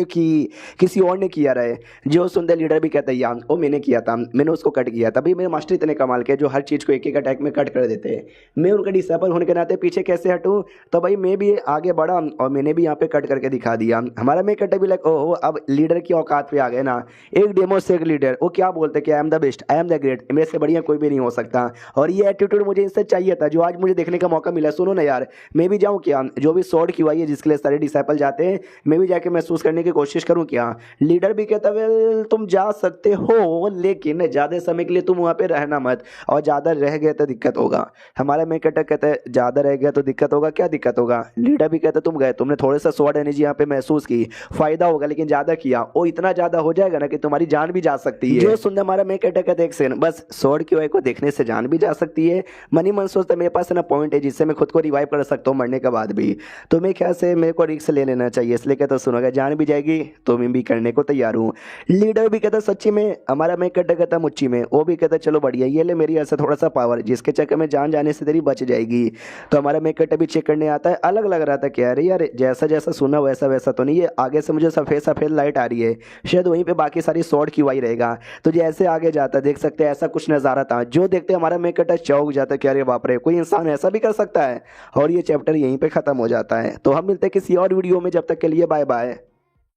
कि किसी और ने किया रहे। जो सुंदर लीडर भी कहते हैं यार वो मैंने किया था, मैंने उसको कट किया। तभी मेरे मास्टर इतने कमाल के जो हर चीज़ को एक एक अटैक में कट कर देते हैं। मैं उनका डिसाइपल होने के नाते पीछे कैसे हटूँ, तो भाई मैं भी आगे बढ़ा और मैंने भी यहाँ पे कट करके दिखा दिया। हमारा मैं कट भी लाइक ओहो अब लीडर की औकात पे आ गए ना। एक डेमो से एक लीडर, वो क्या बोलते कि I am the best, I am the great, मेरे से बढ़िया कोई भी नहीं हो सकता। और ये एटीट्यूड मुझे इनसे चाहिए था जो आज मुझे देखने का मौका मिला। सुनो ना यार, मैं भी जाऊँ क्या, जो भी शॉर्ट क्यू आई है जिसके लिए सारे डिसाइपल जाते हैं, मैं भी जाके महसूस करने की कोशिश करूँ क्या। लीडर भी कहता वेल तुम जा सकते हो, लेकिन ज़्यादा समय के लिए तुम वहाँ पे रहना मत, और ज़्यादा रह गए तो दिक्कत होगा। हमारा मैं कहता है ज़्यादा रह गया तो दिक्कत होगा, क्या दिक्कत होगा। लीडर भी कहता तुम गए, तुमने थोड़ा सा शॉर्ट एनर्जी यहाँ पे महसूस की, फायदा होगा, लेकिन ज़्यादा किया वो इतना ज़्यादा हो जाएगा ना कि तुम्हारी जान भी जा सकती है। जो सुन हमारा मैं कहता एक सेकंड, बस शॉर्ट क्यू आई को देखने से जान भी जा सकती है। मनी मन सोचता मेरे पास ना पॉइंट है जिससे मैं खुद को रिवाइव कर सकता हूँ मरने के बाद भी, तो मैं क्या से मेरे को रिस्क ले लेना चाहिए, इसलिए कहता सुनोगा जान भी जाएगी तो मैं भी करने को तैयार हूँ। लीडर भी कहता सच्ची में, हमारा मैं कहता मुच्ची में, वो भी कहता चलो बढ़िया ये ले मेरी ऐसा थोड़ा सा पावर जिसके चक्कर में जान जाने से तेरी बच जाएगी। तो हमारा मैं भी चेक करने आता है। अलग लग रहा था क्या, अरे यार जैसा जैसा सुना वैसा वैसा तो नहीं है, आगे से मुझे सफ़ेद सफ़ेद लाइट आ रही है, शायद वहीं पे बाकी सारी शॉर्ट क्यू आई रहेगा। तो जैसे आगे जाता देख सकते हैं ऐसा कुछ नज़ारा था, जो देखते हमारा मैं चौंक जाता है कि अरे बाप रे कोई इंसान ऐसा भी कर सकता है। और ये चैप्टर यहीं पे ख़त्म हो जाता है। तो हम मिलते हैं किसी और वीडियो में, जब तक के लिए बाय बाय।